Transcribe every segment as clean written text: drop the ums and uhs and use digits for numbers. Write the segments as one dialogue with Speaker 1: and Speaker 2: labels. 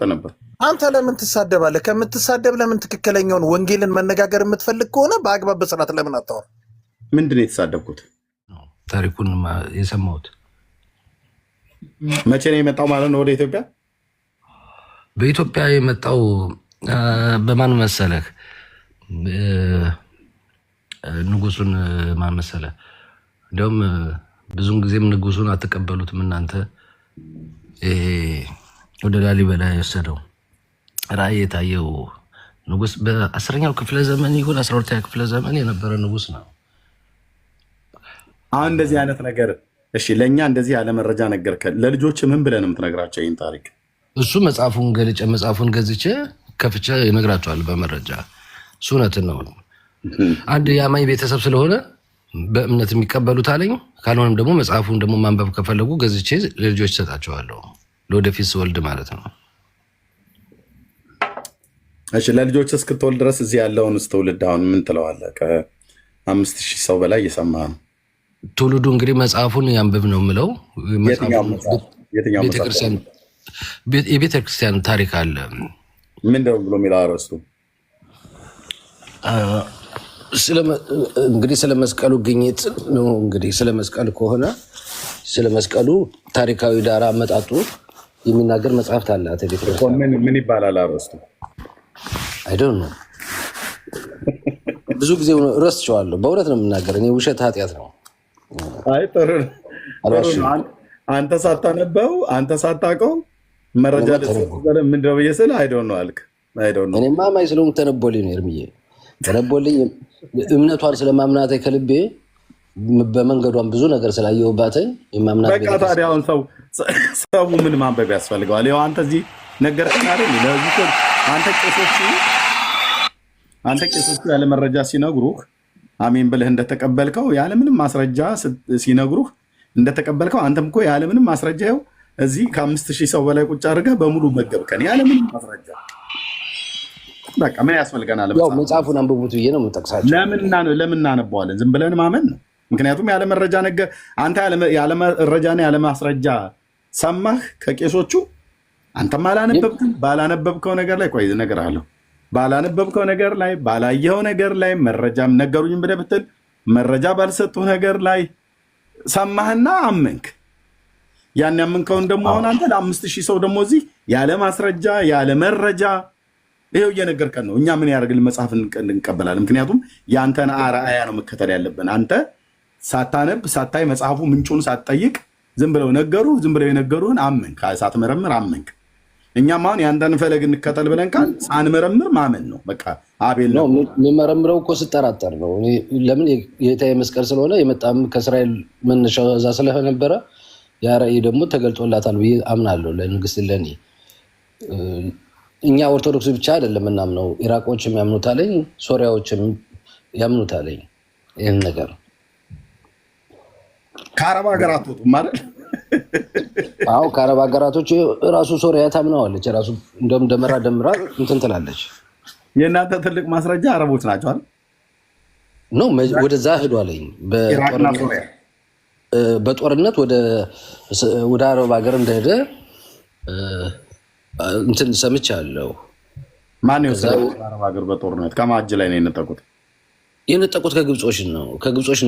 Speaker 1: ነበር።
Speaker 2: አንተ ለምን ትሳደባለህ? ከምትሳደብ ለምን ትክክለኛውን ወንጌልን መነጋገር የምትፈልግ ከሆነ በአግባብ በስርዓት ለምን አታወራ?
Speaker 1: ምንድን ነው የተሳደብኩት?
Speaker 3: ታሪኩን የሰማሁት
Speaker 1: መቼ ነው የመጣው ማለት ነው ወደ ኢትዮጵያ?
Speaker 3: በኢትዮጵያ የመጣው በማን መሰለህ? ንጉሱን ማን መሰለህ? እንዲያውም ብዙውን ጊዜም ንጉሱን አትቀበሉትም እናንተ። ወደ ላሊበላ የወሰደው ራእይ የታየው ንጉስ በ10ኛው ክፍለ ዘመን ይሁን 12ኛ ክፍለ ዘመን የነበረ ንጉስ ነው።
Speaker 1: አሁን እንደዚህ አይነት ነገር እሺ፣ ለእኛ እንደዚህ ያለ መረጃ ነገርከን። ለልጆች ምን ብለን የምትነግራቸው ይህን ታሪክ?
Speaker 3: እሱ መጽሐፉን ገዝቼ ከፍቼ ይነግራቸዋል በመረጃ። እሱ እውነትን ነው። አንድ የአማኝ ቤተሰብ ስለሆነ በእምነት የሚቀበሉት አለኝ። ካልሆነም ደግሞ መጽሐፉን ደግሞ ማንበብ ከፈለጉ ገዝቼ ለልጆች ይሰጣቸዋለሁ። ለወደፊት ስወልድ ማለት ነው።
Speaker 1: እሺ፣ ለልጆች እስክትወልድ ድረስ እዚህ ያለውን ስትውልድ አሁን ምን ትለዋለህ? ከ5000 ሰው በላይ እየሰማ ነው።
Speaker 3: ትውልዱ እንግዲህ መጽሐፉን ያንብብ ነው የምለው። የቤተክርስቲያን ታሪክ አለ።
Speaker 1: ምንድነው ብሎ የሚለው አረስቱ
Speaker 3: እንግዲህ ስለ መስቀሉ ግኝት ነው። እንግዲህ ስለ መስቀሉ ከሆነ ስለ መስቀሉ ታሪካዊ ዳራ አመጣጡ የሚናገር መጽሐፍት አላት ቤተክርስቲያን።
Speaker 1: ምን ይባላል አረስቱ?
Speaker 3: አይደል ነው። ብዙ ጊዜ ረስቼዋለሁ። በእውነት ነው የምናገር። እኔ ውሸት ኃጢአት ነው።
Speaker 1: አይ ጥሩ ነው። አንተ ሳታነበው አንተ ሳታውቀው መረጃ ምንድነው ብዬ ስል አይዶን ነው አልክ። አይዶን ነው።
Speaker 3: እኔማ ማይ ስለሆንኩ ተነቦልኝ ነው እርምዬ ተነቦልኝ። እምነቷን ስለማምናት ከልቤ በመንገዷን ብዙ ነገር ስላየሁባት የማምናት።
Speaker 1: በቃ ታዲያ አሁን ሰው ምን ማንበብ ያስፈልገዋል? ያው አንተ እዚህ ነገርከን አይደል? ለዚህ አንተ ቄሶቹ ያለ መረጃ ሲነግሩህ አሜን ብለህ እንደተቀበልከው ያለምንም ማስረጃ ሲነግሩህ እንደተቀበልከው አንተም እኮ ያለምንም ማስረጃ ይኸው እዚህ ከ5000 ሰው በላይ ቁጭ አድርገህ በሙሉ መገብከን ያለምንም ማስረጃ። በቃ ምን ያስፈልገናል?
Speaker 3: ያው መጽሐፉን አንብቡት ብዬ ነው የምጠቅሳቸው።
Speaker 1: ለምን እናነበዋለን? ዝም ብለን ማመን ነው። ምክንያቱም ያለ መረጃ አንተ ያለ መረጃና ያለ ማስረጃ ሰማህ ከቄሶቹ። አንተም አላነበብክም። ባላነበብከው ነገር ላይ ቆይ እነግርሃለሁ። ባላነበብከው ነገር ላይ ባላየኸው ነገር ላይ መረጃም ነገሩኝ ብለህ ብትል መረጃ ባልሰጡህ ነገር ላይ ሰማህና አመንክ። ያን ያመንከውን ደግሞ አሁን አንተ ለ5000 ሰው ደግሞ እዚህ ያለ ማስረጃ ያለ መረጃ ይሄው እየነገርከን ነው። እኛ ምን ያደርግልን? መጽሐፍ እንቀበላለን። ምክንያቱም የአንተን አርአያ ነው መከተል ያለብን። አንተ ሳታነብ ሳታይ መጽሐፉ ምንጩን ሳትጠይቅ ዝም ብለው የነገሩህን አመንክ፣ ሳትመረምር አመንክ። እኛም አሁን የአንተን ፈለግ እንከተል ብለን ቃል ሳንመረምር ማመን ነው። በቃ አቤል ነው
Speaker 3: የሚመረምረው እኮ ስጠራጠር ነው። ለምን የጌታዬ መስቀል ስለሆነ የመጣም ከእስራኤል መነሻው እዛ ስለነበረ ያ ራእይ ደግሞ ተገልጦላታል ብዬ አምናለሁ። ለንግስት ለኔ እኛ ኦርቶዶክስ ብቻ አይደለም እናምነው፣ ኢራቆችም ያምኑታለኝ፣ ሶሪያዎችም ያምኑታለኝ። ይህን ነገር
Speaker 1: ከአረብ ሀገራት ወጡ ማለት
Speaker 3: አዎ፣ ከአረብ ሀገራቶች ራሱ ሶሪያ ታምነዋለች። ራሱ እንደውም ደምራ እንትን ትላለች።
Speaker 1: የእናንተ ትልቅ ማስረጃ አረቦች ናቸው አይደል?
Speaker 3: ነው ወደዛ ሄዷለኝ። በጦርነት ወደ አረብ ሀገር እንደሄደ እንትን ሰምቻለሁ።
Speaker 1: ማን የወሰደው አረብ ሀገር በጦርነት? ከማጅ ላይ ነው የነጠቁት?
Speaker 3: የነጠቁት ከግብጾች ነው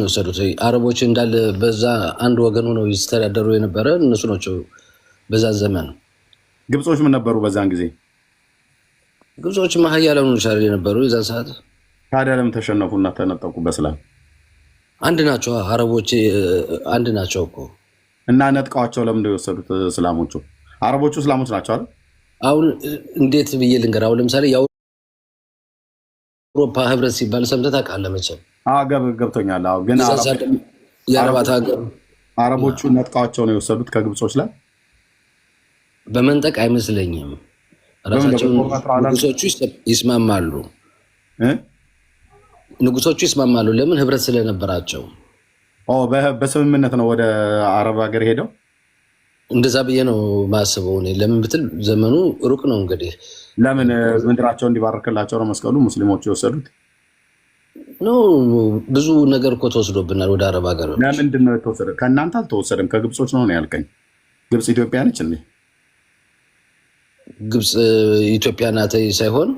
Speaker 3: የወሰዱት። አረቦች እንዳለ በዛ አንድ ወገን ሆነው ይስተዳደሩ የነበረ እነሱ ናቸው። በዛ ዘመን
Speaker 1: ግብጾች ምን ነበሩ? በዛን ጊዜ
Speaker 3: ግብጾች ሀያላኑ ይቻላል የነበሩ የዛን ሰዓት። ታዲያ
Speaker 1: ለምን ተሸነፉና ተነጠቁ? በስላም
Speaker 3: አንድ ናቸው አረቦች፣ አንድ ናቸው እኮ።
Speaker 1: እና ነጥቀዋቸው ለምን የወሰዱት እስላሞቹ? አረቦቹ እስላሞች ናቸው አይደል?
Speaker 3: አሁን እንዴት ብዬ ልንገር? አሁን ለምሳሌ አውሮፓ ህብረት ሲባል ሰምተህ ታውቃለህ መቼም?
Speaker 1: ገብቶኛል። ግን
Speaker 3: የአረባት ሀገር
Speaker 1: አረቦቹ ነጥቀዋቸው ነው የወሰዱት ከግብጾች ላይ።
Speaker 3: በመንጠቅ አይመስለኝም። ራሳቸው ንጉሶቹ ይስማማሉ። ለምን? ህብረት ስለነበራቸው።
Speaker 1: በስምምነት ነው ወደ አረብ ሀገር ሄደው።
Speaker 3: እንደዛ ብዬ ነው ማስበው እኔ። ለምን ብትል ዘመኑ ሩቅ ነው እንግዲህ።
Speaker 1: ለምን ምድራቸው እንዲባረክላቸው ነው መስቀሉ ሙስሊሞቹ የወሰዱት?
Speaker 3: ብዙ ነገር እኮ ተወስዶብናል ወደ አረብ ሀገር።
Speaker 1: ለምንድን ነው የተወሰደ? ከእናንተ አልተወሰደም፣ ከግብጾች ነው ያልከኝ። ግብጽ ኢትዮጵያ ነች እንዴ?
Speaker 3: ግብፅ ኢትዮጵያ ናት ሳይሆን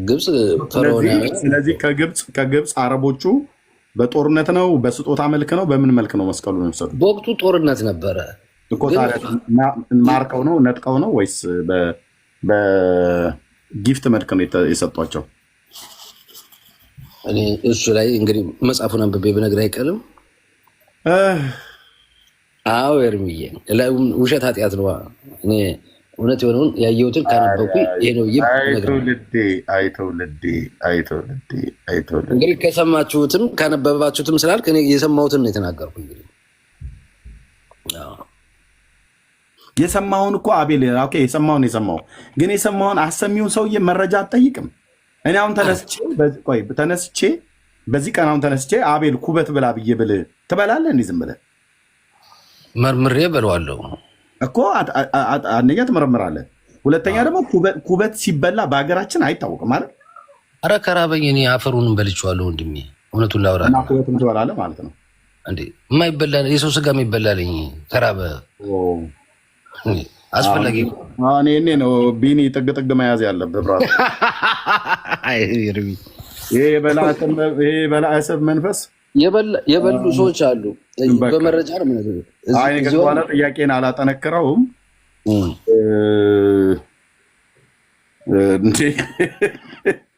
Speaker 3: ግብፅ ፈርዖናዊ።
Speaker 1: ስለዚህ ከግብፅ አረቦቹ በጦርነት ነው በስጦታ መልክ ነው በምን መልክ ነው መስቀሉን የሚሰጡት?
Speaker 3: በወቅቱ ጦርነት ነበረ
Speaker 1: እኮ። ታዲያ ማርከው ነው ነጥቀው ነው ወይስ በጊፍት መልክ ነው የሰጧቸው?
Speaker 3: እኔ እሱ ላይ እንግዲህ መጽሐፉን አንብቤ ብነግርህ አይቀርም። አዎ ኤርሚዬ፣ ውሸት ኃጢአት ነው። እኔ እውነት የሆነውን ያየሁትን ካነበብኩ ይሄ ነው ይ እንግዲህ ከሰማችሁትም ካነበባችሁትም ስላልክ እኔ የሰማሁትን ነው የተናገርኩ። እንግዲህ
Speaker 1: የሰማውን እኮ አቤል የሰማውን ግን የሰማውን አሰሚውን ሰውዬ መረጃ አትጠይቅም። እኔ አሁን ተነስቼ በዚህ ቀን አሁን ተነስቼ አቤል ኩበት ብላ ብዬ ብልህ ትበላለህ? እንዲህ ዝም ብለህ
Speaker 3: መርምሬ በለዋለሁ
Speaker 1: እኮ። አንደኛ ትመረምራለህ፣ ሁለተኛ ደግሞ ኩበት ሲበላ በሀገራችን አይታወቅም ማለት።
Speaker 3: ኧረ ከራበኝ እኔ አፈሩንም በልቼዋለሁ ወንድሜ። እውነቱን ላውራ
Speaker 1: እና ኩበትም ትበላለህ ማለት ነው
Speaker 3: እንዴ? የማይበላ የሰው ስጋ የሚበላለኝ ከራበ አስፈላጊ
Speaker 1: እኔ ነው ቢኒ ጥግ መያዝ ያለብህ ብራ። ይሄ የበላሰብ መንፈስ
Speaker 3: የበሉ ሰዎች አሉ። በመረጃ ነው
Speaker 1: በኋላ ጥያቄን አላጠነክረውም።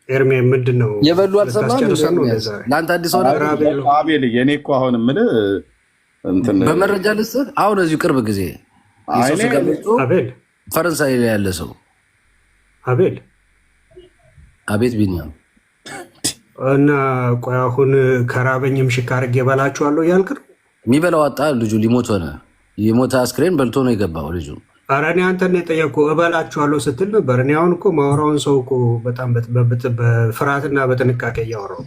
Speaker 4: ኤርሜ ምንድን ነው
Speaker 3: የበሉ? አልሰማም ለአንተ አዲስ ሆነ
Speaker 1: አቤል። የኔ እኮ አሁን የምልህ
Speaker 3: በመረጃ ልስጥህ። አሁን እዚሁ ቅርብ ጊዜ ፈረንሳይ ላይ ያለ ሰው አቤት ቢኒያም
Speaker 4: እና ቆይ አሁን ከራበኝም ሽካ አድርጌ እበላችኋለሁ እያልክ ነው?
Speaker 3: የሚበላው አጣ። ልጁ ሊሞት ሆነ። የሞተ አስክሬን በልቶ ነው የገባው ልጁ። ኧረ
Speaker 4: እኔ አንተን የጠየኩህ እበላችኋለሁ ስትል ነበር። እኔ አሁን እኮ ማወራውን ሰው እኮ በጣም በፍርሃትና በጥንቃቄ እያወራሁ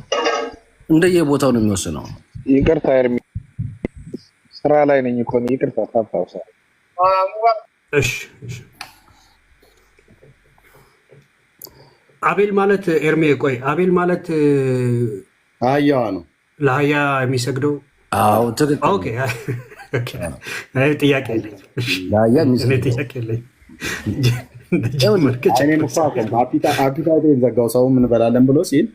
Speaker 3: እንደየቦታው ነው የሚወስነው።
Speaker 5: ይቅርታ ኤርሚ፣ ስራ ላይ ነኝ እኮ ይቅርታ። ታፍታውሳ
Speaker 4: እሺ አቤል ማለት ኤርሜ፣ ቆይ አቤል ማለት
Speaker 1: አህያዋ ነው፣
Speaker 4: ለአህያ የሚሰግደው?
Speaker 3: አዎ ትክክል።
Speaker 4: ኦኬ ጥያቄ የለኝ።
Speaker 1: አፒታይት የዘጋው ሰው እንበላለን ብሎ ሲል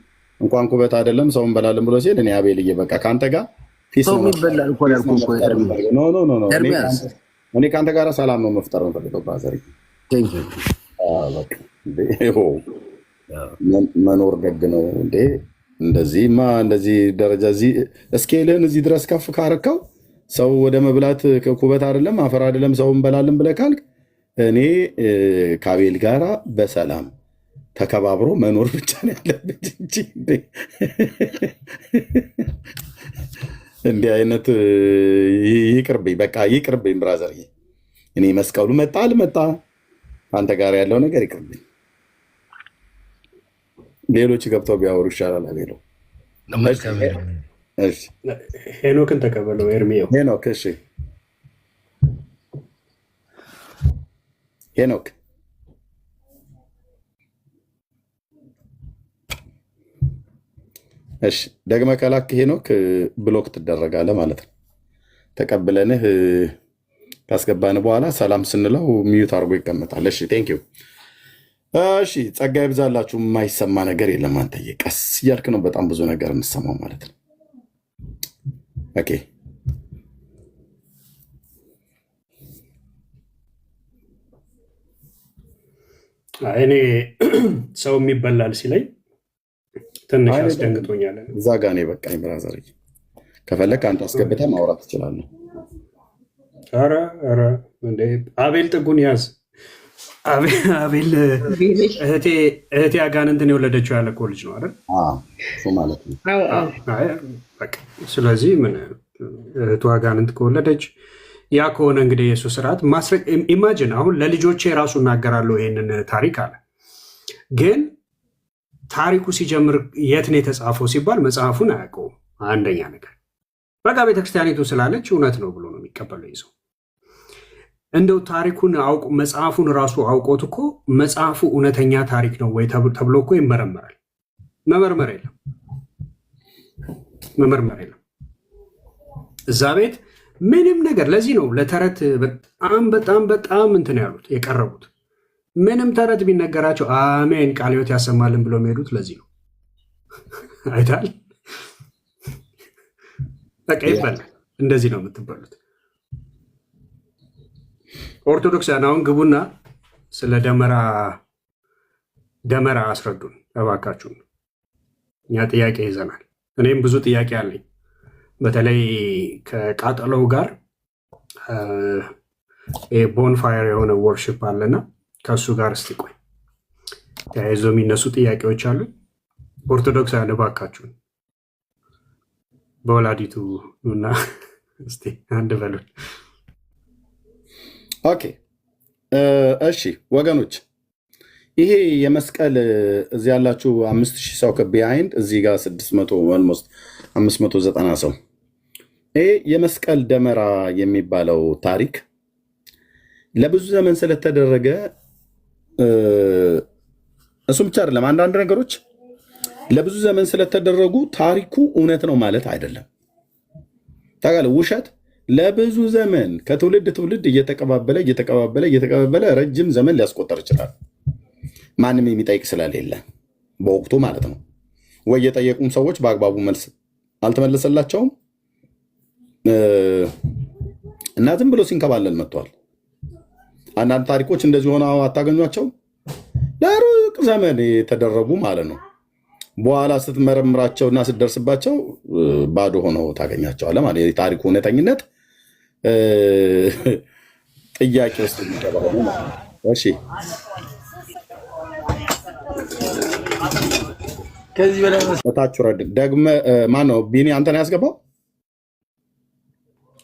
Speaker 1: እንኳን ኩበት አይደለም ሰው እንበላለን ብሎ ሲል እኔ አቤልዬ በቃ ከአንተ ጋር እኔ ከአንተ ጋር ሰላም ነው መፍጠር ነው ፈልገው ባዘር መኖር ደግ ነው እንዴ? እንደዚህማ እንደዚህ ደረጃ እስኬልህን እዚህ ድረስ ከፍ ካረከው ሰው ወደ መብላት ኩበት አይደለም አፈር አይደለም ሰው እንበላለን ብለህ ካልክ እኔ ከአቤል ጋራ በሰላም ተከባብሮ መኖር ብቻ ነው ያለበት እንጂ እንዲህ አይነት ይቅርብኝ፣ በቃ ይቅርብኝ ብራዘር። እኔ መስቀሉ መጣ አልመጣ አንተ ጋር ያለው ነገር ይቅርብኝ። ሌሎች ገብተው ቢያወሩ ይሻላል። አቤሎ
Speaker 4: ሄኖክን ተቀበለው። ኤርሚያው
Speaker 1: ሄኖክ፣ እሺ ሄኖክ እሺ፣ ደግመህ ከላክ ሄኖክ ብሎክ ትደረጋለህ ማለት ነው። ተቀብለንህ ካስገባን በኋላ ሰላም ስንለው ሚዩት አድርጎ ይቀመጣል። እሺ ቴንኪው። እሺ ጸጋ ይብዛላችሁ። የማይሰማ ነገር የለም። አንተዬ ቀስ እያልክ ነው በጣም ብዙ ነገር የምሰማው ማለት ነው። ኦኬ
Speaker 4: እኔ ሰው የሚበላል ሲለኝ ትንሽ አስደንግጦኛል።
Speaker 1: እዛ ጋ እኔ በቃኝ ብራዘር። ከፈለግ አንተ አስገብተህ ማውራት ትችላለህ።
Speaker 4: ኧረ አቤል ጥጉን ያዝ። አቤል እህቴ አጋንንትን የወለደችው ያለ እኮ ልጅ ነው አይደል?
Speaker 1: ማለት ነው።
Speaker 4: ስለዚህ ምን እህቱ አጋንንት ከወለደች ያ ከሆነ እንግዲህ የሱ ስርዓት ኢማጅን አሁን ለልጆቼ ራሱ እናገራለሁ ይሄንን ታሪክ አለ። ግን ታሪኩ ሲጀምር የት ነው የተጻፈው ሲባል መጽሐፉን አያውቀውም። አንደኛ ነገር በቃ ቤተክርስቲያኒቱ ስላለች እውነት ነው ብሎ ነው የሚቀበለው ይዘው። እንደው ታሪኩን አውቁ መጽሐፉን ራሱ አውቆት እኮ መጽሐፉ እውነተኛ ታሪክ ነው ወይ ተብሎ እኮ ይመረመራል። መመርመር የለም እዛ ቤት ምንም ነገር። ለዚህ ነው ለተረት በጣም እንትን ያሉት የቀረቡት ምንም ተረት ቢነገራቸው አሜን ቃለ ሕይወት ያሰማልን ብሎ የሚሄዱት ለዚህ ነው። አይታል በቃ ይበላል። እንደዚህ ነው የምትበሉት። ኦርቶዶክሳውያን አሁን ግቡና ስለ ደመራ አስረዱን እባካችሁን። እኛ ጥያቄ ይዘናል። እኔም ብዙ ጥያቄ አለኝ። በተለይ ከቃጠሎው ጋር ቦንፋየር የሆነ ወርሽፕ አለና ከእሱ ጋር እስቲ ቆይ ተያይዞ የሚነሱ ጥያቄዎች አሉ። ኦርቶዶክሳውያን እባካችሁን በወላዲቱ ኑና እስቲ አንድ በሉን።
Speaker 1: ኦኬ እሺ ወገኖች፣ ይሄ የመስቀል እዚህ ያላችሁ 5000 ሰው ቢሃይንድ እዚህ ጋር 600 ኦልሞስት 590 ሰው ይሄ የመስቀል ደመራ የሚባለው ታሪክ ለብዙ ዘመን ስለተደረገ እሱ ብቻ አይደለም። አንዳንድ ነገሮች ለብዙ ዘመን ስለተደረጉ ታሪኩ እውነት ነው ማለት አይደለም። ታውቃለህ፣ ውሸት ለብዙ ዘመን ከትውልድ ትውልድ እየተቀባበለ ረጅም ዘመን ሊያስቆጠር ይችላል። ማንም የሚጠይቅ ስለሌለ በወቅቱ ማለት ነው። ወይ የጠየቁም ሰዎች በአግባቡ መልስ አልተመለሰላቸውም እና ዝም ብሎ ሲንከባለል መጥቷል። አንዳንድ ታሪኮች እንደዚህ ሆነው አታገኟቸው? ለሩቅ ዘመን የተደረጉ ማለት ነው። በኋላ ስትመረምራቸውና ስትደርስባቸው ባዶ ሆነው ታገኛቸዋለህ ማለት የታሪኩ እውነተኝነት ጥያቄ ውስጥ የሚገባ ሆኖ ማለት ነው። እሺ
Speaker 6: ከዚህ በላይ
Speaker 1: ታች ረድ ደግመ ማን ነው ቢኒ አንተን ያስገባው?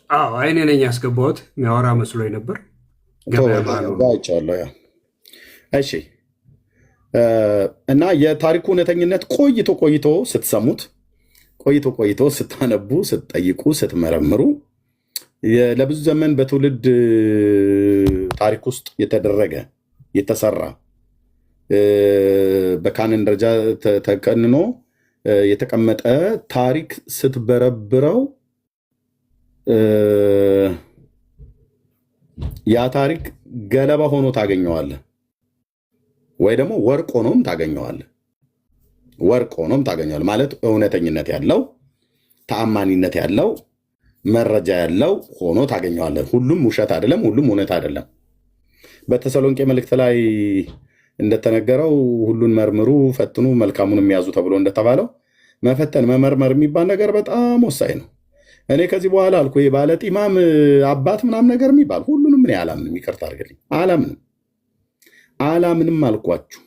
Speaker 4: አዎ አይኔ ነኝ ያስገባሁት። የሚያወራ መስሎኝ ነበር።
Speaker 1: እሺ እና የታሪኩ እውነተኝነት ቆይቶ ስትሰሙት ቆይቶ ስታነቡ፣ ስትጠይቁ፣ ስትመረምሩ ለብዙ ዘመን በትውልድ ታሪክ ውስጥ የተደረገ የተሰራ በካህን ደረጃ ተቀንኖ የተቀመጠ ታሪክ ስትበረብረው ያ ታሪክ ገለባ ሆኖ ታገኘዋለህ፣ ወይ ደግሞ ወርቅ ሆኖም ታገኘዋለህ። ወርቅ ሆኖም ታገኘዋለህ ማለት እውነተኝነት ያለው ተአማኒነት ያለው መረጃ ያለው ሆኖ ታገኘዋለህ። ሁሉም ውሸት አይደለም፣ ሁሉም እውነት አይደለም። በተሰሎንቄ መልእክት ላይ እንደተነገረው ሁሉን መርምሩ፣ ፈትኑ፣ መልካሙን የሚያዙ ተብሎ እንደተባለው መፈተን መመርመር የሚባል ነገር በጣም ወሳኝ ነው። እኔ ከዚህ በኋላ አልኩ ባለጢማም አባት ምናምን ነገር የሚባል ሁሉንም እኔ አላምንም። ይቅርታ አድርግልኝ፣ አላምንም አልኳችሁ።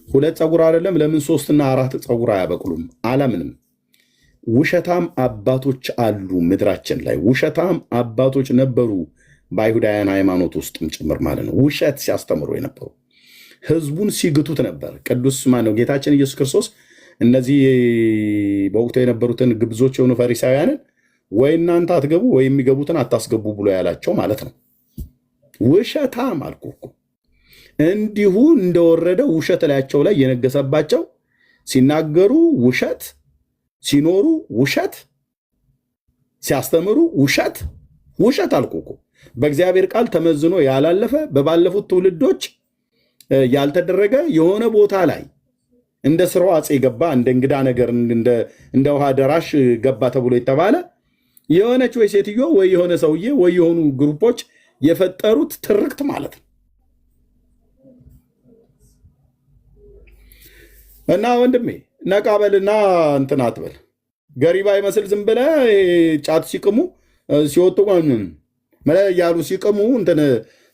Speaker 1: 2 ፀጉር አይደለም ለምን 3 እና 4 ፀጉር አያበቅሉም? አላምንም። ውሸታም አባቶች አሉ ምድራችን ላይ። ውሸታም አባቶች ነበሩ፣ በአይሁዳውያን ሃይማኖት ውስጥም ጭምር ማለት ነው። ውሸት ሲያስተምሩ የነበሩ ህዝቡን ሲግቱት ነበር። ቅዱስ ማነው ጌታችን ኢየሱስ ክርስቶስ እነዚህ በወቅቱ የነበሩትን ግብዞች የሆኑ ፈሪሳውያንን ወይ እናንተ አትገቡ ወይ የሚገቡትን አታስገቡ ብሎ ያላቸው ማለት ነው። ውሸታም አልኩ እኮ። እንዲሁ እንደወረደ ውሸት ላያቸው ላይ የነገሰባቸው፣ ሲናገሩ ውሸት፣ ሲኖሩ ውሸት፣ ሲያስተምሩ ውሸት አልኩ እኮ። በእግዚአብሔር ቃል ተመዝኖ ያላለፈ በባለፉት ትውልዶች ያልተደረገ የሆነ ቦታ ላይ እንደ ስራው አፄ ገባ፣ እንደ እንግዳ ነገር እንደ ውሃ ደራሽ ገባ ተብሎ የተባለ የሆነች ወይ ሴትዮ ወይ የሆነ ሰውዬ ወይ የሆኑ ግሩፖች የፈጠሩት ትርክት ማለት ነው። እና ወንድሜ ነቃበልና እንትን አትበል። ገሪባ ይመስል ዝም ብለህ ጫት ሲቅሙ ሲወጡ እያሉ ሲቅሙ እንትን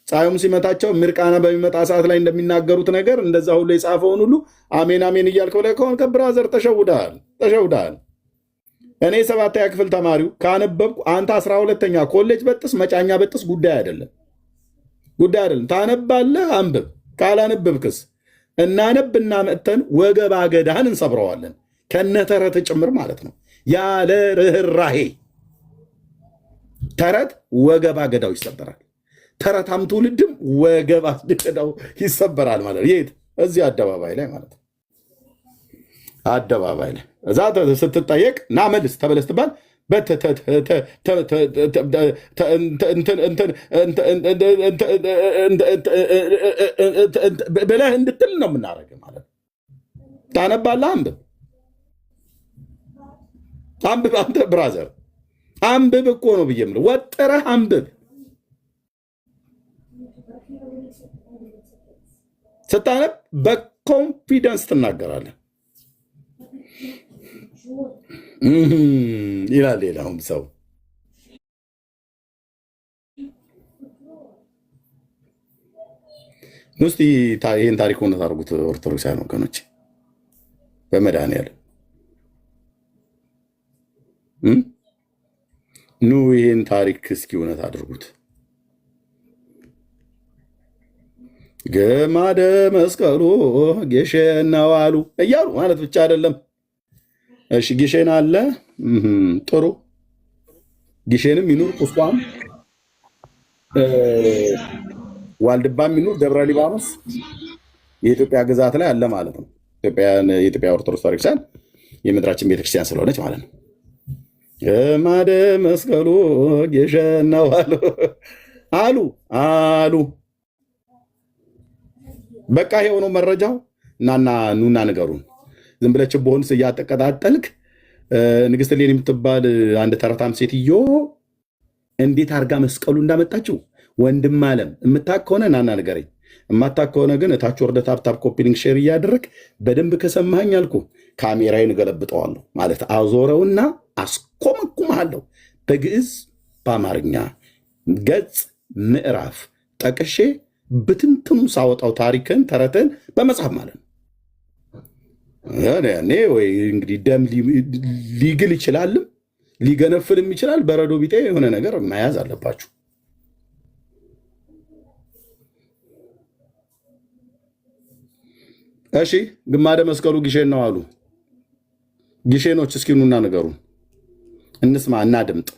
Speaker 1: ፀሐዩም ሲመታቸው ምርቃና በሚመጣ ሰዓት ላይ እንደሚናገሩት ነገር እንደዛ ሁሉ የጻፈውን ሁሉ አሜን አሜን እያልከው ላይ ከሆን ከብራዘር ተሸውዳል። እኔ 7ኛ ክፍል ተማሪው ካነበብኩ አንተ 12ኛ ኮሌጅ በጥስ መጫኛ በጥስ ጉዳይ አይደለም። ታነባለህ፣ አንብብ። ካላነበብክስ እናነብና መጥተን ወገብ አገዳህን እንሰብረዋለን፣ ከነተረት ጭምር ማለት ነው። ያለ ርኅራሄ ተረት ወገብ አገዳው ይሰበራል። ተረታም ትውልድም ወገብ አገዳው ይሰበራል ማለት የት? እዚህ አደባባይ ላይ ማለት ነው። አደባባይ ላይ እዛ ስትጠየቅ ና መልስ ተበለስ ትባል ብለህ እንድትል ነው የምናደርገው ማለት ነው። ታነባለህ። አንብብ አንተ ብራዘር አንብብ እኮ ነው ብዬ የምልህ። ወጥረህ አንብብ። ስታነብ በኮንፊደንስ ትናገራለህ ይላል ሌላውም ሰው። እስኪ ይህን ታሪክ እውነት አድርጉት ኦርቶዶክሳውያን ወገኖች፣ በመድኃኒዓለም ኑ ይህን ታሪክ እስኪ እውነት አድርጉት። ግማደ መስቀሉ ጌሼን ነው አሉ እያሉ ማለት ብቻ አይደለም። እሺ ጊሼን አለ፣ ጥሩ ጊሼንም ይኑር፣ ቁስቋም ዋልድባም ይኑር፣ ደብረ ሊባኖስ የኢትዮጵያ ግዛት ላይ አለ ማለት ነው። የኢትዮጵያ ኦርቶዶክስ ቤተክርስቲያን የምድራችን ቤተክርስቲያን ስለሆነች ማለት ነው። ግማደ መስቀሉ ጌሼን ነው አሉ አሉ። በቃ ይሄ ሆኖ መረጃው ኑና ንገሩን። ዝም ብለህ ችቦህን እያጠቀጣጠልክ ንግስት እሌኒ የምትባል አንድ ተረታም ሴትዮ እንዴት አድርጋ መስቀሉ እንዳመጣችው ወንድም አለም የምታውቅ ከሆነ ናና ንገረኝ። የማታውቅ ከሆነ ግን እታች ወርደህ ታፕታፕ ኮፒሊንግ ሼር እያደረግ በደንብ ከሰማኸኝ አልኩ ካሜራዬን እገለብጠዋለሁ ማለት አዞረውና አስኮመኩምሃለሁ። በግዕዝ በአማርኛ ገጽ ምዕራፍ ጠቅሼ ብትንትኑ ሳወጣው ታሪክን ተረትን በመጽሐፍ ማለት ነው። እኔ ወይ እንግዲህ ደም ሊግል ይችላልም ሊገነፍልም ይችላል። በረዶ ቢጤ የሆነ ነገር መያዝ አለባችሁ። እሺ ግማደ መስቀሉ ጊሼን ነው አሉ። ጊሼኖች እስኪ ኑና ንገሩን፣ እንስማ፣ እናድምጥ።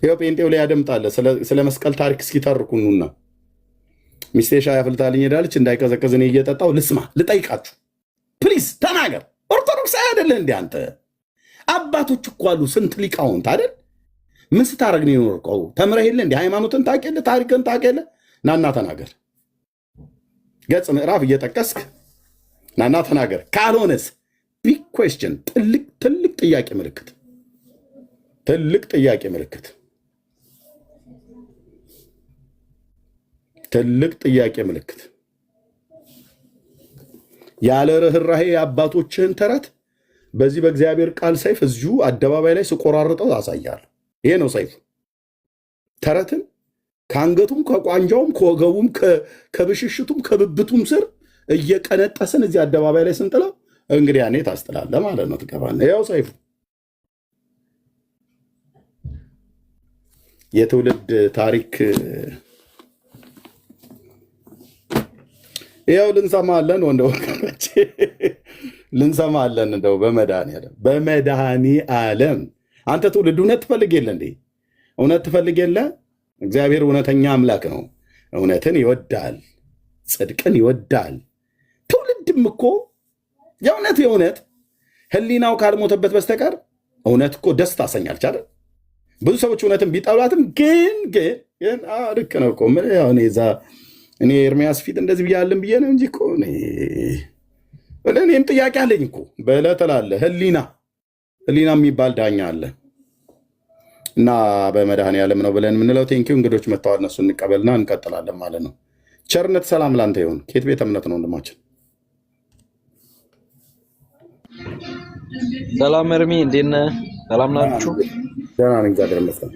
Speaker 1: ይኸው ጴንጤው ላይ ያደምጣለ። ስለ መስቀል ታሪክ እስኪ ተርኩኑና ሚስቴ ሻይ አፍልታልኝ ሄዳለች፣ እንዳይቀዘቅዝ እኔ እየጠጣሁ ልስማ፣ ልጠይቃችሁ። ፕሊዝ ተናገር። ኦርቶዶክስ አይደለህ እንደ አንተ? አባቶች እኮ አሉ፣ ስንት ሊቃውንት አይደል? ምን ስታደርግ ነው የኖርከው? ተምረህ የለ እንደ ሃይማኖትን ታውቅ የለ ታሪክን ታውቅ የለ? ናና ተናገር። ገጽ ምዕራፍ እየጠቀስክ ናና ተናገር። ካልሆነስ ቢግ ኩዌስችን፣ ትልቅ ጥያቄ ምልክት፣ ትልቅ ጥያቄ ምልክት፣ ትልቅ ጥያቄ ምልክት። ያለ ርኅራሄ የአባቶችህን ተረት በዚህ በእግዚአብሔር ቃል ሰይፍ እዚሁ አደባባይ ላይ ስቆራርጠው አሳያለሁ። ይሄ ነው ሰይፉ። ተረትን ከአንገቱም ከቋንጃውም ከወገቡም ከብሽሽቱም ከብብቱም ስር እየቀነጠስን እዚህ አደባባይ ላይ ስንጥለው እንግዲህ ያኔ ታስጥላለህ ማለት ነው። ትገባለህ። ያው ሰይፉ የትውልድ ታሪክ ያው ልንሰማለን። ወንደው ልንሰማለን። እንደው በመድኃኒዓለም አንተ ትውልድ እውነት ትፈልግ የለ እንዴ? እውነት ትፈልግ የለ? እግዚአብሔር እውነተኛ አምላክ ነው። እውነትን ይወዳል፣ ጽድቅን ይወዳል። ትውልድም እኮ የእውነት ህሊናው ካልሞተበት በስተቀር እውነት እኮ ደስ ታሰኛለች አይደል? ብዙ ሰዎች እውነትን ቢጠሏትም ግን ልክ ነው እኮ እኔ ኤርሚያስ ፊት እንደዚህ ብያለን ብዬ ነው እንጂ እኮ እኔም ጥያቄ አለኝ እኮ በዕለት ላለ ህሊና የሚባል ዳኛ አለ። እና በመድኃኒዓለም ነው ብለን የምንለው። ቴንኪው እንግዶች መጥተዋል። እነሱ እንቀበልና እንቀጥላለን ማለት ነው። ቸርነት ሰላም ላንተ ይሁን። ከየት ቤተ እምነት ነው ወንድማችን?
Speaker 6: ሰላም እርሚ፣ እንዴት ነህ? ሰላም ናችሁ?
Speaker 1: ደህና ነኝ፣ እግዚአብሔር ይመስገን።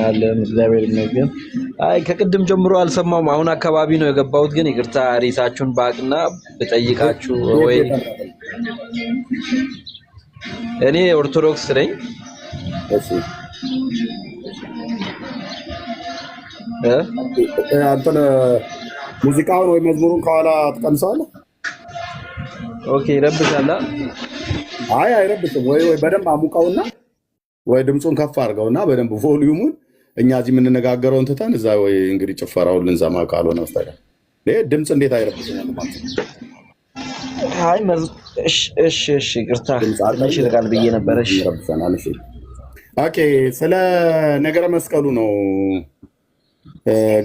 Speaker 6: አለን እግዚአብሔር ይመስገን። አይ ከቅድም ጀምሮ አልሰማሁም። አሁን አካባቢ ነው የገባሁት። ግን ይቅርታ ሬሳችሁን ባቅና ብጠይቃችሁ ወይ? እኔ ኦርቶዶክስ ነኝ።
Speaker 1: አንተ ሙዚቃውን ወይ መዝሙሩን ከኋላ ትቀንሰዋለህ?
Speaker 6: ኦኬ ይረብሻል?
Speaker 1: አይ አይረብሽም። ወይ በደንብ አሙቀውና ወይ ድምፁን ከፍ አድርገውና በደንብ ቮሊዩሙን እኛ እዚህ የምንነጋገረውን ትተን እዛ ወይ እንግዲህ ጭፈራውን ልንሰማ ካልሆነ በስተቀር ድምፅ እንዴት አይረብሽም?
Speaker 6: አይ እሺ ይቅርታ ትንሽ ይርቃል ብዬ ነበረ። እሺ
Speaker 1: ይረብሻል። እሺ ኦኬ። ስለ ነገረ መስቀሉ ነው።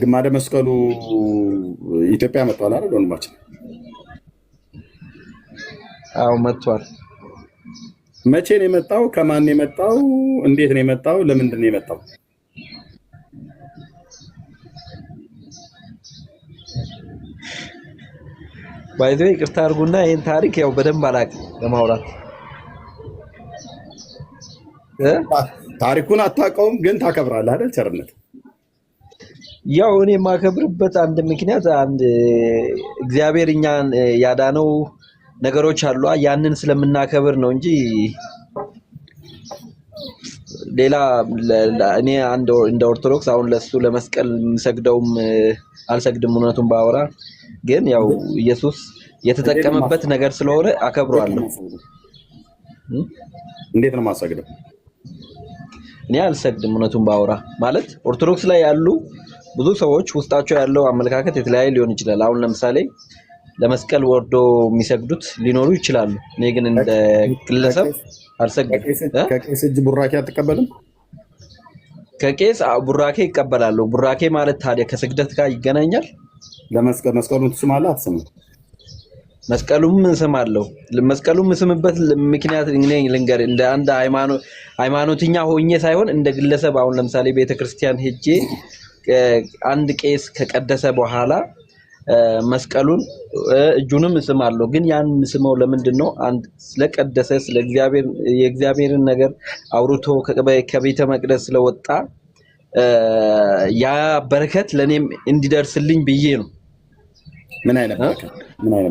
Speaker 1: ግማደ መስቀሉ ኢትዮጵያ መጥቷል አይደል? ወንድማችን
Speaker 6: አዎ መጥቷል።
Speaker 1: መቼ ነው የመጣው? ከማን ነው የመጣው? እንዴት ነው የመጣው? ለምንድን ነው የመጣው?
Speaker 6: ባይዘ ይቅርታ አድርጉና ይሄን ታሪክ ያው በደንብ አላውቅም ለማውራት
Speaker 1: ታሪኩን አታውቀውም፣ ግን ታከብራለህ አይደል? ቸርነት
Speaker 6: ያው እኔ የማከብርበት አንድ ምክንያት አንድ እግዚአብሔር እኛን ያዳነው ነገሮች አሉ። ያንን ስለምናከብር ነው እንጂ ሌላ እኔ እንደ ኦርቶዶክስ አሁን ለሱ ለመስቀል የምሰግደውም አልሰግድም። እውነቱን ባወራ ግን ያው ኢየሱስ የተጠቀመበት ነገር ስለሆነ አከብረዋለሁ።
Speaker 1: እንዴት ነው የማሰግደው?
Speaker 6: እኔ አልሰግድም። እውነቱን ባወራ ማለት ኦርቶዶክስ ላይ ያሉ ብዙ ሰዎች ውስጣቸው ያለው አመለካከት የተለያየ ሊሆን ይችላል። አሁን ለምሳሌ ለመስቀል ወርዶ የሚሰግዱት ሊኖሩ ይችላሉ። እኔ ግን እንደ ግለሰብ አልሰግድም።
Speaker 1: ከቄስ እጅ ቡራኬ አትቀበልም?
Speaker 6: ከቄስ ቡራኬ ይቀበላሉ። ቡራኬ ማለት ታዲያ ከስግደት ጋር ይገናኛል?
Speaker 1: መስቀሉን ትስማለህ አትስምም?
Speaker 6: መስቀሉም እስማለሁ። መስቀሉም እስምበት ምክንያት እኔ ልንገር፣ እንደ አንድ ሃይማኖተኛ ሆኜ ሳይሆን እንደ ግለሰብ አሁን ለምሳሌ ቤተክርስቲያን ሄጄ አንድ ቄስ ከቀደሰ በኋላ መስቀሉን እጁንም እስማለሁ። ግን ያን ስመው ለምንድን ነው? አንድ ስለቀደሰ ስለ እግዚአብሔር የእግዚአብሔርን ነገር አውርቶ ከቤተ መቅደስ ስለወጣ ያ በረከት ለኔም እንዲደርስልኝ ብዬ ነው።
Speaker 1: ምን አይነት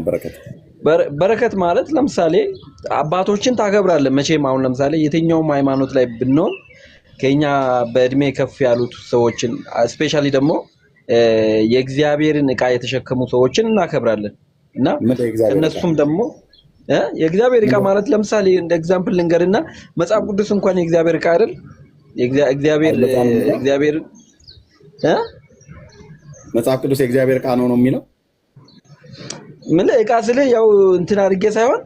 Speaker 1: በረከት?
Speaker 6: በረከት ማለት ለምሳሌ አባቶችን ታከብራለህ መቼም። አሁን ለምሳሌ የትኛውም ሃይማኖት ላይ ብንሆን ከኛ በእድሜ ከፍ ያሉት ሰዎችን ስፔሻሊ ደግሞ የእግዚአብሔርን ዕቃ የተሸከሙ ሰዎችን እናከብራለን እና እነሱም ደግሞ የእግዚአብሔር ዕቃ ማለት ለምሳሌ እንደ ኤግዛምፕል ልንገርና መጽሐፍ ቅዱስ እንኳን የእግዚአብሔር ዕቃ አይደል? እግዚአብሔር
Speaker 1: መጽሐፍ ቅዱስ የእግዚአብሔር ዕቃ ነው የሚለው።
Speaker 6: ምን ዕቃ ስልህ ያው እንትን አድርጌ ሳይሆን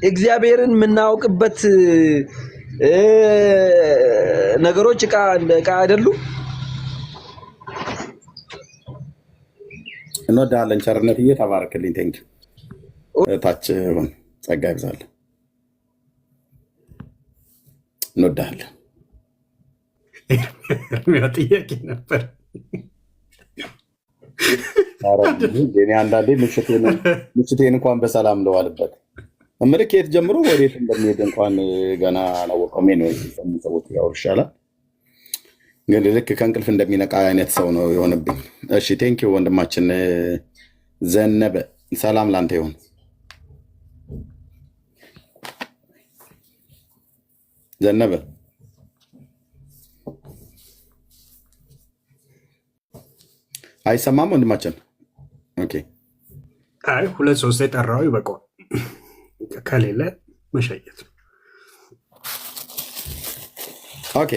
Speaker 6: እግዚአብሔርን የምናውቅበት ነገሮች ዕቃ እንደ ዕቃ አይደሉም።
Speaker 1: እንወዳለን። ቸርነትዬ ተባረክልኝ። ቴንክ ታች ሆን ጸጋ ይብዛል። እንወዳለን።
Speaker 4: ጥያቄ ነበር።
Speaker 1: እኔ አንዳንዴ ምሽቴን እንኳን በሰላም ለዋልበት እምልክ የት ጀምሮ ወዴት እንደሚሄድ እንኳን ገና አላወቀውም። ነው ሰዎች ያወሩ ይሻላል፣ ግን ልክ ከእንቅልፍ እንደሚነቃ አይነት ሰው ነው የሆነብኝ። እሺ ቴንኪው ወንድማችን ዘነበ፣ ሰላም ላንተ ይሁን። ዘነበ አይሰማም ወንድማችን? ኦኬ
Speaker 4: አይ 2-3 የጠራው ይበቃዋል። ከሌለ መሸየት።
Speaker 1: ኦኬ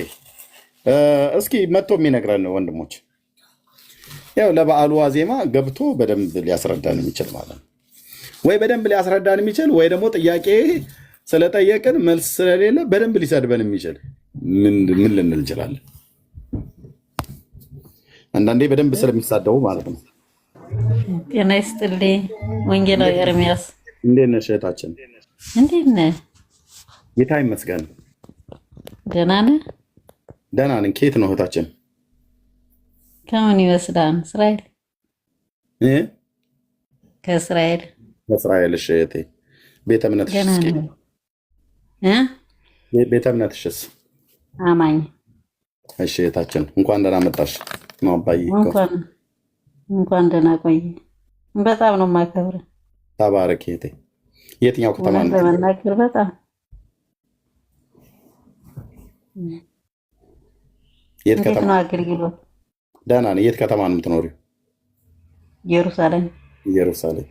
Speaker 1: እስኪ መጥቶ የሚነግረን ወንድሞች፣ ያው ለበዓሉ ዋዜማ ገብቶ በደንብ ሊያስረዳን የሚችል ማለት ነው። ወይ በደንብ ሊያስረዳን የሚችል ወይ ደግሞ ጥያቄ ስለጠየቅን መልስ ስለሌለ በደንብ ሊሰድበን የሚችል ምን ልንል እንችላለን? አንዳንዴ በደንብ ስለሚሳደቡ ማለት ነው።
Speaker 7: ጤና ይስጥልኝ ወንጌላዊ ኤርሚያስ፣
Speaker 1: እንዴት ነሽ እህታችን?
Speaker 7: እንዴት ነህ?
Speaker 1: ጌታ ይመስገን።
Speaker 7: ደህና ነህ?
Speaker 1: ደህና ነኝ። ከየት ነው እህታችን?
Speaker 7: ከምን ይመስላል? እስራኤል። ከእስራኤል።
Speaker 1: ከእስራኤል። እሺ እህቴ፣ ቤተ እምነትሽስ? ቤተ እምነትሽስ?
Speaker 7: አማኝ።
Speaker 1: እሺ እህታችን፣ እንኳን ደህና መጣሽ። ነው አባዬ።
Speaker 7: እንኳን ደህና ቆይ። በጣም ነው የማከብረው።
Speaker 1: ተባረክ እህቴ። የትኛው ከተማ ነው?
Speaker 7: ለመናገር በጣም
Speaker 1: የት ከተማ
Speaker 7: ነው አገልግሎት?
Speaker 1: ደህና ነኝ። የት ከተማ ነው የምትኖሪው?
Speaker 7: ኢየሩሳሌም።
Speaker 1: ኢየሩሳሌም።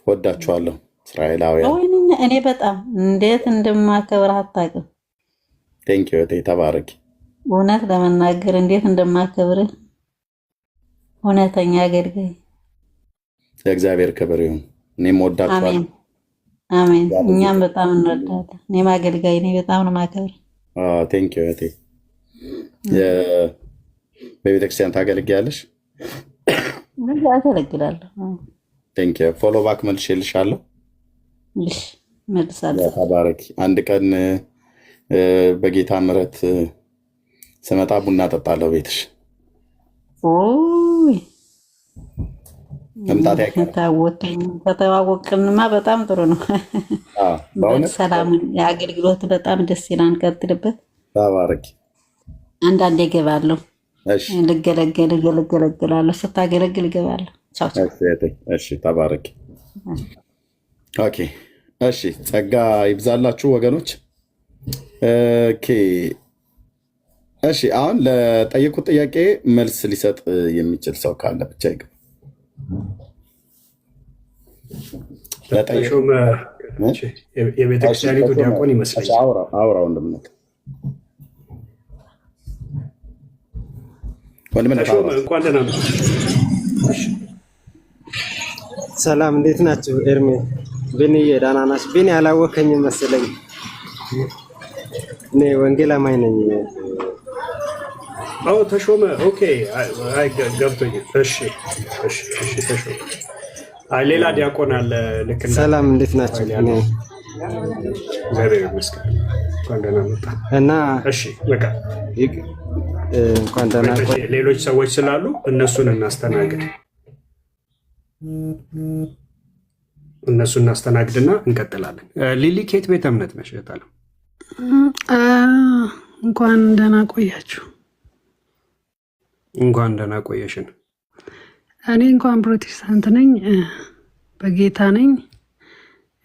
Speaker 1: ወዳችኋለሁ እስራኤላውያን።
Speaker 7: እኔ በጣም እንዴት እንደማከብር አታውቅም።
Speaker 1: ቴንኪው እህቴ፣ ተባረክ።
Speaker 7: እውነት ለመናገር እንዴት እንደማከብር እውነተኛ አገልጋይ።
Speaker 1: ለእግዚአብሔር ክብር ይሁን። እኔም ወዳችኋለሁ።
Speaker 7: አሜን አሜን። እኛም በጣም እንወዳለን። እኔም አገልጋይ ነኝ፣ በጣም ነው የማከብር።
Speaker 1: ቴንክ ዩ እህቴ። በቤተክርስቲያን ታገለግያለሽ?
Speaker 7: አገለግላለሁ።
Speaker 1: ቴንክ ዩ። ፎሎ ባክ መልሼልሻለሁ።
Speaker 7: እሺ መልሳለሁ።
Speaker 1: ተባረኪ። አንድ ቀን በጌታ ምሕረት ስመጣ ቡና ጠጣለሁ ቤትሽ።
Speaker 7: ኦይ
Speaker 1: መምጣት አይቀርም።
Speaker 7: ከተዋወቅንማ በጣም ጥሩ ነው።
Speaker 1: በእውነት
Speaker 7: ሰላም፣ የአገልግሎት በጣም ደስ ይላል። ቀጥልበት።
Speaker 1: ተባረኪ።
Speaker 7: አንዳንዴ እገባለሁ፣
Speaker 1: እሺ
Speaker 7: ልገለግላለሁ። ስታገለግል እገባለሁ። ቻው ቻው።
Speaker 1: እሺ ተባረኪ። ኦኬ እሺ። ጸጋ ይብዛላችሁ ወገኖች። ኦኬ እሺ። አሁን ለጠየቁት ጥያቄ መልስ ሊሰጥ የሚችል ሰው ካለ ብቻ ይግባ።
Speaker 4: የቤተክርስቲያኒቱ ዲያቆን ይመስለኛል።
Speaker 1: አውራ ወንድምነት
Speaker 4: እንኳን ደህና ነው።
Speaker 8: ሰላም፣ እንዴት ናችሁ? ኤርሜ ቢኒዬ፣ ደህና ናችሁ? ቢኒ አላወከኝም መሰለኝ። እኔ ወንጌል አማኝ ነኝ።
Speaker 4: ተሾመ። ኦኬ፣ ገብቶኛል። እሺ ተሾመ። ሌላ ዲያቆን አለ። ልክ
Speaker 8: ሰላም፣ እንዴት ናችሁ?
Speaker 4: እግዚአብሔር ይመስገን። እንኳን ደህና መጣ
Speaker 8: እና
Speaker 4: እሺ፣ በቃ
Speaker 8: እንኳን ደህና ቆይ።
Speaker 4: ሌሎች ሰዎች ስላሉ እነሱን እናስተናግድና እንቀጥላለን። ሊሊ ኬት ቤተ እምነት ነሽ? እህታለሁ።
Speaker 9: እንኳን ደህና ቆያችሁ።
Speaker 4: እንኳን ደህና ቆየሽን።
Speaker 9: እኔ እንኳን ፕሮቴስታንት ነኝ፣ በጌታ ነኝ።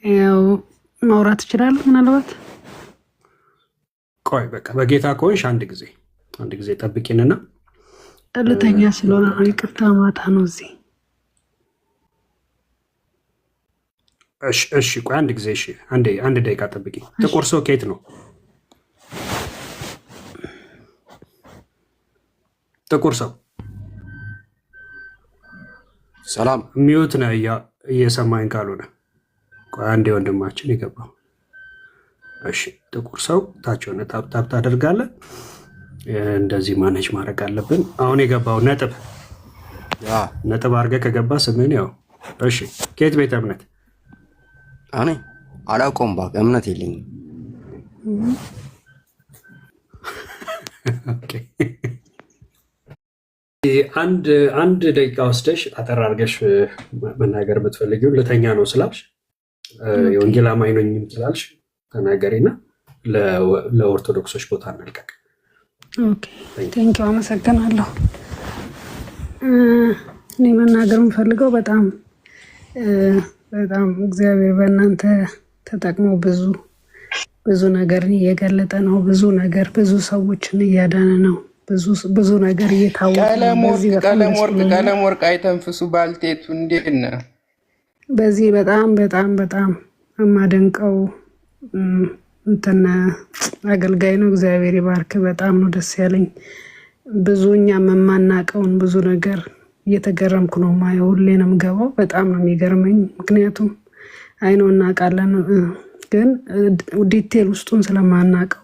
Speaker 9: ያው ማውራት እችላለሁ ምናልባት።
Speaker 4: ቆይ በቃ በጌታ ከሆንሽ አንድ ጊዜ ጠብቂንና።
Speaker 9: እልተኛ ስለሆነ ነው፣ ይቅርታ። ማታ ነው እዚህ።
Speaker 4: እሺ ቆይ አንድ ጊዜ። እሺ አንድ ደቂቃ ጠብቂ። ጥቁር ሰው ኬት ነው? ጥቁር ሰው
Speaker 3: ሰላም፣
Speaker 4: ሚዩት ነህ እየሰማኝ ካልሆነ። ቆይ አንዴ ወንድማችን የገባው። እሺ ጥቁር ሰው ታች ሆነ ታፕ ታደርጋለህ። እንደዚህ ማኔጅ ማድረግ አለብን። አሁን የገባው ነጥብ አድርገህ ከገባ ስምን ያው። እሺ ከየት ቤተ እምነት?
Speaker 3: እኔ አላውቀውም፣ እባክህ እምነት የለኝም።
Speaker 4: አንድ ደቂቃ ወስደሽ አጠር አድርገሽ መናገር የምትፈልጊው ልተኛ ነው ስላልሽ፣ የወንጌል አማኝ ነኝም ስላልሽ ተናገሪና ለኦርቶዶክሶች ቦታ እንልቀቅ።
Speaker 9: ቴንኪው፣ አመሰግናለሁ። እኔ መናገር የምፈልገው በጣም እግዚአብሔር በእናንተ ተጠቅሞ ብዙ ነገርን እየገለጠ ነው። ብዙ ሰዎችን እያዳነ ነው። ብዙ ነገር እየታወቀ
Speaker 10: ቀለም ወርቅ አይተንፍሱ ባልቴቱ እንዴት ነህ?
Speaker 9: በዚህ በጣም የማደንቀው እንትን አገልጋይ ነው። እግዚአብሔር ይባርክ። በጣም ነው ደስ ያለኝ። ብዙ እኛም የማናውቀውን ብዙ ነገር እየተገረምኩ ነው ማየው። ሁሌ ነው የምገባው። በጣም ነው የሚገርመኝ። ምክንያቱም አይነው እናውቃለን፣ ግን ዲቴል ውስጡን ስለማናውቀው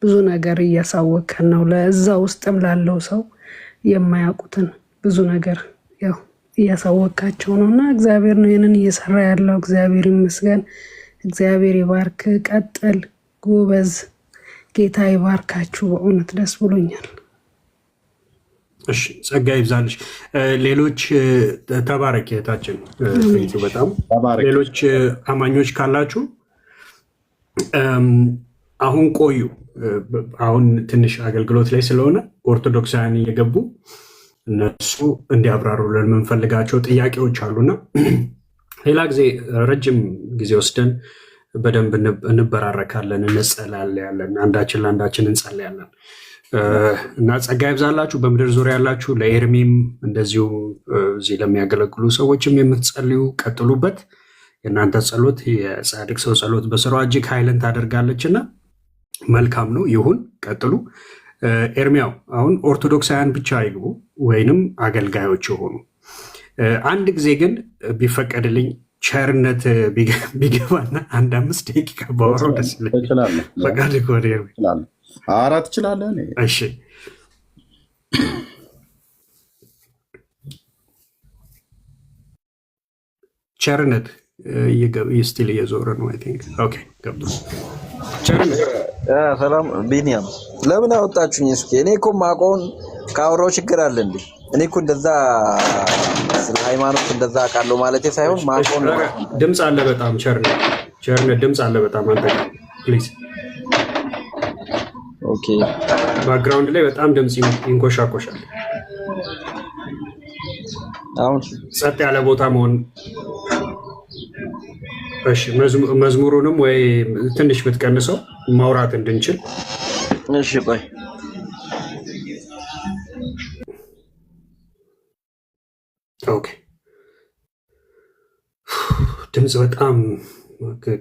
Speaker 9: ብዙ ነገር እያሳወቀን ነው። ለዛ ውስጥም ላለው ሰው የማያውቁትን ብዙ ነገር ያው እያሳወቃቸው ነው እና እግዚአብሔር ነው ይህንን እየሰራ ያለው። እግዚአብሔር ይመስገን። እግዚአብሔር ይባርክ። ቀጥል፣ ጎበዝ። ጌታ ይባርካችሁ። በእውነት ደስ ብሎኛል።
Speaker 4: እሺ ጸጋ ይብዛልሽ። ሌሎች ተባረክ እህታችን። በጣም ሌሎች አማኞች ካላችሁ አሁን ቆዩ። አሁን ትንሽ አገልግሎት ላይ ስለሆነ ኦርቶዶክሳውያን እየገቡ እነሱ እንዲያብራሩልን የምንፈልጋቸው ጥያቄዎች አሉና ሌላ ጊዜ ረጅም ጊዜ ወስደን በደንብ እንበራረካለን፣ እንጸልያለን፣ አንዳችን ለአንዳችን እንጸልያለን እና ጸጋ ይብዛላችሁ። በምድር ዙሪያ ያላችሁ ለኤርሚም እንደዚሁ እዚህ ለሚያገለግሉ ሰዎችም የምትጸልዩ ቀጥሉበት። የእናንተ ጸሎት የጻድቅ ሰው ጸሎት በስራዋ እጅግ ኃይልን ታደርጋለችና መልካም ነው፣ ይሁን፣ ቀጥሉ። ኤርሚያው አሁን ኦርቶዶክሳውያን ብቻ አይግቡ ወይንም አገልጋዮች የሆኑ አንድ ጊዜ ግን ቢፈቀድልኝ ቸርነት ቢገባና አንድ 5 ደቂቃ ባወራው ደስ ይለኛል። ፈቃድ ከሆነ
Speaker 1: ኧረ ትችላለህ።
Speaker 4: እሺ ቸርነት ስቲል እየዞረ ነው። አይ ቲንክ ኦኬ ገብቶ ቸርነት
Speaker 6: ሰላም ቢኒያም ለምን አወጣችሁኝ? እስኪ እኔ እኮ ማቆን ካወራው ችግር አለ እንዴ? እኔ እኮ እንደዛ ስለ ሃይማኖት እንደዛ አውቃለሁ ማለት ሳይሆን ማቆን
Speaker 4: ድምፅ አለ በጣም ቸርነት ድምፅ አለ በጣም አንተ ፕሊዝ።
Speaker 6: ኦኬ
Speaker 4: ባክግራውንድ ላይ በጣም ድምፅ ይንኮሻኮሻል።
Speaker 6: አሁን
Speaker 4: ጸጥ ያለ ቦታ መሆን። እሺ መዝሙሩንም ወይ ትንሽ ብትቀንሰው ማውራት እንድንችል።
Speaker 6: እሺ ቆይ
Speaker 4: ኦኬ። ድምፅ በጣም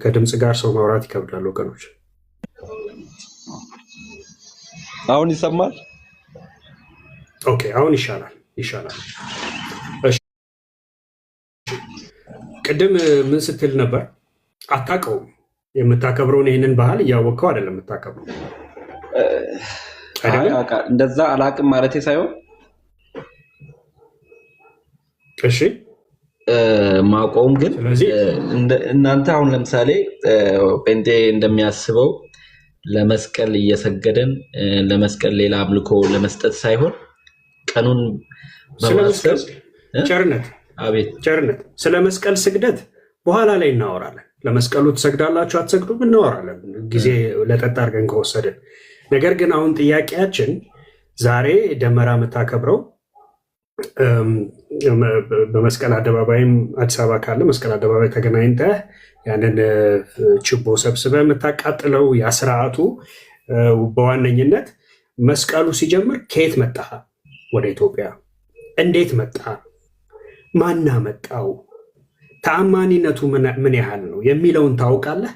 Speaker 4: ከድምፅ ጋር ሰው ማውራት ይከብዳል ወገኖች።
Speaker 6: አሁን ይሰማል?
Speaker 4: ኦኬ አሁን ይሻላል። እሺ ቅድም ምን ስትል ነበር? አታውቀውም። የምታከብረውን ይህንን ባህል እያወቅኸው አይደለም የምታከብረው።
Speaker 6: እንደዛ አላውቅም ማለቴ ሳይሆን
Speaker 4: እሺ
Speaker 6: ማውቀውም ግን እናንተ አሁን ለምሳሌ ጴንጤ እንደሚያስበው ለመስቀል እየሰገደን ለመስቀል ሌላ አምልኮ ለመስጠት ሳይሆን ቀኑን በማሰብ
Speaker 4: ቸርነት
Speaker 6: አቤት
Speaker 4: ቸርነት ስለ መስቀል ስግደት በኋላ ላይ እናወራለን። ለመስቀሉ ትሰግዳላችሁ አትሰግዱም እናወራለን ጊዜ ለጠጥ አድርገን ከወሰድን። ነገር ግን አሁን ጥያቄያችን ዛሬ ደመራ የምታከብረው በመስቀል አደባባይም አዲስ አበባ ካለ መስቀል አደባባይ ተገናኝተህ ያንን ችቦ ሰብስበህ የምታቃጥለው ያ ስርዓቱ በዋነኝነት መስቀሉ ሲጀምር ከየት መጣ? ወደ ኢትዮጵያ እንዴት መጣ? ማና መጣው? ተአማኒነቱ ምን ያህል ነው የሚለውን ታውቃለህ?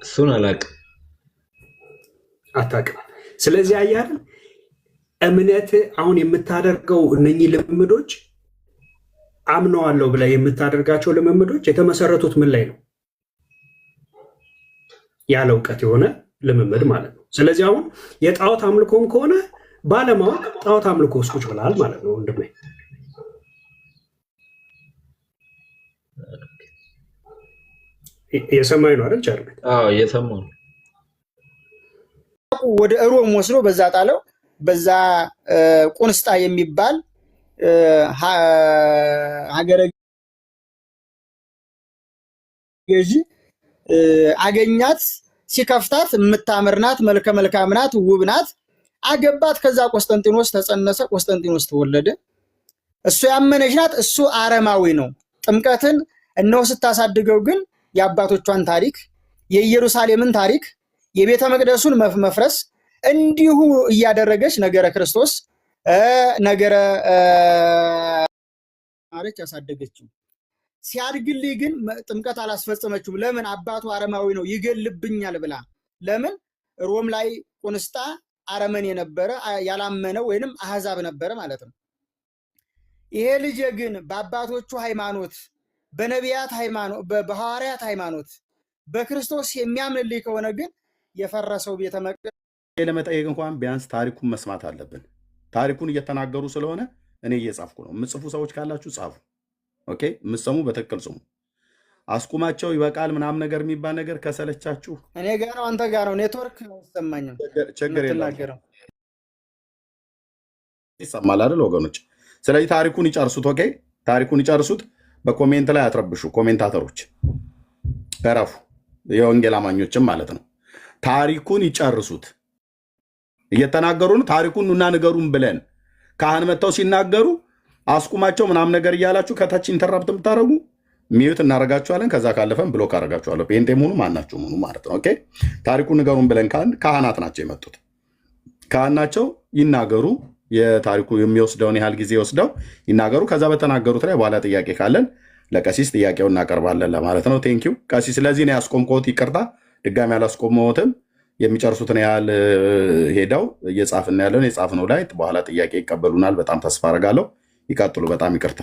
Speaker 6: እሱን አላውቅም።
Speaker 4: አታውቅም። ስለዚህ አያል እምነት አሁን የምታደርገው እነኚህ ልምምዶች አምነዋለሁ ብለህ የምታደርጋቸው ልምምዶች የተመሰረቱት ምን ላይ ነው? ያለ እውቀት የሆነ ልምምድ ማለት ነው። ስለዚህ አሁን የጣዖት አምልኮም ከሆነ ባለማወቅ ጣዖት አምልኮ ውስጥ ቁጭ ብለሃል ማለት ነው ወንድሜ። የሰማኝ ነው አይደል? ቸርነት
Speaker 6: የሰማሁ ነው።
Speaker 11: ወደ ሮም ወስዶ በዛ ጣለው። በዛ ቁንስጣ የሚባል ሀገረ ገዢ አገኛት። ሲከፍታት የምታምር ናት፣ መልከ መልካም ናት፣ ውብ ናት። አገባት። ከዛ ቆስጠንጢኖስ ተጸነሰ። ቆስጠንጢኖስ ተወለደ። እሱ ያመነች ናት። እሱ አረማዊ ነው። ጥምቀትን እነሆ ስታሳድገው ግን የአባቶቿን ታሪክ፣ የኢየሩሳሌምን ታሪክ፣ የቤተ መቅደሱን መፍረስ እንዲሁ እያደረገች ነገረ ክርስቶስ ነገረ ማረች ያሳደገችው። ሲያድግልኝ ግን ጥምቀት አላስፈጸመችውም። ለምን? አባቱ አረማዊ ነው ይገልብኛል ብላ። ለምን? ሮም ላይ ቁንስጣ አረመኔ ነበረ፣ ያላመነ ወይንም አህዛብ ነበረ ማለት ነው። ይሄ ልጅ ግን በአባቶቹ ሃይማኖት፣ በነቢያት ሃይማኖት፣ በሐዋርያት ሃይማኖት በክርስቶስ የሚያምንልኝ ከሆነ ግን የፈረሰው ቤተ መቅደስ
Speaker 1: ለመጠየቅ እንኳን ቢያንስ ታሪኩን መስማት አለብን። ታሪኩን እየተናገሩ ስለሆነ እኔ እየጻፍኩ ነው። የምጽፉ ሰዎች ካላችሁ ጻፉ። ኦኬ፣ የምትሰሙ በትክክል ስሙ። አስቁማቸው ይበቃል ምናምን ነገር የሚባል ነገር ከሰለቻችሁ
Speaker 11: እኔ ጋር ነው አንተ ጋር ነው ኔትወርክ አይሰማኝም።
Speaker 1: ችግር የለም፣ ይሰማል አይደል ወገኖች? ስለዚህ ታሪኩን ይጨርሱት። ኦኬ፣ ታሪኩን ይጨርሱት። በኮሜንት ላይ አትረብሹ። ኮሜንታተሮች እረፉ፣ የወንጌል አማኞችም ማለት ነው። ታሪኩን ይጨርሱት። እየተናገሩ ነው። ታሪኩን ኑና ንገሩን ብለን ካህን መጥተው ሲናገሩ አስቁማቸው ምናምን ነገር እያላችሁ ከታች ኢንተራፕት የምታደርጉ ሚዩት እናደርጋችኋለን። ከዛ ካለፈን ብሎክ አደርጋችኋለሁ። ጴንጤም ሁኑ ማናችሁም ሁኑ ማለት ነው። ኦኬ፣ ታሪኩን ንገሩን ብለን ካህናት ናቸው የመጡት። ካህን ናቸው፣ ይናገሩ። የታሪኩ የሚወስደውን ያህል ጊዜ ወስደው ይናገሩ። ከዛ በተናገሩት ላይ በኋላ ጥያቄ ካለን ለቀሲስ ጥያቄውን እናቀርባለን ለማለት ነው። ቴንኪው ቀሲስ። ስለዚህ ነው ያስቆምከውት። ይቅርታ ድጋሚ አላስቆመዎትም። የሚጨርሱትን ያህል ሄደው እየጻፍን ያለን የጻፍነው ላይ በኋላ ጥያቄ ይቀበሉናል። በጣም ተስፋ አደርጋለሁ። ይቀጥሉ። በጣም ይቅርታ።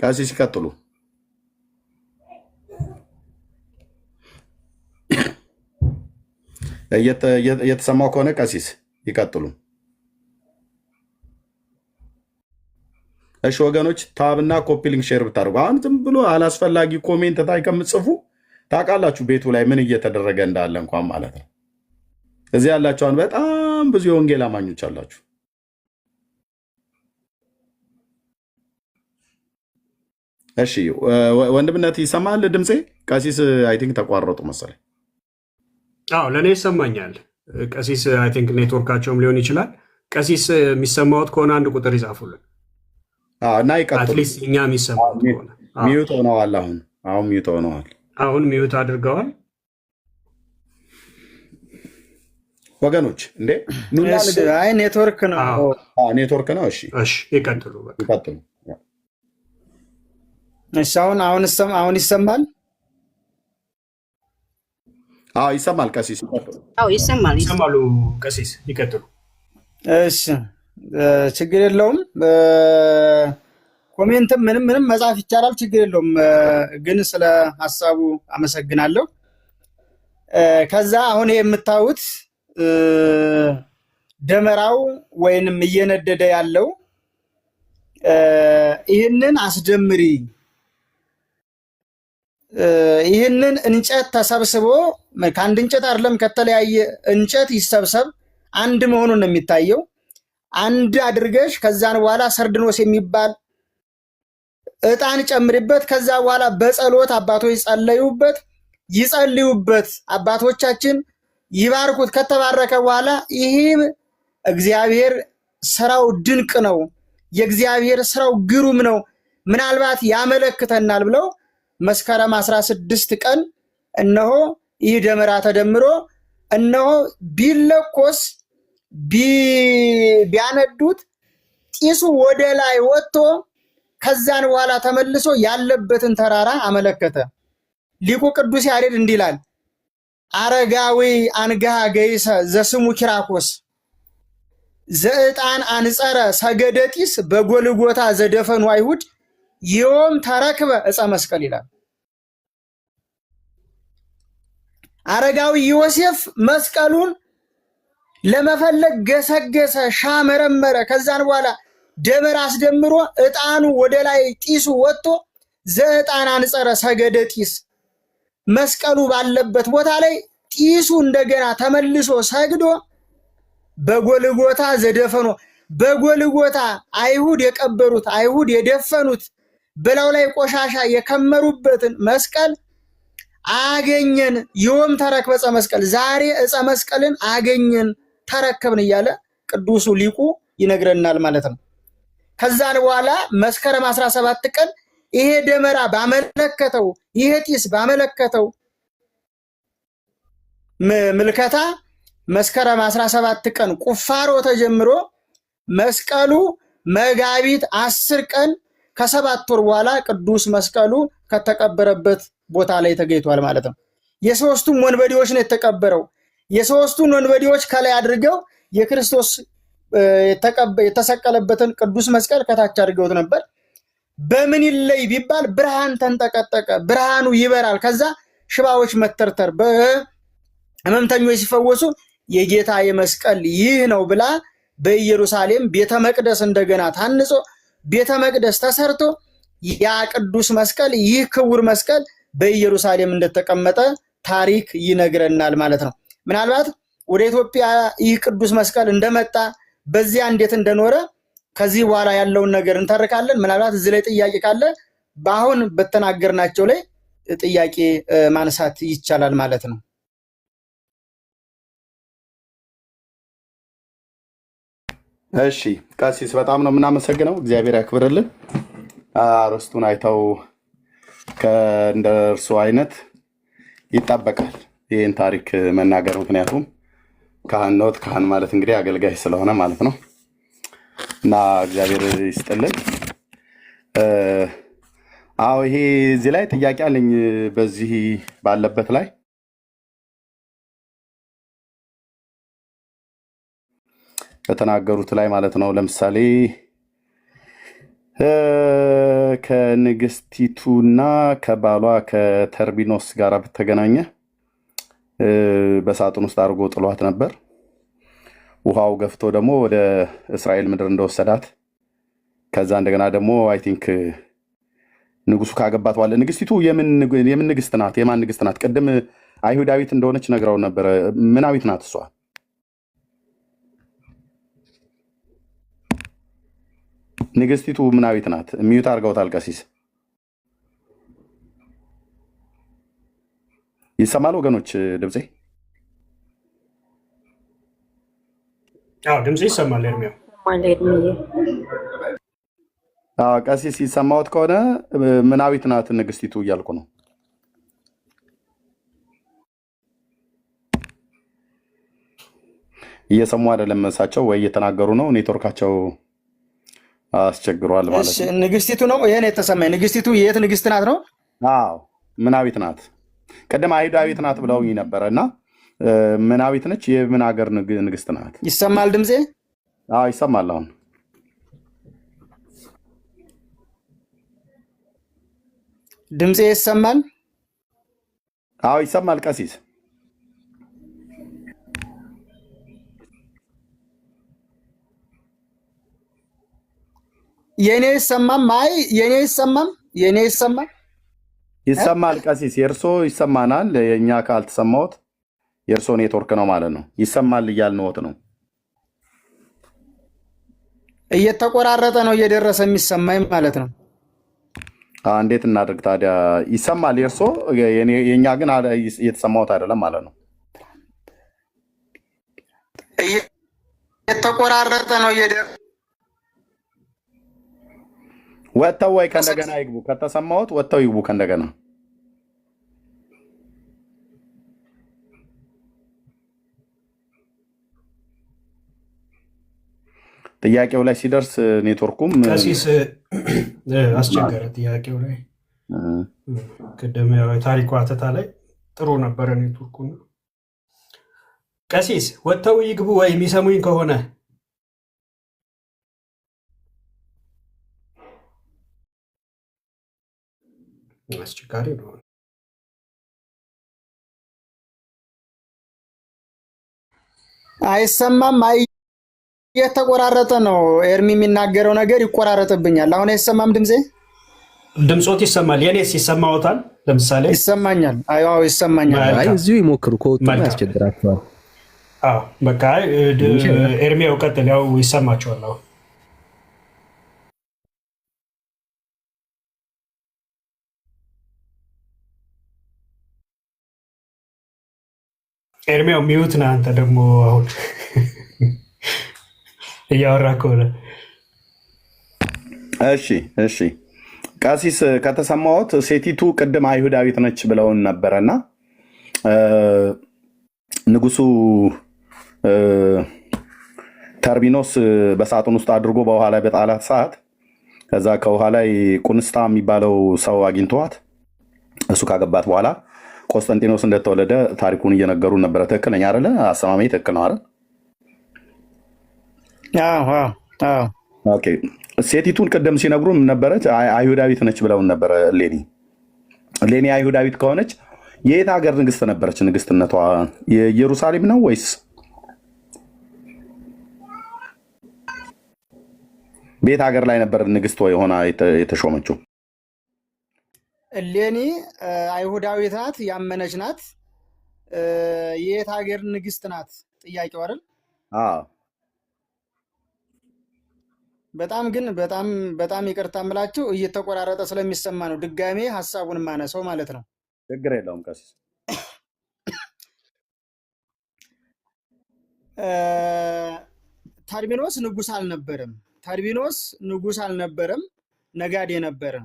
Speaker 1: ቀሲስ ይቀጥሉ። እየተሰማው ከሆነ ቀሲስ ይቀጥሉ። እሺ ወገኖች ታብና ኮፒ ሊንክ ሼር ብታደርጉ አሁን ዝም ብሎ አላስፈላጊ ኮሜንት ታይ ከምጽፉ ታውቃላችሁ ቤቱ ላይ ምን እየተደረገ እንዳለ እንኳን ማለት ነው። እዚህ ያላችኋን በጣም ብዙ የወንጌል አማኞች አላችሁ። እሺ ወንድምነት ይሰማል ድምፄ? ቀሲስ አይ ቲንክ ተቋረጡ መሰለኝ።
Speaker 4: አዎ ለእኔ ይሰማኛል። ቀሲስ አይ ቲንክ ኔትወርካቸውም ሊሆን ይችላል። ቀሲስ የሚሰማዎት ከሆነ አንድ ቁጥር ይጻፉልን
Speaker 1: እና ይቀጥሉ።
Speaker 4: አትሊስት እኛ የሚሰማዎት ከሆነ
Speaker 1: ሚዩት ሆነዋል። አሁን ሚዩት ሆነዋል።
Speaker 4: አሁን ሚዩት አድርገዋል።
Speaker 1: ወገኖች እንዴ
Speaker 11: አይ ኔትወርክ ነው
Speaker 1: ኔትወርክ ነው። እሺ
Speaker 4: ይቀጥሉ
Speaker 1: ይቀጥሉ።
Speaker 11: እሺ አሁን ይሰማል?
Speaker 1: አዎ ይሰማል። ቀሲስ ይቀጥሉ።
Speaker 12: አዎ ይሰማሉ።
Speaker 4: ቀሲስ ይቀጥሉ።
Speaker 11: እሺ ችግር የለውም። ኮሜንትም ምንም መጻፍ ይቻላል፣ ችግር የለውም። ግን ስለ ሀሳቡ አመሰግናለሁ። ከዛ አሁን የምታዩት ደመራው ወይንም እየነደደ ያለው ይህንን አስደምሪ፣ ይህንን እንጨት ተሰብስቦ ከአንድ እንጨት አይደለም ከተለያየ እንጨት ይሰብሰብ አንድ መሆኑን ነው የሚታየው። አንድ አድርገሽ ከዛን በኋላ ሰርድኖስ የሚባል ዕጣን ጨምሪበት። ከዛ በኋላ በጸሎት አባቶች ይጸልዩበት፣ አባቶቻችን ይባርኩት። ከተባረከ በኋላ ይሄ እግዚአብሔር ስራው ድንቅ ነው፣ የእግዚአብሔር ስራው ግሩም ነው፣ ምናልባት ያመለክተናል ብለው መስከረም 16 ቀን እነሆ ይህ ደመራ ተደምሮ እነሆ ቢለኮስ ቢያነዱት ጢሱ ወደ ላይ ወጥቶ ከዛን በኋላ ተመልሶ ያለበትን ተራራ አመለከተ። ሊቁ ቅዱስ ያሬድ እንዲህ ይላል፣ አረጋዊ አንግሃ ገይሰ ዘስሙ ኪራኮስ ዘዕጣን አንጸረ ሰገደ ጢስ በጎልጎታ ዘደፈኑ አይሁድ ዮም ተረክበ ዕፀ መስቀል ይላል። አረጋዊ ዮሴፍ መስቀሉን ለመፈለግ ገሰገሰ፣ ሻመረመረ። ከዛን በኋላ ደመራ አስደምሮ ዕጣኑ ወደ ላይ ጢሱ ወጥቶ ዘዕጣን አንጸረ ሰገደ ጢስ መስቀሉ ባለበት ቦታ ላይ ጢሱ እንደገና ተመልሶ ሰግዶ በጎልጎታ ዘደፈኖ በጎልጎታ አይሁድ የቀበሩት አይሁድ የደፈኑት በላዩ ላይ ቆሻሻ የከመሩበትን መስቀል አገኘን። ዮም ተረክበ ዕፀ መስቀል፣ ዛሬ ዕፀ መስቀልን አገኘን ተረከብን እያለ ቅዱሱ ሊቁ ይነግረናል ማለት ነው። ከዛን በኋላ መስከረም 17 ቀን ይሄ ደመራ ባመለከተው ይሄ ጢስ ባመለከተው ምልከታ መስከረም 17 ቀን ቁፋሮ ተጀምሮ መስቀሉ መጋቢት 10 ቀን ከ7 ወር በኋላ ቅዱስ መስቀሉ ከተቀበረበት ቦታ ላይ ተገኝቷል ማለት ነው። የሶስቱም ወንበዴዎች ነው የተቀበረው። የሶስቱን ወንበዴዎች ከላይ አድርገው የክርስቶስ የተሰቀለበትን ቅዱስ መስቀል ከታች አድርገውት ነበር። በምን ይለይ ቢባል ብርሃን ተንጠቀጠቀ፣ ብርሃኑ ይበራል። ከዛ ሽባዎች መተርተር፣ ህመምተኞች ሲፈወሱ የጌታ የመስቀል ይህ ነው ብላ በኢየሩሳሌም ቤተ መቅደስ እንደገና ታንጾ ቤተ መቅደስ ተሰርቶ ያ ቅዱስ መስቀል ይህ ክቡር መስቀል በኢየሩሳሌም እንደተቀመጠ ታሪክ ይነግረናል ማለት ነው። ምናልባት ወደ ኢትዮጵያ ይህ ቅዱስ መስቀል እንደመጣ በዚያ እንዴት እንደኖረ ከዚህ በኋላ ያለውን ነገር እንተርካለን። ምናልባት እዚህ ላይ ጥያቄ ካለ በአሁን በተናገርናቸው ላይ ጥያቄ ማንሳት ይቻላል ማለት ነው።
Speaker 1: እሺ ቀሲስ በጣም ነው የምናመሰግነው። እግዚአብሔር ያክብርልን። አርስቱን አይተው ከእንደ እርሱ አይነት ይጠበቃል ይህን ታሪክ መናገር። ምክንያቱም ካህን ነዎት። ካህን ማለት እንግዲህ አገልጋይ ስለሆነ ማለት ነው። እና እግዚአብሔር ይስጥልን። አዎ ይሄ እዚህ ላይ ጥያቄ አለኝ። በዚህ ባለበት ላይ በተናገሩት ላይ ማለት ነው። ለምሳሌ ከንግስቲቱና ከባሏ ከተርቢኖስ ጋር በተገናኘ በሳጥን ውስጥ አድርጎ ጥሏት ነበር። ውሃው ገፍቶ ደግሞ ወደ እስራኤል ምድር እንደወሰዳት ከዛ እንደገና ደግሞ አይ ቲንክ ንጉሱ ካገባት በኋላ ንግስቲቱ የምን ንግስት ናት? የማን ንግስት ናት? ቅድም አይሁዳዊት እንደሆነች ነግራው ነበረ። ምናዊት ናት እሷ? ንግስቲቱ ምናዊት ናት? ሚዩት አድርገውታል ቀሲስ። ይሰማል ወገኖች ድምፄ?
Speaker 4: አዎ ድምጽ ይሰማል። ኤርሚያው
Speaker 1: ቀሲስ ይሰማዎት ከሆነ ምናዊት ናት ንግስቲቱ እያልኩ ነው። እየሰሙ አይደለም እሳቸው፣ ወይ እየተናገሩ ነው፣ ኔትወርካቸው አስቸግሯል ማለት ነው።
Speaker 11: ንግስቲቱ ነው ይሄን የተሰማኝ። ንግስቲቱ የት ንግስት ናት ነው?
Speaker 1: አዎ ምናዊት ናት። ቀደም አይሁዳዊት ናት ብለውኝ ነበረ እና ምናዊት ነች። የምን ሀገር ንግስት ናት?
Speaker 11: ይሰማል ድምፄ?
Speaker 1: አዎ ይሰማል። አሁን
Speaker 11: ድምፄ ይሰማል?
Speaker 1: አዎ ይሰማል ቀሲስ።
Speaker 11: የኔ ይሰማም? አይ የኔ ይሰማም? የኔ ይሰማል?
Speaker 1: ይሰማል ቀሲስ። የእርሶ ይሰማናል። የእኛ ካልተሰማዎት የእርሶ ኔትወርክ ነው ማለት ነው። ይሰማል እያልንዎት ነው።
Speaker 11: እየተቆራረጠ ነው እየደረሰ የሚሰማኝ ማለት ነው።
Speaker 1: እንዴት እናድርግ ታዲያ? ይሰማል የእርሶ፣ የእኛ ግን እየተሰማዎት አይደለም ማለት ነው።
Speaker 11: እየተቆራረጠ ነው እየደረሰ
Speaker 1: ወጥተው ወይ ከእንደገና ይግቡ። ከተሰማዎት ወጥተው ይግቡ ከእንደገና። ጥያቄው ላይ ሲደርስ ኔትወርኩም
Speaker 4: ቀሲስ አስቸገረ። ጥያቄው ላይ ቅድም ታሪኩ አተታ ላይ ጥሩ ነበረ ኔትወርኩ። ቀሲስ ወጥተው ይግቡ ወይ የሚሰሙኝ ከሆነ አስቸጋሪ ነው።
Speaker 11: አይሰማም? እየተቆራረጠ ነው። ኤርሚ የሚናገረው ነገር ይቆራረጥብኛል። አሁን አይሰማም ድምፄ?
Speaker 4: ድምፆት ይሰማል። የኔስ ይሰማዎታል? ለምሳሌ
Speaker 11: ይሰማኛል። አዎ ይሰማኛል።
Speaker 12: እዚሁ ይሞክሩ፣ ከወጡ ያስቸግራቸዋል።
Speaker 4: በቃ ኤርሚያው ቀጥል። ያው ይሰማቸዋል። አሁን ኤርሚያው ሚዩት ነህ አንተ ደግሞ አሁን እያወራ ከሆነ።
Speaker 1: እሺ ቀሲስ ከተሰማዎት፣ ሴቲቱ ቅድም አይሁዳዊት ነች ብለውን ነበረና ንጉሱ ተርቢኖስ በሳጥን ውስጥ አድርጎ በውሃ ላይ በጣላት ሰዓት ከዛ ከውሃ ላይ ቁንስጣ የሚባለው ሰው አግኝተዋት እሱ ካገባት በኋላ ቆስጠንጢኖስ እንደተወለደ ታሪኩን እየነገሩ ነበረ። ትክክለኛ አይደለ? አሰማሜ ትክክል ነው አይደል? ኦኬ። ሴቲቱን ቅድም ሲነግሩ ምን ነበረች? አይሁዳዊት ነች ብለውን ነበረ። ሌኒ አይሁዳዊት ከሆነች የየት ሀገር ንግስት ነበረች? ንግስትነቷ የኢየሩሳሌም ነው ወይስ ቤት ሀገር ላይ ነበር ንግስት ሆና የተሾመችው?
Speaker 11: ሌኒ አይሁዳዊት ናት፣ ያመነች ናት። የየት ሀገር ንግስት ናት ጥያቄው አይደል? በጣም ግን በጣም ይቅርታ የምላችሁ እየተቆራረጠ ስለሚሰማ ነው ድጋሜ ሀሳቡን ማነሰው ማለት ነው።
Speaker 1: ችግር የለውም ቀሲስ።
Speaker 11: ተርቢኖስ ንጉስ አልነበረም። ተርቢኖስ ንጉስ አልነበረም፣ ነጋዴ ነበረ።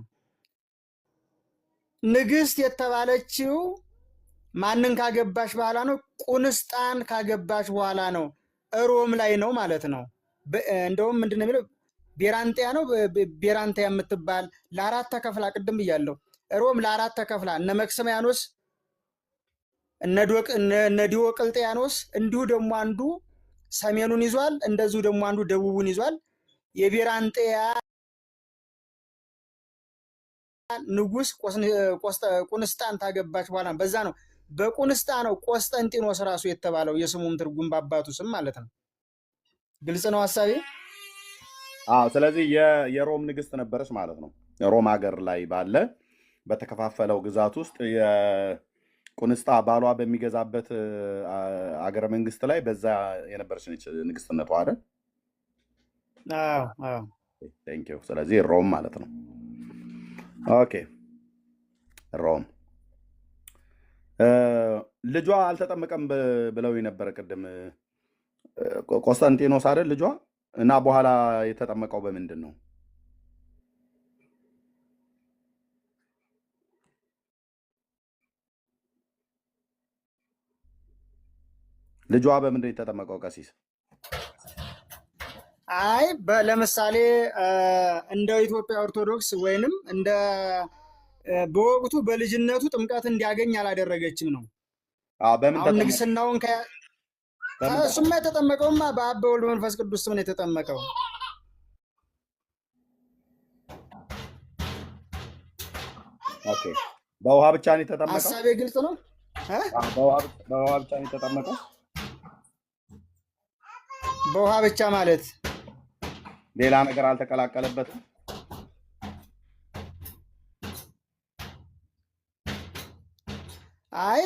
Speaker 11: ንግስት የተባለችው ማንን ካገባሽ በኋላ ነው? ቁንስጣን ካገባሽ በኋላ ነው። ሮም ላይ ነው ማለት ነው። እንደውም ምንድን ነው የሚለው? ቤራንጤያ ነው። ቤራንጤያ የምትባል ለአራት ተከፍላ፣ ቅድም ብያለሁ። ሮም ለአራት ተከፍላ እነ መክስሚያኖስ እነ ዲዮቅልጥያኖስ እንዲሁ ደግሞ አንዱ ሰሜኑን ይዟል፣ እንደዚሁ ደግሞ አንዱ ደቡቡን ይዟል። የቤራንጤያ ንጉስ ቁንስጣን ታገባች በኋላ በዛ ነው በቁንስጣ ነው ቆስጠንጢኖስ ራሱ የተባለው የስሙም ትርጉም በአባቱ ስም ማለት ነው። ግልጽ ነው ሐሳቤ?
Speaker 1: ስለዚህ የሮም ንግስት ነበረች ማለት ነው። ሮም ሀገር ላይ ባለ በተከፋፈለው ግዛት ውስጥ የቁንስጣ ባሏ በሚገዛበት አገረ መንግስት ላይ በዛ የነበረች ንግስትነቷ አይደል?
Speaker 11: አዎ።
Speaker 1: ቴንክ ዩ። ስለዚህ ሮም ማለት ነው። ኦኬ ሮም ልጇ አልተጠመቀም ብለው የነበረ ቅድም ቆስጠንጢኖስ አይደል ልጇ? እና በኋላ የተጠመቀው በምንድን ነው? ልጇ በምንድን የተጠመቀው ቀሲስ?
Speaker 11: አይ ለምሳሌ እንደ ኢትዮጵያ ኦርቶዶክስ ወይንም እንደ በወቅቱ በልጅነቱ ጥምቀት እንዲያገኝ አላደረገችም ነው። አሁን ንግስናውን እሱማ የተጠመቀውማ በአብ በወልድ በመንፈስ ቅዱስ ስም ነው የተጠመቀው።
Speaker 1: ኦኬ በውሃ ብቻ ነው የተጠመቀው?
Speaker 11: ሐሳቤ ግልጽ ነው።
Speaker 1: በውሃ ብቻ ነው የተጠመቀው?
Speaker 11: በውሃ ብቻ ማለት
Speaker 1: ሌላ ነገር አልተቀላቀለበትም?
Speaker 11: አይ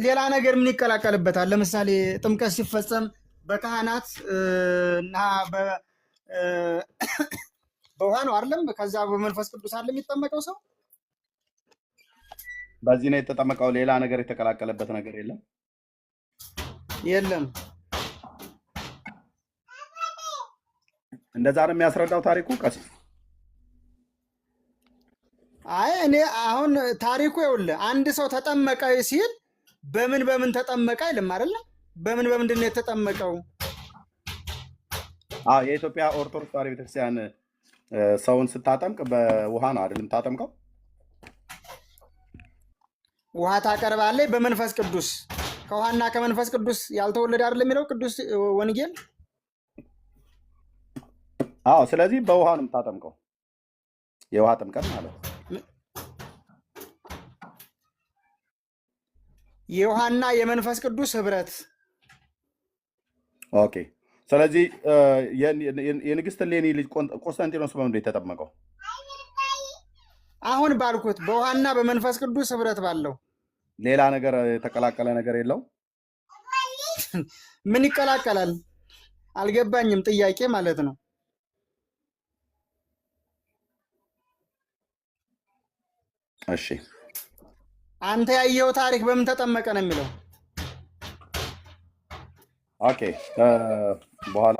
Speaker 11: ሌላ ነገር ምን ይቀላቀልበታል? ለምሳሌ ጥምቀት ሲፈጸም በካህናት እና በውሃ ነው አይደለም? ከዛ በመንፈስ ቅዱስ አይደለም የሚጠመቀው ሰው?
Speaker 1: በዚህ ነው የተጠመቀው። ሌላ ነገር የተቀላቀለበት ነገር የለም?
Speaker 11: የለም።
Speaker 1: እንደዛ ነው የሚያስረዳው ታሪኩ ቀሲስ?
Speaker 11: አይ እኔ አሁን ታሪኩ ይኸውልህ አንድ ሰው ተጠመቀ ሲል በምን ተጠመቀ አይልም አይደለ? በምንድን ነው የተጠመቀው?
Speaker 1: የኢትዮጵያ ኦርቶዶክስ ተዋሕዶ ቤተክርስቲያን ሰውን ስታጠምቅ በውሃ ነው አይደለም ታጠምቀው?
Speaker 11: ውሃ ታቀርባለች በመንፈስ ቅዱስ። ከውሃና ከመንፈስ ቅዱስ ያልተወለደ አይደለም የሚለው ቅዱስ ወንጌል።
Speaker 1: ስለዚህ በውሃ ነው የምታጠምቀው። የውሃ ጥምቀት ማለት ነው።
Speaker 11: የውሃና የመንፈስ ቅዱስ ህብረት።
Speaker 1: ኦኬ። ስለዚህ የንግስት እሌኒ ልጅ ቆስጠንጢኖስ በምንድን ነው የተጠመቀው?
Speaker 11: አሁን ባልኩት በውሃና በመንፈስ ቅዱስ ህብረት ባለው።
Speaker 1: ሌላ ነገር የተቀላቀለ ነገር የለው?
Speaker 11: ምን ይቀላቀላል? አልገባኝም ጥያቄ ማለት ነው።
Speaker 1: እሺ
Speaker 11: አንተ ያየው ታሪክ በምን ተጠመቀ ነው የሚለው?
Speaker 1: ኦኬ በኋላ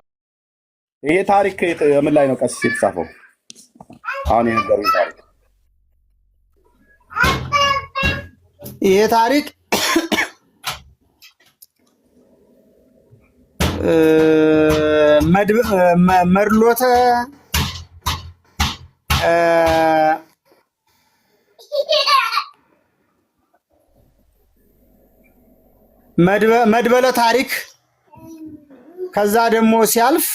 Speaker 1: ይሄ ታሪክ ምን ላይ ነው ቀሲስ የተጻፈው? አሁን የነገሩኝ ታሪክ
Speaker 11: ይሄ ታሪክ መድሎተ መድበለ ታሪክ ከዛ ደግሞ ሲያልፍ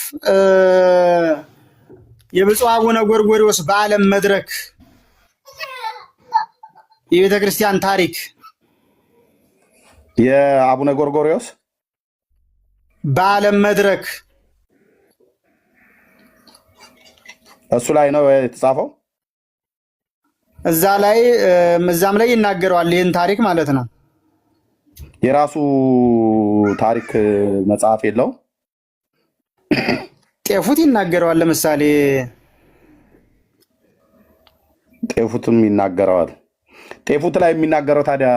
Speaker 11: የብፁዕ አቡነ ጎርጎርዮስ በዓለም መድረክ የቤተ ክርስቲያን ታሪክ
Speaker 1: የአቡነ ጎርጎርዮስ
Speaker 11: በዓለም መድረክ
Speaker 1: እሱ ላይ ነው የተጻፈው።
Speaker 11: እዛም ላይ ይናገረዋል ይህን ታሪክ ማለት ነው።
Speaker 1: የራሱ ታሪክ መጽሐፍ የለው?
Speaker 11: ጤፉት ይናገረዋል። ለምሳሌ
Speaker 1: ጤፉትም ይናገረዋል። ጤፉት ላይ የሚናገረው ታዲያ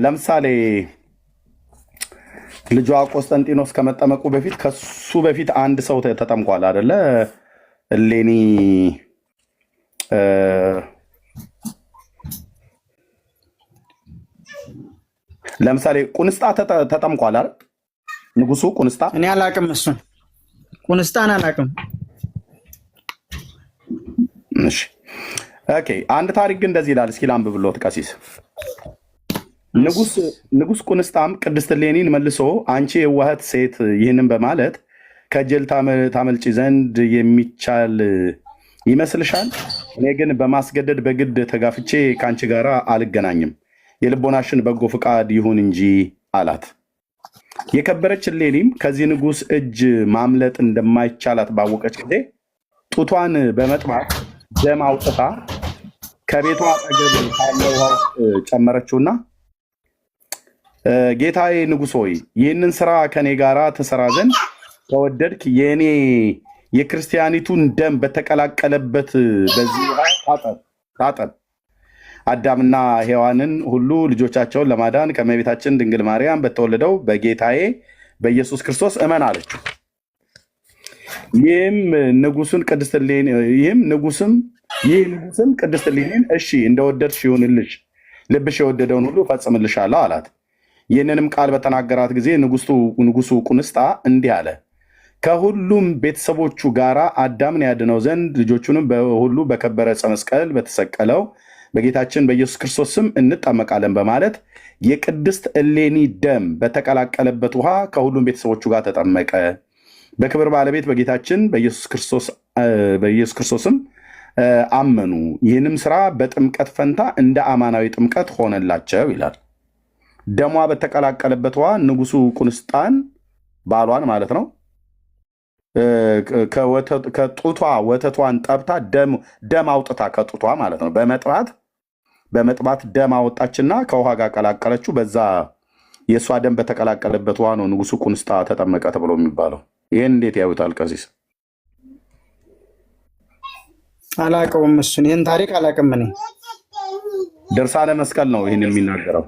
Speaker 1: ለምሳሌ ልጇ ቆስጠንጢኖስ ከመጠመቁ በፊት ከሱ በፊት አንድ ሰው ተጠምቋል አይደለ? እሌኒ ለምሳሌ ቁንስጣ ተጠምቋል አይደል? ንጉሱ ቁንስጣ።
Speaker 11: እኔ አላቅም፣ እሱን ቁንስጣን አላቅም።
Speaker 1: እሺ ኦኬ። አንድ ታሪክ ግን እንደዚህ ይላል። እስኪ ላንብብልዎት ቀሲስ። ንጉስ ቁንስጣም ቅድስት እሌኒን መልሶ አንቺ የዋህት ሴት ይህንን በማለት ከእጅል ታመልጪ ዘንድ የሚቻል ይመስልሻል? እኔ ግን በማስገደድ በግድ ተጋፍቼ ከአንቺ ጋር አልገናኝም፣ የልቦናሽን በጎ ፍቃድ ይሁን እንጂ አላት። የከበረች እሌኒም ከዚህ ንጉሥ እጅ ማምለጥ እንደማይቻላት ባወቀች ጊዜ ጡቷን በመጥባት ደም አውጥታ ከቤቷ አጠገብ ካለ ውሃ ውስጥ ጨመረችውና ጌታዬ ንጉሥ ሆይ ይህንን ስራ ከኔ ጋር ትሰራ ዘንድ ከወደድክ የእኔ የክርስቲያኒቱን ደም በተቀላቀለበት በዚህ ውሃ ታጠብ። አዳምና ሔዋንን ሁሉ ልጆቻቸውን ለማዳን ከእመቤታችን ድንግል ማርያም በተወለደው በጌታዬ በኢየሱስ ክርስቶስ እመን አለችው። ይህም ንጉሥም ቅድስት እሌኒን እሺ እንደወደድሽ ይሁንልሽ፣ ልብሽ የወደደውን ሁሉ እፈጽምልሻለሁ አላት። ይህንንም ቃል በተናገራት ጊዜ ንጉሱ ቁንስጣ እንዲህ አለ፣ ከሁሉም ቤተሰቦቹ ጋር አዳምን ያድነው ዘንድ ልጆቹንም ሁሉ በከበረ ዕፀ መስቀል በተሰቀለው በጌታችን በኢየሱስ ክርስቶስ ስም እንጠመቃለን በማለት የቅድስት እሌኒ ደም በተቀላቀለበት ውሃ ከሁሉም ቤተሰቦቹ ጋር ተጠመቀ። በክብር ባለቤት በጌታችን በኢየሱስ ክርስቶስም አመኑ። ይህንም ስራ በጥምቀት ፈንታ እንደ አማናዊ ጥምቀት ሆነላቸው ይላል። ደሟ በተቀላቀለበት ውሃ ንጉሱ ቁንስጣን ባሏን ማለት ነው ከጡቷ ወተቷን ጠብታ ደም አውጥታ ከጡቷ ማለት ነው በመጥባት ደም አወጣችና ከውሃ ጋር ቀላቀለችው። በዛ የእሷ ደም በተቀላቀለበት ውሃ ነው ንጉሱ ቁንስጣ ተጠመቀ ተብሎ የሚባለው። ይህን እንዴት ያዩታል ቀሲስ?
Speaker 11: አላቀውም፣ እሱን ይህን ታሪክ አላቅም። እኔ
Speaker 1: ድርሳነ መስቀል ነው ይህን የሚናገረው።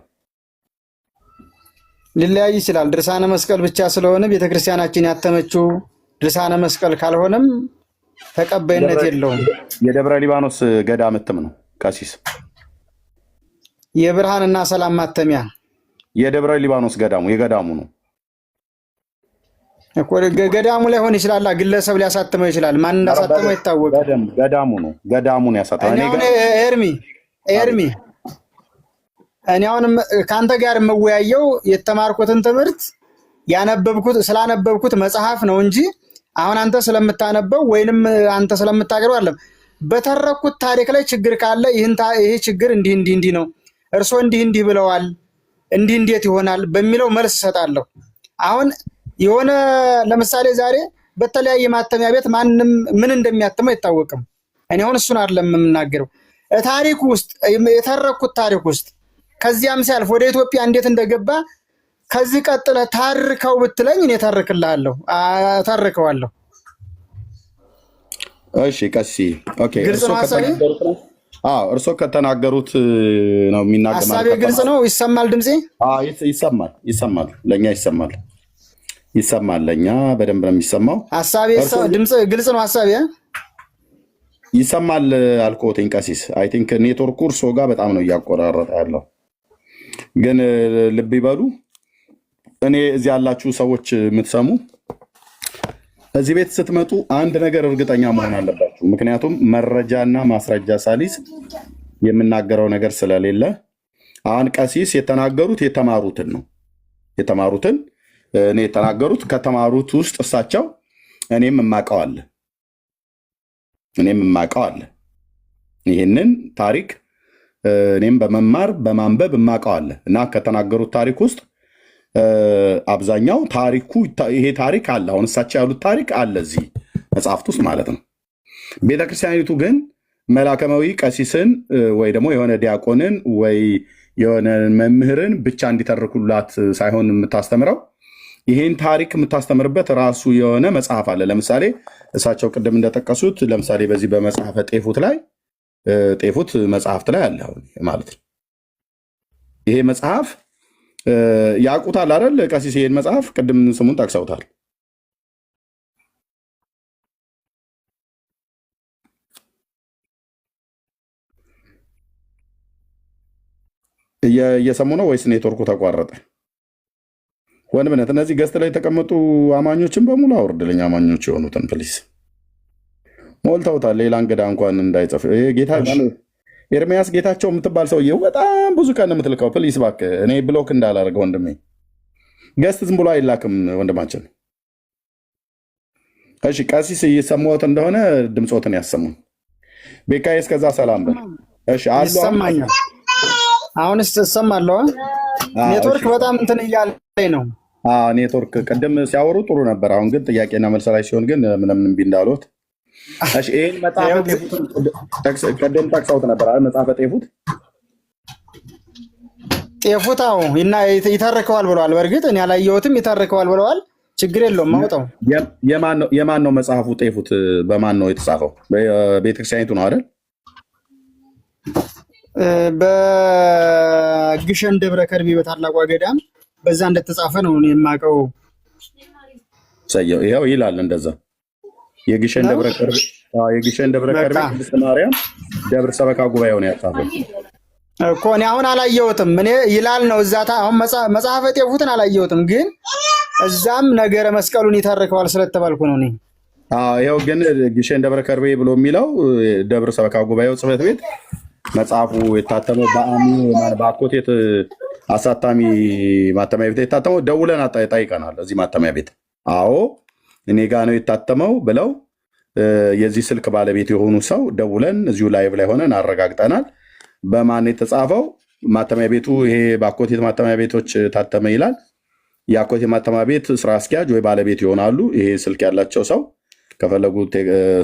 Speaker 11: ሊለያይ ይችላል። ድርሳነ መስቀል ብቻ ስለሆነ ቤተክርስቲያናችን ያተመችው ድርሳነ መስቀል ካልሆነም ተቀባይነት የለውም።
Speaker 1: የደብረ ሊባኖስ ገዳም እትም ነው ቀሲስ።
Speaker 11: የብርሃንና ሰላም ማተሚያ
Speaker 1: የደብረ ሊባኖስ የገዳሙ ነው።
Speaker 11: ገዳሙ ላይ ሆን ይችላል፣ ግለሰብ ሊያሳትመው ይችላል። ማን እንዳሳተመው አይታወቅም።
Speaker 1: ገዳሙን ያሳተመው።
Speaker 11: ኤርሚ እኔ አሁን ከአንተ ጋር የምወያየው የተማርኩትን ትምህርት ስላነበብኩት መጽሐፍ ነው እንጂ አሁን አንተ ስለምታነበው ወይንም አንተ ስለምታገረው አይደለም። በተረኩት ታሪክ ላይ ችግር ካለ ይሄ ችግር እንዲህ ነው፣ እርሶ እንዲህ ብለዋል፣ እንዴት ይሆናል በሚለው መልስ እሰጣለሁ። አሁን የሆነ ለምሳሌ ዛሬ በተለያየ ማተሚያ ቤት ማንም ምን እንደሚያትመው አይታወቅም። እኔ አሁን እሱን አይደለም የምናገረው። ታሪክ ውስጥ የተረኩት ታሪክ ውስጥ ከዚያም ሲያልፍ ወደ ኢትዮጵያ እንዴት እንደገባ ከዚህ ቀጥለህ ታርከው ብትለኝ እኔ ታርከዋለሁ።
Speaker 1: እሺ ቀሲ ኦኬ።
Speaker 11: ግልጽ ነው ሐሳቤ?
Speaker 1: አዎ እርሶ ከተናገሩት ነው የሚናገረው።
Speaker 11: ሐሳቤ ግልጽ ነው? ይሰማል ድምጼ?
Speaker 1: አዎ ይሰማል። ለኛ ይሰማል። ለኛ በደንብ ነው የሚሰማው።
Speaker 11: ሐሳቤ ድምጽ ግልጽ ነው? ሐሳቤ
Speaker 1: ይሰማል አልኮቴን ቀሲስ። አይ ቲንክ ኔትወርኩ እርሶ ጋር በጣም ነው እያቆራረጠ ያለው። ግን ልብ ይበሉ፣ እኔ እዚህ ያላችሁ ሰዎች የምትሰሙ እዚህ ቤት ስትመጡ አንድ ነገር እርግጠኛ መሆን አለባችሁ። ምክንያቱም መረጃና ማስረጃ ሳሊስ የምናገረው ነገር ስለሌለ፣ አሁን ቀሲስ የተናገሩት የተማሩትን ነው። እኔ የተናገሩት ከተማሩት ውስጥ እሳቸው እኔም የማውቀው አለ። ይህንን ታሪክ እኔም በመማር በማንበብ የማውቀው አለ እና ከተናገሩት ታሪክ ውስጥ አብዛኛው ይሄ ታሪክ አለ። አሁን እሳቸው ያሉት ታሪክ አለ እዚህ መጽሐፍት ውስጥ ማለት ነው። ቤተክርስቲያኒቱ ግን መላከማዊ ቀሲስን ወይ ደግሞ የሆነ ዲያቆንን ወይ የሆነ መምህርን ብቻ እንዲተርኩላት ሳይሆን የምታስተምረው ይሄን ታሪክ የምታስተምርበት ራሱ የሆነ መጽሐፍ አለ። ለምሳሌ እሳቸው ቅድም እንደጠቀሱት ለምሳሌ በዚህ በመጽሐፈ ጤፉት መጽሐፍት ላይ አለ ማለት ነው። ይሄ መጽሐፍ ያውቁታል አይደል ቀሲስ? ይሄን መጽሐፍ ቅድም ስሙን ጠቅሰውታል። እየሰሙ ነው ወይስ ኔትወርኩ ተቋረጠ? ወንድምነት እነዚህ ገስት ላይ የተቀመጡ አማኞችን በሙሉ አውርድልኝ። አማኞች የሆኑትን ፕሊስ ሞልተውታል። ሌላ እንግዳ እንኳን እንዳይጽፍ። ጌታ ኤርሚያስ ጌታቸው የምትባል ሰውዬው በጣም ብዙ ቀን የምትልከው ፕሊስ እባክህ፣ እኔ ብሎክ እንዳላደርገ ወንድሜ። ገስት ዝም ብሎ አይላክም ወንድማችን። እሺ ቀሲስ እየሰማሁት እንደሆነ ድምፆትን ያሰሙን። ቤካዬ እስከዛ ሰላም በል። እሺ አሉ
Speaker 11: ይሰማኛል። አሁንስ እሰማለሁ። ኔትወርክ በጣም እንትን እያለኝ ነው።
Speaker 1: ኔትወርክ ቅድም ሲያወሩ ጥሩ ነበር። አሁን ግን ጥያቄና መልስ ላይ ሲሆን ግን ምንም እምቢ እንዳሉት። እሺ ይሄን መጽሐፈ ጤፉት ቅድም ጠቅሰውት ነበር አይደል? መጽሐፈ ጤፉት
Speaker 11: ጤፉታው እና ይተርከዋል ብለዋል። በእርግጥ እኔ አላየሁትም። ይተርከዋል ብለዋል። ችግር የለውም ማውጣው።
Speaker 1: የማን ነው መጽሐፉ? ጤፉት በማን ነው የተጻፈው? በቤተክርስቲያኒቱ ነው አይደል?
Speaker 11: በግሸን ደብረ ከርቤ በታላቋ ገዳም በዛ እንደተጻፈ ነው የማውቀው።
Speaker 1: ሰየው ይሄው ይላል እንደዛ። የግሸን ደብረ ከርቤ ቅድስት ማርያም ደብረ ሰበካ ጉባኤው ነው ያጻፈው
Speaker 11: እኮ። እኔ አሁን አላየሁትም። እኔ ይላል ነው እዛ። አሁን መጽሐፈ ጤፉትን አላየሁትም፣ ግን እዛም ነገረ መስቀሉን ይተርከዋል ስለተባልኩ ነው እኔ።
Speaker 1: ይኸው ግን ግሸን ደብረ ከርቤ ብሎ የሚለው ደብረ ሰበካ ጉባኤው ጽሕፈት ቤት መጽሐፉ የታተመው በአኮቴት አሳታሚ ማተሚያ ቤት የታተመው። ደውለን ጠይቀናል እዚህ ማተሚያ ቤት። አዎ እኔ ጋ ነው የታተመው ብለው የዚህ ስልክ ባለቤት የሆኑ ሰው ደውለን እዚሁ ላይቭ ላይ ሆነን አረጋግጠናል። በማን የተጻፈው ማተሚያ ቤቱ ይሄ በአኮቴት ማተሚያ ቤቶች ታተመ ይላል። የአኮቴት ማተሚያ ቤት ስራ አስኪያጅ ወይ ባለቤት ይሆናሉ። ይሄ ስልክ ያላቸው ሰው ከፈለጉ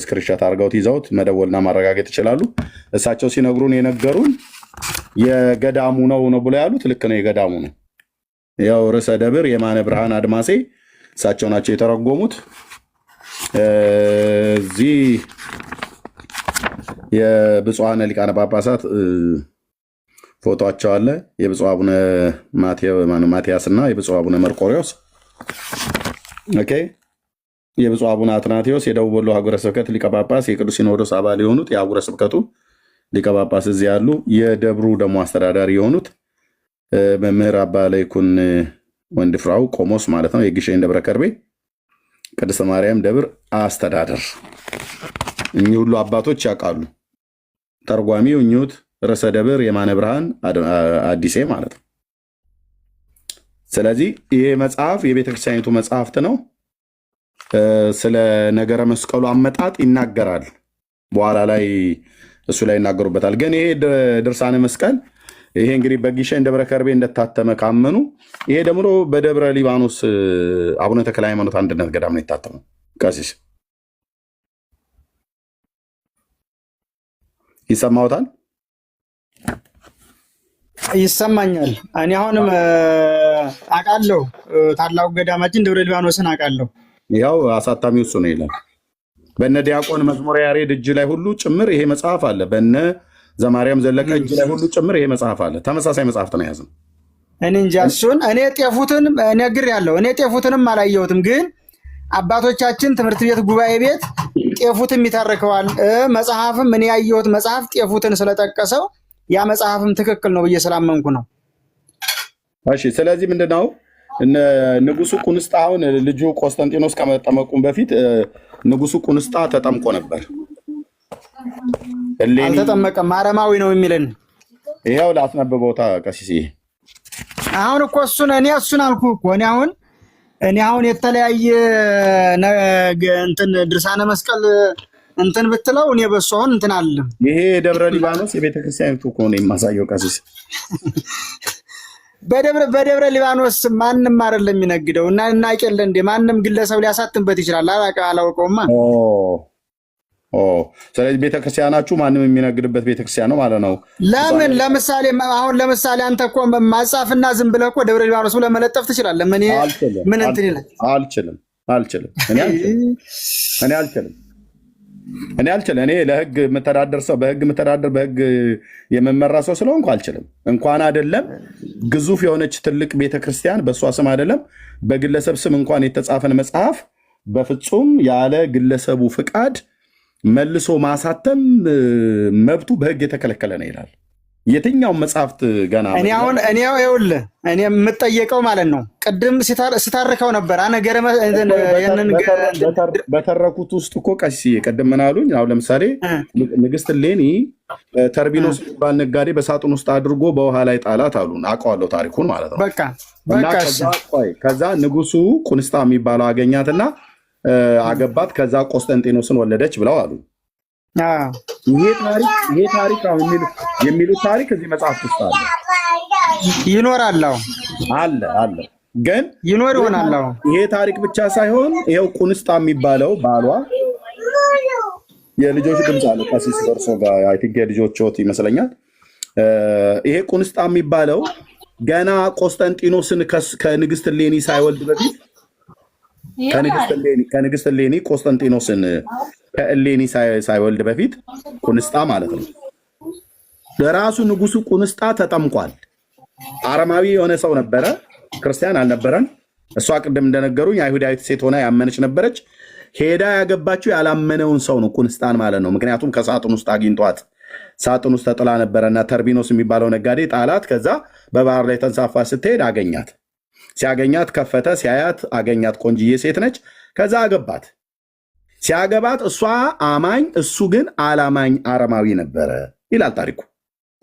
Speaker 1: ስክሪንሾት አድርገውት ይዘውት መደወልና ማረጋገጥ ይችላሉ። እሳቸው ሲነግሩን የነገሩን የገዳሙ ነው ብሎ ያሉት ልክ ነው፣ የገዳሙ ነው። ያው ርዕሰ ደብር የማነ ብርሃን አድማሴ እሳቸው ናቸው የተረጎሙት። እዚህ የብፁዓነ ሊቃነ ጳጳሳት ፎቶቸው አለ። የብፁዕ አቡነ ማትያስ እና የብፁዕ አቡነ መርቆሪዎስ ኦኬ። የብፁዕ አቡነ አትናቴዎስ የደቡብ ወሎ ሀገረ ስብከት ሊቀ ጳጳስ የቅዱስ ሲኖዶስ አባል የሆኑት የአህጉረ ስብከቱ ሊቀ ጳጳስ እዚህ ያሉ። የደብሩ ደግሞ አስተዳዳሪ የሆኑት መምህር አባ ለይኩን ወንድፍራው ቆሞስ ማለት ነው። የግሸን ደብረ ከርቤ ቅድስት ማርያም ደብር አስተዳደር። እኚህ ሁሉ አባቶች ያውቃሉ። ተርጓሚው እኚሁት ርዕሰ ደብር የማነ ብርሃን አዲሴ ማለት ነው። ስለዚህ ይሄ መጽሐፍ የቤተክርስቲያኒቱ መጽሐፍት ነው። ስለ ነገረ መስቀሉ አመጣጥ ይናገራል። በኋላ ላይ እሱ ላይ ይናገሩበታል። ግን ይሄ ድርሳነ መስቀል ይሄ እንግዲህ በግሸን ደብረ ከርቤ እንደታተመ ካመኑ፣ ይሄ ደግሞ በደብረ ሊባኖስ አቡነ ተክለ ሃይማኖት አንድነት ገዳም ነው የታተመው። ቀሲስ ይሰማዎታል?
Speaker 11: ይሰማኛል። እኔ አሁንም አውቃለሁ። ታላቁ ገዳማችን ደብረ ሊባኖስን አውቃለሁ።
Speaker 1: ያው አሳታሚው እሱ ነው ይላል። በነ ዲያቆን መዝሙረ ያሬድ እጅ ላይ ሁሉ ጭምር ይሄ መጽሐፍ አለ። በነ ዘማርያም ዘለቀ እጅ ላይ ሁሉ ጭምር ይሄ መጽሐፍ አለ። ተመሳሳይ መጽሐፍት ነው የያዘው።
Speaker 11: እኔ እንጃ እሱን እኔ ጤፉትን ነግሬያለሁ። እኔ ጤፉትንም አላየሁትም፣ ግን አባቶቻችን ትምህርት ቤት ጉባኤ ቤት ጤፉትም ይተርከዋል። መጽሐፍም እኔ ያየሁት መጽሐፍ ጤፉትን ስለጠቀሰው ያ መጽሐፍም ትክክል ነው ብዬ ስላመንኩ ነው።
Speaker 1: እሺ፣ ስለዚህ ምንድነው ንጉሱ ቁንስጣ አሁን ልጁ ቆስጠንጢኖስ ከመጠመቁም በፊት ንጉሱ ቁንስጣ ተጠምቆ ነበር።
Speaker 11: አልተጠመቀም፣ አረማዊ ነው የሚልን
Speaker 1: ይሄው ላስነበበውታ ቀሲስ።
Speaker 11: አሁን እኮ እሱን አልኩ እኮ እኔ አሁን የተለያየ እንትን ድርሳነ መስቀል እንትን ብትለው እኔ በሱ አሁን እንትን አለም።
Speaker 1: ይሄ ደብረ ሊባኖስ የቤተክርስቲያኒቱ እኮ ነው የማሳየው ቀሲስ።
Speaker 11: በደብረ ሊባኖስ ማንም አይደለም የሚነግደው እና እናቄለ እንደ ማንም ግለሰብ ሊያሳትምበት ይችላል። አላውቀውማ።
Speaker 1: ስለዚህ ቤተክርስቲያናችሁ ማንም የሚነግድበት ቤተክርስቲያን ነው ማለት ነው።
Speaker 11: ለምን ለምሳሌ አንተ እኮ ማጻፍና ዝም ብለህ እኮ ደብረ ሊባኖስ ብለህ መለጠፍ ትችላለህ። ምን እንትን ይላል?
Speaker 1: አልችልም። እኔ ለህግ የምተዳደር ሰው በህግ የምመራ ሰው ስለሆንኩ አልችልም። እንኳን አይደለም ግዙፍ የሆነች ትልቅ ቤተክርስቲያን በእሷ ስም አይደለም በግለሰብ ስም እንኳን የተጻፈን መጽሐፍ በፍጹም ያለ ግለሰቡ ፍቃድ መልሶ ማሳተም መብቱ በህግ የተከለከለ ነው ይላል። የትኛውም መጽሐፍት ገና
Speaker 11: እኔ የምጠየቀው ማለት ነው። ቅድም ስታርከው ነበር ነገረ
Speaker 1: በተረኩት ውስጥ እኮ ቀሲስ ቅድም ምን አሉኝ? አሁን ለምሳሌ ንግስት ሌኒ ተርቢኖስ የሚባል ነጋዴ በሳጥን ውስጥ አድርጎ በውሃ ላይ ጣላት አሉ። አውቀዋለሁ ታሪኩን ማለት ነው። ከዛ ንጉሱ ቁንስጣ የሚባለው አገኛትና አገባት። ከዛ ቆስጠንጢኖስን ወለደች ብለው አሉ። ይሄ ታሪክ አሁን የሚሉት ታሪክ እዚህ መጽሐፍ ውስጥ አለ
Speaker 11: ይኖራል።
Speaker 1: አለ ግን
Speaker 11: ይኖር ይሆናል።
Speaker 1: ይሄ ታሪክ ብቻ ሳይሆን ይሄው ቁንስጣ የሚባለው ባሏ የልጆች ድምፅ አለ ቀሲስ በርሶ ጋር አይ ቲንክ የልጆች ወት ይመስለኛል። ይሄ ቁንስጣ የሚባለው ገና ቆስጠንጢኖስን ከንግስት ሌኒ ሳይወልድ በፊት ከንግስት ሌኒ ቆስጠንጢኖስን ከእሌኒ ሳይወልድ በፊት ቁንስጣ ማለት ነው። ለራሱ ንጉሱ ቁንስጣ ተጠምቋል። አረማዊ የሆነ ሰው ነበረ፣ ክርስቲያን አልነበረም። እሷ ቅድም እንደነገሩኝ አይሁዳዊት ሴት ሆና ያመነች ነበረች። ሄዳ ያገባችው ያላመነውን ሰው ነው፣ ቁንስጣን ማለት ነው። ምክንያቱም ከሳጥን ውስጥ አግኝቷት ሳጥን ውስጥ ተጥላ ነበረና ተርቢኖስ የሚባለው ነጋዴ ጣላት። ከዛ በባህር ላይ ተንሳፋ ስትሄድ አገኛት። ሲያገኛት ከፈተ፣ ሲያያት አገኛት። ቆንጅዬ ሴት ነች። ከዛ አገባት። ሲያገባት እሷ አማኝ እሱ ግን አላማኝ አረማዊ ነበረ ይላል ታሪኩ።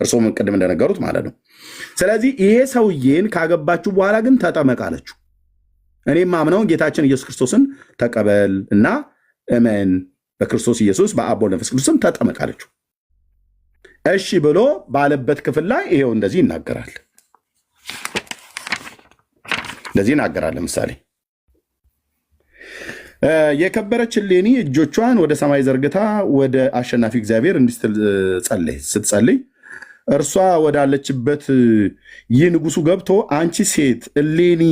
Speaker 1: እርሱም ቅድም እንደነገሩት ማለት ነው። ስለዚህ ይሄ ሰውዬን ካገባችሁ በኋላ ግን ተጠመቅ አለችው። እኔም ማምነውን ጌታችን ኢየሱስ ክርስቶስን ተቀበል እና እመን በክርስቶስ ኢየሱስ በአብ ወልድ መንፈስ ቅዱስም ተጠመቅ አለችው። እሺ ብሎ ባለበት ክፍል ላይ ይሄው እንደዚህ ይናገራል። እንደዚህ ይናገራል። ለምሳሌ የከበረች እሌኒ እጆቿን ወደ ሰማይ ዘርግታ ወደ አሸናፊ እግዚአብሔር እንዲህ ስትጸልይ እርሷ ወዳለችበት ይህ ንጉሱ ገብቶ አንቺ ሴት እሌኒ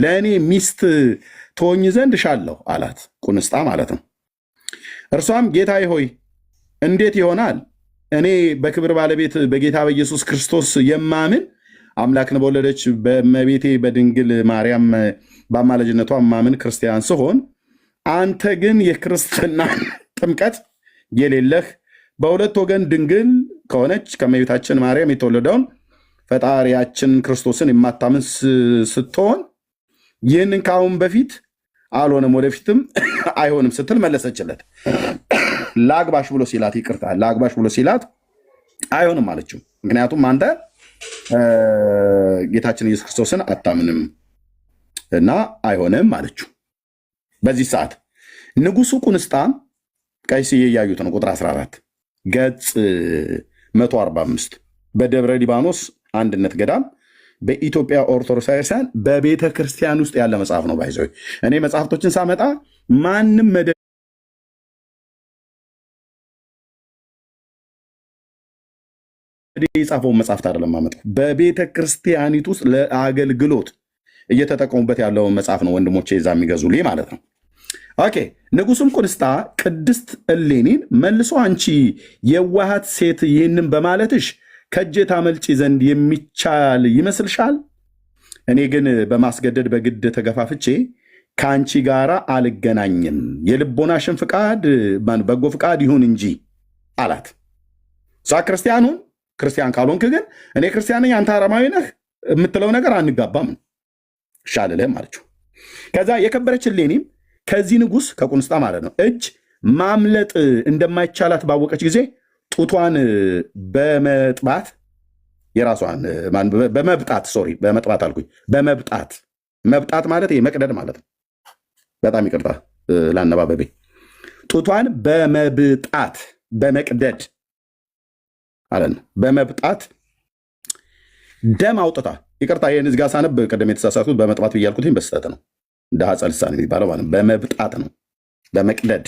Speaker 1: ለእኔ ሚስት ትሆኝ ዘንድ ሻለሁ አላት። ቁንስጣ ማለት ነው። እርሷም ጌታዬ ሆይ እንዴት ይሆናል? እኔ በክብር ባለቤት በጌታ በኢየሱስ ክርስቶስ የማምን አምላክን በወለደች በእመቤቴ በድንግል ማርያም በአማላጅነቷ የማምን ክርስቲያን ስሆን፣ አንተ ግን የክርስትና ጥምቀት የሌለህ በሁለት ወገን ድንግል ከሆነች ከእመቤታችን ማርያም የተወለደውን ፈጣሪያችን ክርስቶስን የማታምን ስትሆን ይህንን ከአሁን በፊት አልሆነም ወደፊትም አይሆንም ስትል መለሰችለት። ላግባሽ ብሎ ሲላት ይቅርታ ላግባሽ ብሎ ሲላት አይሆንም አለችው። ምክንያቱም አንተ ጌታችን ኢየሱስ ክርስቶስን አታምንም እና አይሆንም አለችው። በዚህ ሰዓት ንጉሱ ቁንስጣ ቀይስዬ እያዩት ነው። ቁጥር 14 ገጽ 145 በደብረ ሊባኖስ አንድነት ገዳም በኢትዮጵያ ኦርቶዶክሳውያን በቤተ ክርስቲያን ውስጥ ያለ መጽሐፍ ነው። ባይዘ እኔ መጽሐፍቶችን ሳመጣ ማንም የጻፈውን መጽሐፍት አይደለም ማመጣው፣ በቤተ ክርስቲያኒቱ ውስጥ ለአገልግሎት እየተጠቀሙበት ያለውን መጽሐፍ ነው ወንድሞቼ እዛ የሚገዙልኝ ማለት ነው። ኦኬ። ንጉሱም ቁንስጣ ቅድስት እሌኒን መልሶ አንቺ የዋሃት ሴት ይህንን በማለትሽ ከእጄ ታመልጪ ዘንድ የሚቻል ይመስልሻል? እኔ ግን በማስገደድ በግድ ተገፋፍቼ ከአንቺ ጋር አልገናኝም። የልቦናሽን ፍቃድ በጎ ፍቃድ ይሁን እንጂ አላት። እሷ ክርስቲያን ካልሆንክ ግን እኔ ክርስቲያን ነኝ አንተ አረማዊ ነህ የምትለው ነገር አንጋባም ሻልልህም አለችው። ከዛ የከበረች እሌኒም ከዚህ ንጉስ ከቁንስጣ ማለት ነው እጅ ማምለጥ እንደማይቻላት ባወቀች ጊዜ ጡቷን በመጥባት የራሷን በመጥባት አልኩኝ። መብጣት ማለት መቅደድ ማለት ነው። በጣም ይቅርታ ላነባበቤ። ጡቷን በመብጣት በመቅደድ አለን። በመብጣት ደም አውጥታ ይቅርታ፣ ይህን እዚህ ጋር ሳነብ ቀደም የተሳሳትኩት በመጥባት ብያልኩትኝ በስተት ነው። እንደ ሀፀ ልሳን የሚባለው ማለት በመብጣት ነው። በመቅደድ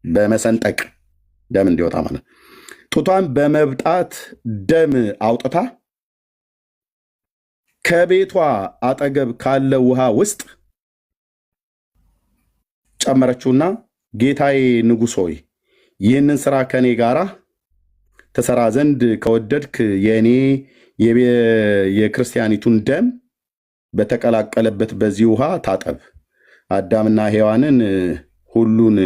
Speaker 1: በመሰንጠቅ ደም እንዲወጣ ማለት። ጡቷን በመብጣት ደም አውጥታ ከቤቷ አጠገብ ካለ ውሃ ውስጥ ጨመረችውና ጌታዬ ንጉሥ ሆይ ይህንን ስራ ከኔ ጋራ ተሰራ ዘንድ ከወደድክ የእኔ የክርስቲያኒቱን ደም በተቀላቀለበት በዚህ ውሃ ታጠብ። አዳምና ሔዋንን ሁሉን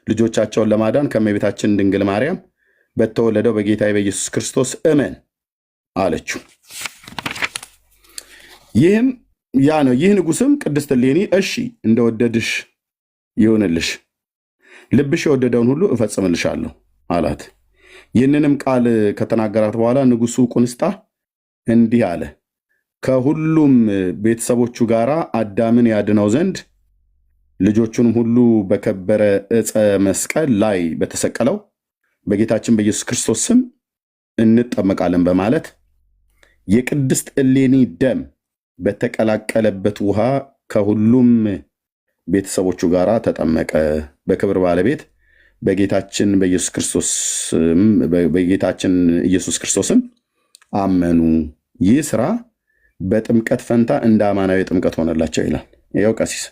Speaker 1: ልጆቻቸውን ለማዳን ከእመቤታችን ድንግል ማርያም በተወለደው በጌታ በኢየሱስ ክርስቶስ እመን አለችው። ይህም ያ ነው። ይህ ንጉስም ቅድስት እሌኒ እሺ እንደወደድሽ ይሁንልሽ፣ ልብሽ የወደደውን ሁሉ እፈጽምልሻለሁ አላት። ይህንንም ቃል ከተናገራት በኋላ ንጉሱ ቁንስጣ እንዲህ አለ፣ ከሁሉም ቤተሰቦቹ ጋር አዳምን ያድነው ዘንድ ልጆቹንም ሁሉ በከበረ ዕፀ መስቀል ላይ በተሰቀለው በጌታችን በኢየሱስ ክርስቶስ ስም እንጠመቃለን በማለት የቅድስት እሌኒ ደም በተቀላቀለበት ውሃ ከሁሉም ቤተሰቦቹ ጋር ተጠመቀ። በክብር ባለቤት በጌታችን ኢየሱስ ክርስቶስም አመኑ። ይህ ስራ በጥምቀት ፈንታ እንደ አማናዊ ጥምቀት ሆነላቸው ይላል። ይኸው ቀሲስ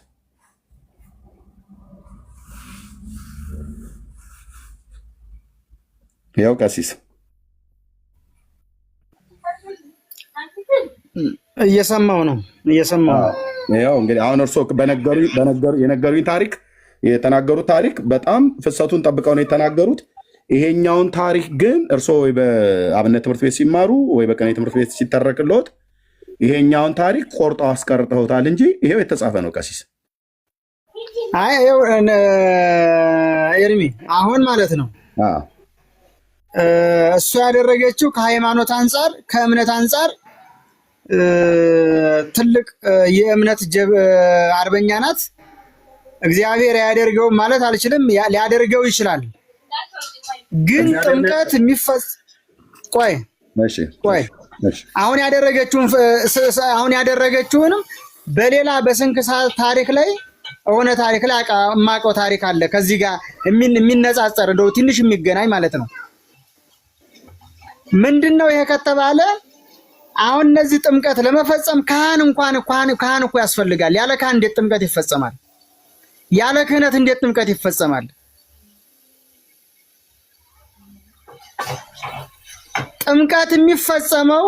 Speaker 11: እየሰማው ነው።
Speaker 1: ያው እንግዲህ አሁን እርሶ የነገሩኝ ታሪክ የተናገሩት ታሪክ በጣም ፍሰቱን ጠብቀው ነው የተናገሩት። ይሄኛውን ታሪክ ግን እርሶ ወይ በአብነት ትምህርት ቤት ሲማሩ ወይ በቅኔ ትምህርት ቤት ሲተረክልዎት ይሄኛውን ታሪክ ቆርጠው አስቀርጠውታል እንጂ ይሄው የተጻፈ ነው ቀሲስ።
Speaker 11: አይ ኤርሚ አሁን ማለት ነው እሱ ያደረገችው ከሃይማኖት አንጻር ከእምነት አንጻር ትልቅ የእምነት አርበኛ ናት። እግዚአብሔር ያደርገው ማለት አልችልም፣ ሊያደርገው ይችላል። ግን ጥምቀት ቆይ አሁን ያደረገችውንም በሌላ በስንክሳር ታሪክ ላይ ሆነ ታሪክ ላይ የማውቀው ታሪክ አለ ከዚህ ጋር የሚነጻጸር እንደው ትንሽ የሚገናኝ ማለት ነው። ምንድነው ይሄ ከተባለ አሁን እነዚህ ጥምቀት ለመፈጸም ካህን እኮ ያስፈልጋል። ያለ ካህን እንዴት ጥምቀት ይፈጸማል? ያለ ክህነት እንዴት ጥምቀት ይፈጸማል? ጥምቀት የሚፈጸመው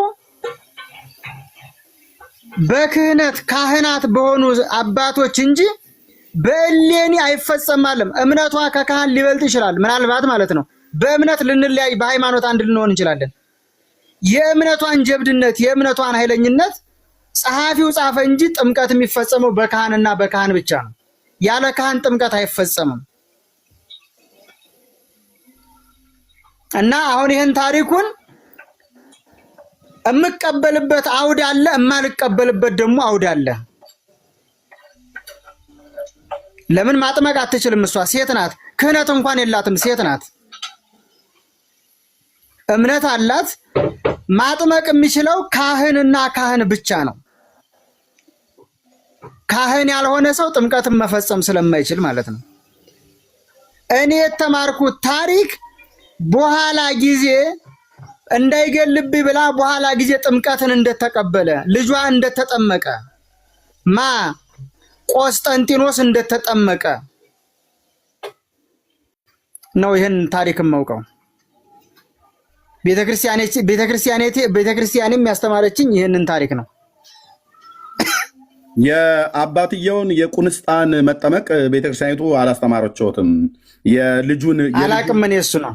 Speaker 11: በክህነት ካህናት በሆኑ አባቶች እንጂ በእሌኒ አይፈጸማልም። እምነቷ ከካህን ሊበልጥ ይችላል ምናልባት ማለት ነው። በእምነት ልንለያይ በሃይማኖት አንድ ልንሆን እንችላለን። የእምነቷን ጀብድነት የእምነቷን ኃይለኝነት ጸሐፊው ጻፈ እንጂ ጥምቀት የሚፈጸመው በካህንና በካህን ብቻ ነው። ያለ ካህን ጥምቀት አይፈጸምም። እና አሁን ይሄን ታሪኩን እምቀበልበት አውድ አለ፣ እማልቀበልበት ደግሞ አውድ አለ። ለምን ማጥመቅ አትችልም? እሷ ሴት ናት፣ ክህነት እንኳን የላትም፣ ሴት ናት። እምነት አላት። ማጥመቅ የሚችለው ካህንና ካህን ብቻ ነው። ካህን ያልሆነ ሰው ጥምቀትን መፈጸም ስለማይችል ማለት ነው። እኔ የተማርኩት ታሪክ በኋላ ጊዜ እንዳይገልብኝ ብላ በኋላ ጊዜ ጥምቀትን እንደተቀበለ ልጇ እንደተጠመቀ ቆስጠንጢኖስ እንደተጠመቀ ነው ይሄን ታሪክ የማውቀው። ቤተክርስቲያኔም ያስተማረችኝ ይሄንን ታሪክ ነው።
Speaker 1: የአባትየውን የቁንስጣን መጠመቅ ቤተክርስቲያኒቱ አላስተማረችዎትም። የልጁን
Speaker 11: አላቅም እኔ እሱ ነው።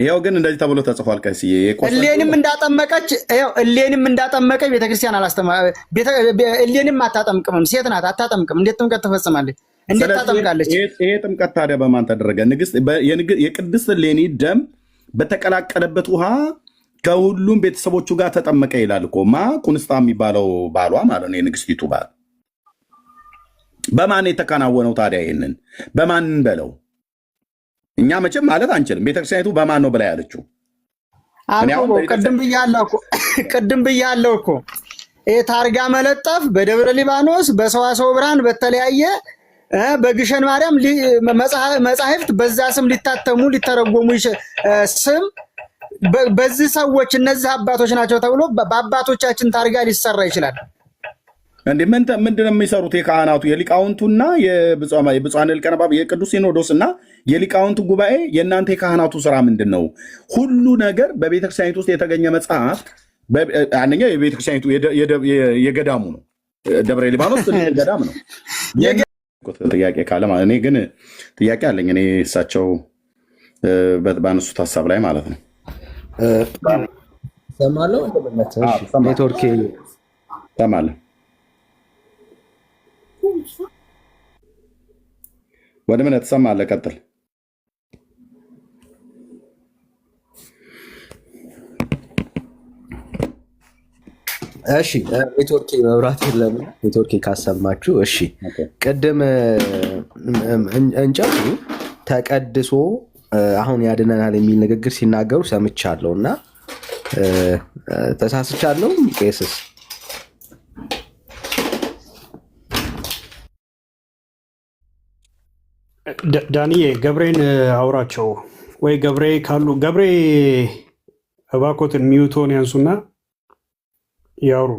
Speaker 1: ይሄው ግን እንደዚህ ተብሎ ተጽፏል። ቀሲዬ
Speaker 11: እሌኒም እንዳጠመቀ ቤተክርስቲያን እሌኒም አታጠምቅም፣ ሴት ናት፣ አታጠምቅም። እንዴት ጥምቀት ትፈጽማለች? እንዴት ታጠምቃለች?
Speaker 1: ይሄ ጥምቀት ታዲያ በማን ተደረገ? የቅድስት እሌኒ ደም በተቀላቀለበት ውሃ ከሁሉም ቤተሰቦቹ ጋር ተጠመቀ ይላል እኮ። ቁንስጣ የሚባለው ባሏ ማለት ነው፣ የንግስቲቱ ባል። በማን የተከናወነው ታዲያ? ይሄንን በማን በለው? እኛ መቼም ማለት አንችልም። ቤተክርስቲያኒቱ በማን ነው ብላ ያለችው?
Speaker 11: ቅድም ብያለሁ እኮ ታርጋ መለጠፍ በደብረ ሊባኖስ በሰዋስወ ብርሃን በተለያየ በግሸን ማርያም መጻሕፍት በዛ ስም ሊታተሙ ሊተረጎሙ ስም በዚህ ሰዎች እነዚህ አባቶች ናቸው ተብሎ በአባቶቻችን ታርጋ ሊሰራ ይችላል።
Speaker 1: እንዴ ምንድን ነው የሚሰሩት? የካህናቱ የሊቃውንቱና የብፁዓን ሊቃነ ጳጳሳት የቅዱስ ሲኖዶስና የሊቃውንቱ ጉባኤ የእናንተ የካህናቱ ስራ ምንድን ነው? ሁሉ ነገር በቤተክርስቲያኒቱ ውስጥ የተገኘ መጽሐፍ አንደኛ የቤተክርስቲያኒቱ የገዳሙ ነው። ደብረ ሊባኖስ ገዳም ነው። ጥያቄ ካለ ማለት እኔ ግን ጥያቄ አለኝ። እኔ እሳቸው ባነሱት ሀሳብ ላይ ማለት ነው
Speaker 12: ሰማለሁ። ኔትወርክ
Speaker 1: ሰማለሁ። ወደ ምን ትሰማለህ? ቀጥል።
Speaker 12: እሺ ኔትወርክ መብራት የለም። ኔትወርክ ካሰማችሁ እሺ። ቅድም እንጨቱ ተቀድሶ አሁን ያድነናል የሚል ንግግር ሲናገሩ ሰምቻለሁ እና ተሳስቻለሁ። ቄስስ
Speaker 4: ዳንዬ ገብሬን አውራቸው ወይ ገብሬ ካሉ ገብሬ እባኮትን ሚዩቶን ያንሱና ያውሩ።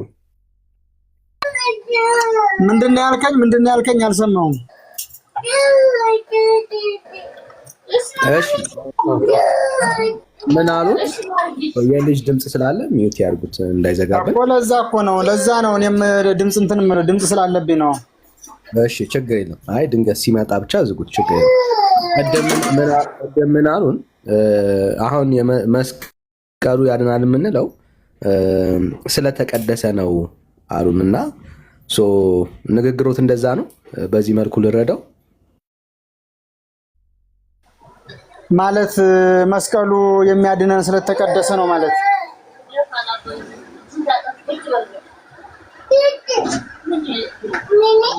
Speaker 11: ምንድን ያልከኝ አልሰማሁም።
Speaker 12: እሺ ምን አሉ? የልጅ ድምፅ ስላለ ሚዩት ያርጉት እንዳይዘጋበት
Speaker 11: እኮ። ለዛ ነው እኔም ድምፅ ስላለብኝ ነው።
Speaker 12: እሺ ችግር የለም። አይ ድንገት ሲመጣ ብቻ ዝጉት፣ ችግር የለም። ምን አሉን? አሁን መስቀሉ ያድናል የምንለው ስለተቀደሰ ነው አሉን እና ንግግሮት እንደዛ ነው። በዚህ መልኩ ልረዳው
Speaker 11: ማለት መስቀሉ የሚያድነን ስለተቀደሰ ነው ማለት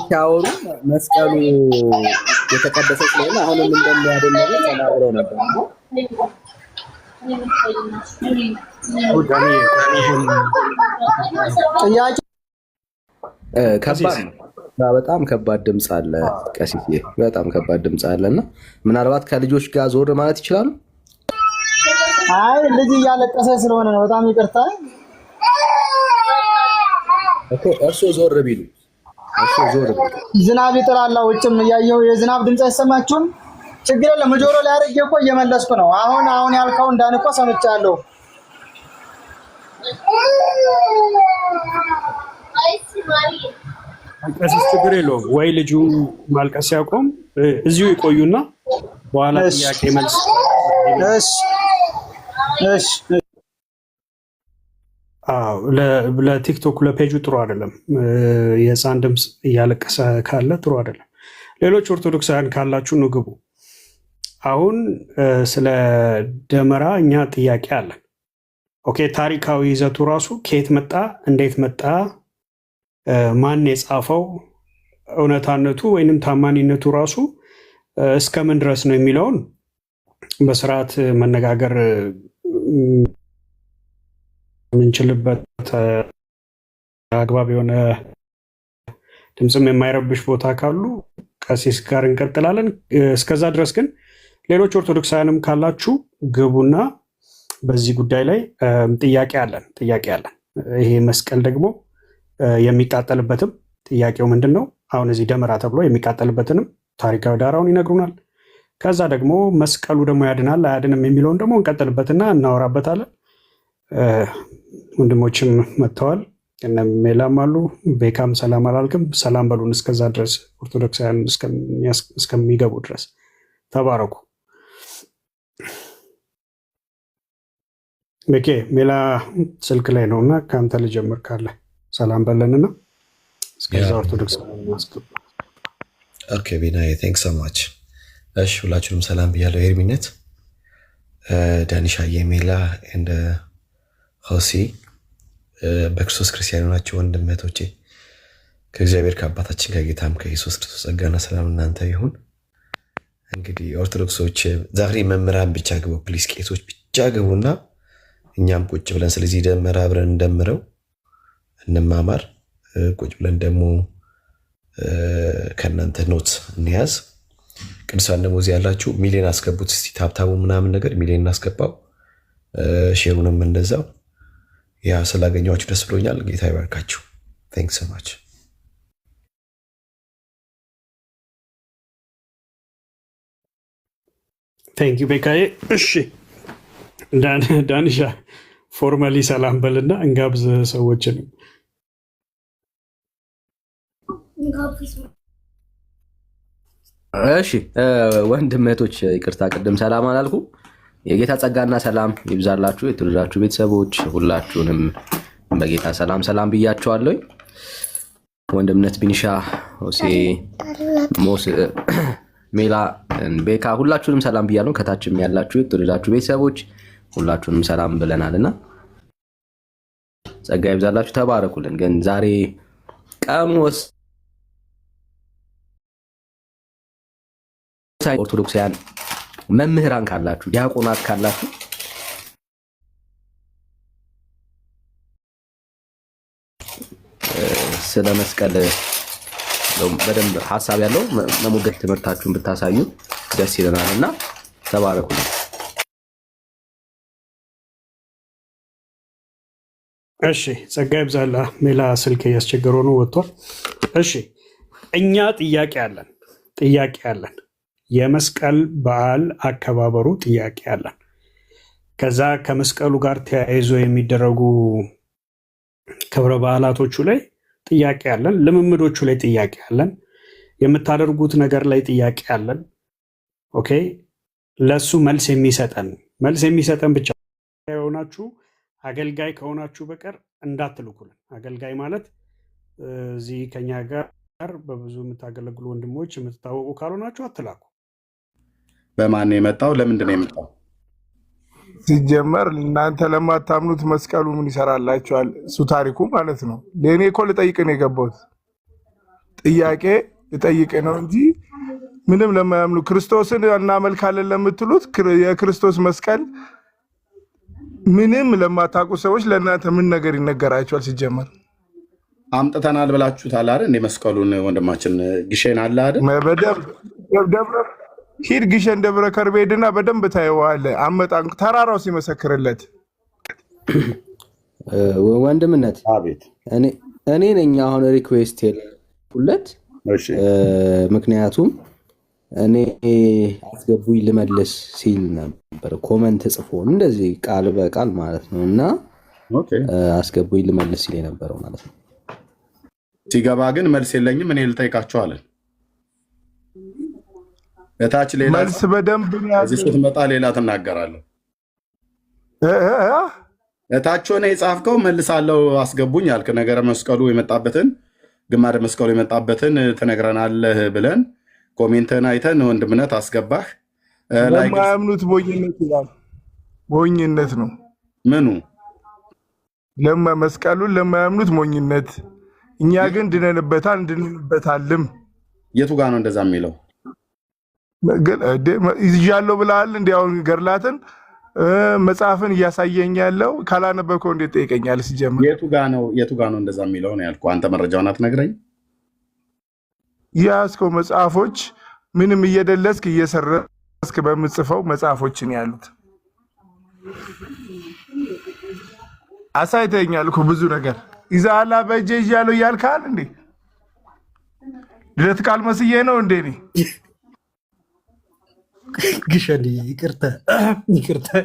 Speaker 12: ሲያወሩ መስቀሉ የተቀደሰ ስለሆነ አሁንም እንደሚያድን ነገር ተናግረው ነበር።
Speaker 11: ጥያቄ
Speaker 12: ከባድ ነው። በጣም ከባድ ድምፅ አለ ቀሲስ፣ በጣም ከባድ ድምፅ አለ እና ምናልባት ከልጆች ጋር ዞር ማለት ይችላሉ።
Speaker 11: አይ ልጅ እያለቀሰ ስለሆነ ነው። በጣም ይቅርታ
Speaker 12: እኮ እርሶ ዞር ቢሉ
Speaker 11: ዝናብ ይጥላል። ውጭም እያየሁ የዝናብ ድምፅ አይሰማችሁም? ችግር የለም። ጆሮ ላይ አድርጌ እኮ እየመለስኩ ነው። አሁን ያልከው እንዳን እኮ ሰምቻለሁ።
Speaker 4: ቀሲስ ችግር የለውም ወይ ልጁ ማልቀስ ሲያቆም እዚሁ ይቆዩና በኋላ ጥያቄ መልስ። እሺ ለቲክቶክ ለፔጁ ጥሩ አይደለም። የህፃን ድምፅ እያለቀሰ ካለ ጥሩ አይደለም። ሌሎች ኦርቶዶክሳውያን ካላችሁ ንግቡ። አሁን ስለ ደመራ እኛ ጥያቄ አለን። ኦኬ፣ ታሪካዊ ይዘቱ ራሱ ከየት መጣ፣ እንዴት መጣ፣ ማን የጻፈው፣ እውነታነቱ ወይንም ታማኒነቱ ራሱ እስከምን ድረስ ነው የሚለውን በስርዓት መነጋገር የምንችልበት አግባብ የሆነ ድምፅም የማይረብሽ ቦታ ካሉ ቀሲስ ጋር እንቀጥላለን። እስከዛ ድረስ ግን ሌሎች ኦርቶዶክሳውያንም ካላችሁ ግቡና በዚህ ጉዳይ ላይ ጥያቄ አለን። ይሄ መስቀል ደግሞ የሚቃጠልበትም ጥያቄው ምንድን ነው? አሁን እዚህ ደመራ ተብሎ የሚቃጠልበትንም ታሪካዊ ዳራውን ይነግሩናል። ከዛ ደግሞ መስቀሉ ደግሞ ያድናል አያድንም የሚለውን ደግሞ እንቀጥልበትና እናወራበታለን። ወንድሞችም መጥተዋል፣ እነ ሜላም አሉ። ቤካም ሰላም አላልክም፣ ሰላም በሉን። እስከዛ ድረስ ኦርቶዶክሳውያን እስከሚገቡ ድረስ ተባረኩ። ቤኬ ሜላ ስልክ ላይ ነው እና ከአንተ ልጀምር ካለ ሰላም በለንና እስከዛ ኦርቶዶክስ
Speaker 13: ኦኬ ቢናዬ ቴንክስ ሶ ማች። እሺ ሁላችሁንም ሰላም ብያለሁ። ኤርሚነት ዳኒሻዬ፣ ሜላ እንደ ሆሲ በክርስቶስ ክርስቲያን ናቸው ወንድም እህቶቼ፣ ከእግዚአብሔር ከአባታችን ከጌታም ከኢየሱስ ክርስቶስ ጸጋና ሰላም እናንተ ይሁን። እንግዲህ ኦርቶዶክሶች ዛሬ መምህራን ብቻ ግቡ ፕሊስ፣ ቄሶች ብቻ ግቡና እኛም ቁጭ ብለን ስለዚህ ደመራ አብረን እንደምረው እንማማር። ቁጭ ብለን ደግሞ ከእናንተ ኖት እንያዝ። ቅዱሳን ደግሞ እዚህ ያላችሁ ሚሊዮን አስገቡት እስቲ፣ ታብታቡ ምናምን ነገር ሚሊዮን እናስገባው፣ ሼሩንም እንደዛው። ያ ስላገኘኋችሁ ደስ ብሎኛል። ጌታ ይባርካችሁ። ቴንክስ ሶ ማች።
Speaker 4: ቴንክ ዩ ቤካዬ። እሺ ዳንሻ ፎርማሊ ሰላም በልና እንጋብዝ ሰዎችን።
Speaker 12: እሺ ወንድም እህቶች ይቅርታ ቅድም ሰላም አላልኩ። የጌታ ጸጋና ሰላም ይብዛላችሁ የተወደዳችሁ ቤተሰቦች ሁላችሁንም በጌታ ሰላም ብያችኋለሁ። ወንድምነት ቢንሻ፣ ሆሴ፣ ሜላ፣ ቤካ ሁላችሁንም ሰላም ብያለሁ። ከታችም ያላችሁ የተወደዳችሁ ቤተሰቦች ሁላችሁንም ሰላም ብለናልና ጸጋ ይብዛላችሁ፣ ተባረኩልን። ግን ዛሬ ቀኑ ኦርቶዶክሳውያን መምህራን ካላችሁ፣ ዲያቆናት ካላችሁ ስለ መስቀል በደንብ ሀሳብ ያለው መሞገት ትምህርታችሁን ብታሳዩ ደስ ይለናል እና ተባረኩ።
Speaker 4: እሺ ጸጋ ይብዛላ። ሜላ ስልክ እያስቸገረው ነው ወጥቷል። እሺ እኛ ጥያቄ አለን። የመስቀል በዓል አከባበሩ ጥያቄ አለን። ከዛ ከመስቀሉ ጋር ተያይዞ የሚደረጉ ክብረ በዓላቶቹ ላይ ጥያቄ አለን። ልምምዶቹ ላይ ጥያቄ አለን። የምታደርጉት ነገር ላይ ጥያቄ አለን። ኦኬ ለሱ መልስ የሚሰጠን ብቻ የሆናችሁ አገልጋይ ከሆናችሁ በቀር እንዳትልኩልን። አገልጋይ ማለት እዚህ ከኛ ጋር በብዙ የምታገለግሉ ወንድሞች የምትታወቁ ካልሆናችሁ አትላኩ።
Speaker 1: በማን ነው የመጣው? ለምንድን ነው የመጣው?
Speaker 14: ሲጀመር እናንተ ለማታምኑት መስቀሉ ምን ይሰራላችኋል? እሱ ታሪኩ ማለት ነው። ለእኔ እኮ ልጠይቅ ነው የገባሁት። ጥያቄ ልጠይቅ ነው እንጂ ምንም ለማያምኑ ክርስቶስን እናመልካለን ለምትሉት የክርስቶስ መስቀል ምንም ለማታውቁ ሰዎች ለእናንተ ምን ነገር ይነገራችኋል? ሲጀመር
Speaker 1: አምጥተናል ብላችሁታል አይደል? እንደ መስቀሉን ወንድማችን ግሼን አለ አይደል?
Speaker 14: ሂድ ግሸን ደብረ ከርቤ ሄድና በደንብ ታየዋለህ። አመጣን ተራራው ሲመሰክርለት
Speaker 12: ወንድምነት እኔ ነኝ አሁን ሪኩዌስት የለኩለት። ምክንያቱም እኔ አስገቡኝ ልመልስ ሲል ነበር ኮመንት ጽፎ እንደዚህ ቃል በቃል ማለት ነው። እና አስገቡኝ ልመልስ ሲል የነበረው ማለት ነው።
Speaker 1: ሲገባ ግን መልስ የለኝም እኔ ልጠይቃቸዋለን። እታች ሌላ
Speaker 14: መልስ በደንብ
Speaker 1: እዚህ ስትመጣ ሌላ ትናገራለህ። እታች ሆነ የጻፍከው መልሳለሁ አስገቡኝ ያልክ ነገረ መስቀሉ የመጣበትን ግማደ መስቀሉ የመጣበትን ትነግረናለህ ብለን ኮሜንትን አይተን ወንድምነት አስገባህ።
Speaker 14: ለማያምኑት ሞኝነት ይላል። ሞኝነት ነው
Speaker 1: ምኑ?
Speaker 14: መስቀሉን ለማያምኑት ሞኝነት፣ እኛ ግን ድነንበታል እንድንበታልም።
Speaker 1: የቱ ጋር ነው እንደዛ የሚለው?
Speaker 14: ይዣለሁ ብለሃል። እንዲያውን ገድላትን መጽሐፍን እያሳየኝ ያለው ካላነበብከው እንዴት ጠይቀኛል? ሲጀምር
Speaker 1: የቱ ጋ ነው እንደዛ የሚለው ነው ያልኩህ። አንተ መረጃውን አትነግረኝ?
Speaker 14: ያስከው መጽሐፎች ምንም እየደለስክ እየሰረስክ በምጽፈው መጽሐፎችን ያሉት አሳይተኛል እኮ ብዙ ነገር ይዛላ በእጄ ይዣለሁ እያልካል እንዴ? ድረት ቃል መስዬ ነው እንዴ?
Speaker 4: ግሸን ይቅርታ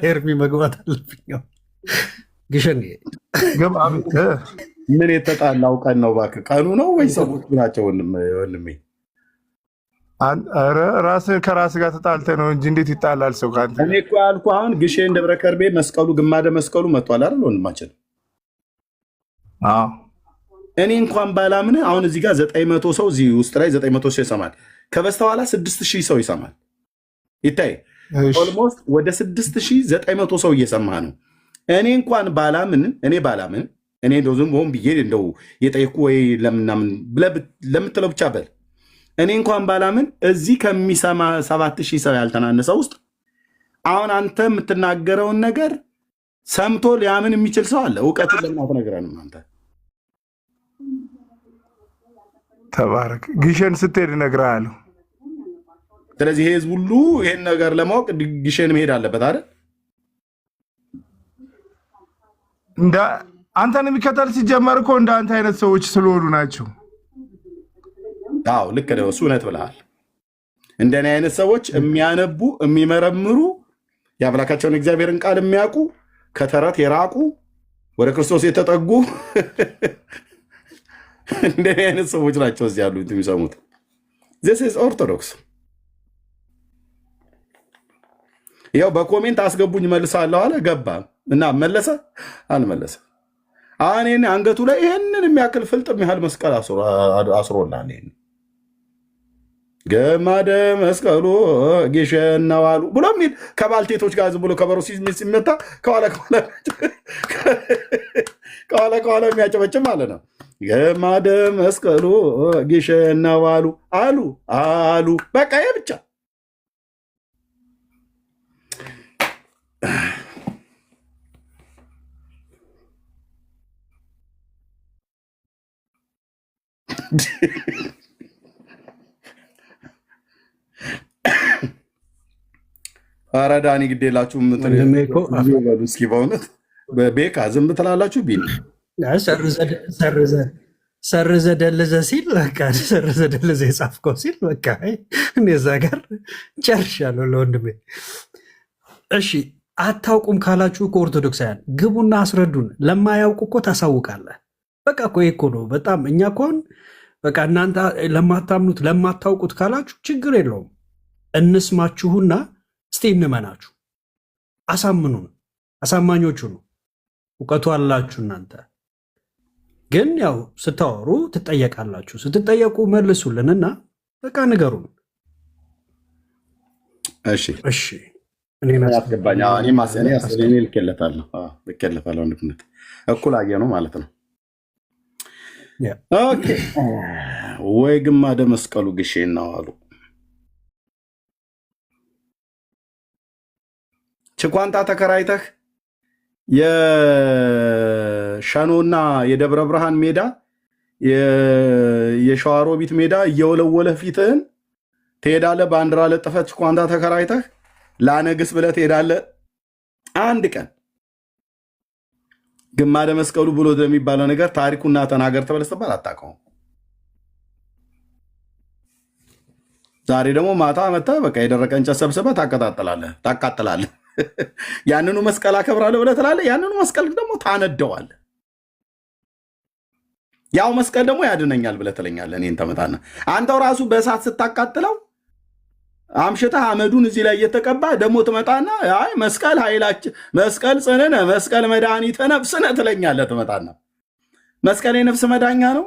Speaker 4: ኤርሚ መግባት አለብኝ። ግሸን
Speaker 1: ምን የተጣላው ቀን ነው እባክህ? ቀኑ ነው ወይ ሰዎች ናቸው? ወንድሜ
Speaker 14: ኧረ ራስህ ከራስህ ጋር ተጣልተህ ነው እንጂ እንዴት ይጣላል ሰው ከአንተ?
Speaker 1: እኔ እኮ ያልኩህ አሁን ግሼን ደብረ ከርቤ መስቀሉ ግማደ መስቀሉ መጥቷል አይደል ወንድማችን? እኔ እንኳን ባላምን አሁን እዚህ ጋር 900 ሰው እዚህ ውስጥ ላይ 900 ሰው ይሰማል። ከበስተኋላ 6000 ሰው ይሰማል። ይታይ ኦልሞስት ወደ 6900 ሰው እየሰማ ነው። እኔ እንኳን ባላምን እኔ እንደው ዝም ብሆን ብዬ እንደው የጠየኩ ወይ ለምናምን ለምትለው ብቻ በል። እኔ እንኳን ባላምን እዚህ ከሚሰማ 7000 ሰው ያልተናነሰው ውስጥ አሁን አንተ የምትናገረውን ነገር ሰምቶ ሊያምን የሚችል ሰው አለ። እውቀትን ለምን አትነግረንም አንተ?
Speaker 14: ተባረክ። ግሸን ስትሄድ እነግርሃለሁ።
Speaker 1: ስለዚህ ይሄ ህዝብ ሁሉ ይሄን ነገር ለማወቅ ግሸን መሄድ አለበት አይደል?
Speaker 14: አንተን የሚከተል ሲጀመር እኮ እንደ አንተ አይነት ሰዎች ስለሆኑ ናቸው።
Speaker 1: አዎ ልክ ነው። እሱ እውነት ብለሃል። እንደኔ አይነት ሰዎች የሚያነቡ የሚመረምሩ የአምላካቸውን እግዚአብሔርን ቃል የሚያውቁ ከተረት የራቁ ወደ ክርስቶስ የተጠጉ እንደኔ አይነት ሰዎች ናቸው እዚህ ያሉት የሚሰሙት። ዚስ ኢዝ ኦርቶዶክስ። ያው በኮሜንት አስገቡኝ መልሳለሁ አለ ገባ እና መለሰ አልመለሰ። አሁን አንገቱ ላይ ይሄንን የሚያክል ፍልጥ የሚያህል መስቀል አስሮላል። ይሄን ግማደ መስቀሉ ግሸን ነው አሉ ብሎ የሚል ከባልቴቶች ጋር ዝም ብሎ ከበሮ ሲመታ ከኋላ የሚያጨበጭም ማለት ነው። ግማደ መስቀሉ ግሸን ነው አሉ በቃ ይሄ ብቻ ኧረ ዳኒ ግድ የላችሁም በሉ እስኪ በእውነት ቤካ ዝም ትላላችሁ። ቢል
Speaker 4: ሰርዘ ደልዘ ሲል በቃ ሰርዘ ደልዘ የጻፍከው ሲል በቃ እኔ እዛ ጋር ጨርሻለሁ ለወንድሜ። እሺ አታውቁም ካላችሁ እኮ ኦርቶዶክሳውያን ግቡና አስረዱን። ለማያውቁ እኮ ታሳውቃለህ። በቃ እኮ ይሄ እኮ ነው በጣም እኛ እኮን በቃ እናንተ ለማታምኑት ለማታውቁት ካላችሁ ችግር የለውም እንስማችሁና እስቲ እንመናችሁ። አሳምኑን፣ አሳማኞቹ ነው። እውቀቱ አላችሁ እናንተ ግን ያው ስታወሩ ትጠየቃላችሁ። ስትጠየቁ መልሱልንና በቃ ንገሩን። እሺ እሺ እኔ
Speaker 1: ያስገባኝ እኔ ማሰኔ አስለኔ ልከለታለሁ ወንድምነት እኩል አየ ነው ማለት ነው። ኦኬ ወይ ግማደ መስቀሉ ግሼን ነው አሉ። ችኳንታ ተከራይተህ የሸኖና የደብረ ብርሃን ሜዳ የሸዋሮቢት ሜዳ እየወለወለህ ፊትህን ትሄዳለህ። ባንዲራ ለጥፈህ ችኳንታ ተከራይተህ ላነግስ ብለህ ትሄዳለህ። አንድ ቀን ግማደ መስቀሉ ብሎ የሚባለው ነገር ታሪኩና ተናገር ተበለስተባል አታውቀውም። ዛሬ ደግሞ ማታ መጥተህ በቃ የደረቀ እንጨት ሰብስበህ ታቃጥላለህ። ያንኑ መስቀል አከብራለሁ ብለህ ትላለህ። ያንኑ መስቀል ደግሞ ታነደዋለህ። ያው መስቀል ደግሞ ያድነኛል ብለህ ትለኛለህ። እኔን ተመታና አንተው ራሱ በእሳት ስታቃጥለው አምሽተህ አመዱን እዚህ ላይ እየተቀባ ደግሞ ትመጣና አይ መስቀል ኃይላችን፣ መስቀል ጽንነ፣ መስቀል መድኃኒተ ነፍስነ ትለኛለህ። ትመጣና መስቀል የነፍስ መዳኛ ነው።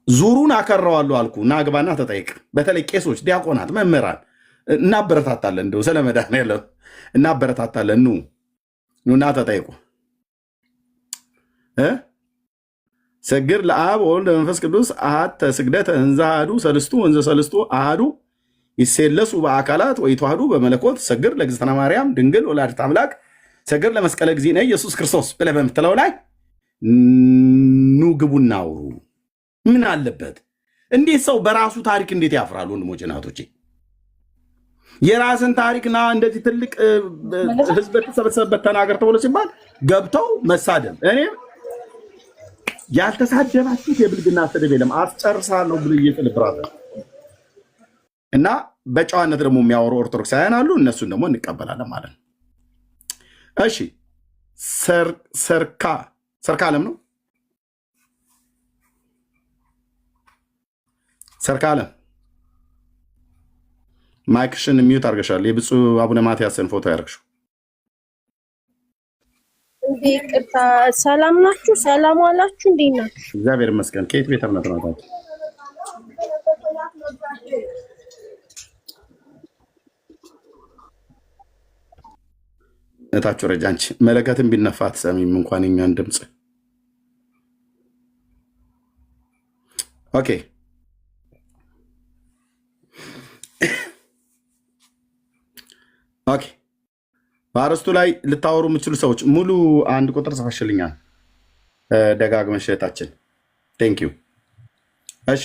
Speaker 1: ዙሩን አከረዋለሁ አልኩ እና ግባና ተጠይቅ። በተለይ ቄሶች፣ ዲያቆናት፣ መምህራን እናበረታታለን። እንደው ስለ መድኃኒዓለም እናበረታታለን። ኑና ተጠይቁ። ሰግር ለአብ ወወልድ ወመንፈስ ቅዱስ አሐተ ስግደተ እንዘ አሐዱ ሰልስቱ ወንዘ ሰልስቱ አሐዱ ይሴለሱ በአካላት ወይተዋሐዱ በመለኮት ሰግር ለእግዝእትነ ማርያም ድንግል ወላዲተ አምላክ ሰግር ለመስቀለ እግዚእነ ኢየሱስ ክርስቶስ ብለህ በምትለው ላይ ኑ ግቡና አውሩ። ምን አለበት? እንዴት ሰው በራሱ ታሪክ እንዴት ያፍራል? ወንድሞቼ እናቶቼ፣ የራስን ታሪክና እንደዚህ ትልቅ ህዝብ ተሰበሰበበት ተናገር ተብሎ ሲባል ገብተው መሳደብ። እኔ ያልተሳደባችሁት የብልግና ስድብ የለም። አስጨርሳለሁ ብሎ እየጥልብራለ እና በጨዋነት ደግሞ የሚያወሩ ኦርቶዶክሳውያን አሉ። እነሱን ደግሞ እንቀበላለን ማለት ነው። እሺ ሰርካ አለም ነው። ሰርካ አለም ማይክሽን ሚዩት አድርገሻል። የብፁዕ አቡነ ማትያስን ፎቶ ያደርግሽው።
Speaker 15: ይቅርታ፣ ሰላም ናችሁ? ሰላም ዋላችሁ? እንዴት ናችሁ?
Speaker 1: እግዚአብሔር ይመስገን። ከየት ቤተ እምነት ነው? እታችሁ ረጃንች መለከትን ቢነፋ አትሰሚም እንኳን የኛን ድምፅ። ኦኬ ኦኬ። በአርስቱ ላይ ልታወሩ የምችሉ ሰዎች ሙሉ አንድ ቁጥር ጽፈሽልኛል ደጋግመሽ እህታችን። ቴንኪዩ። እሺ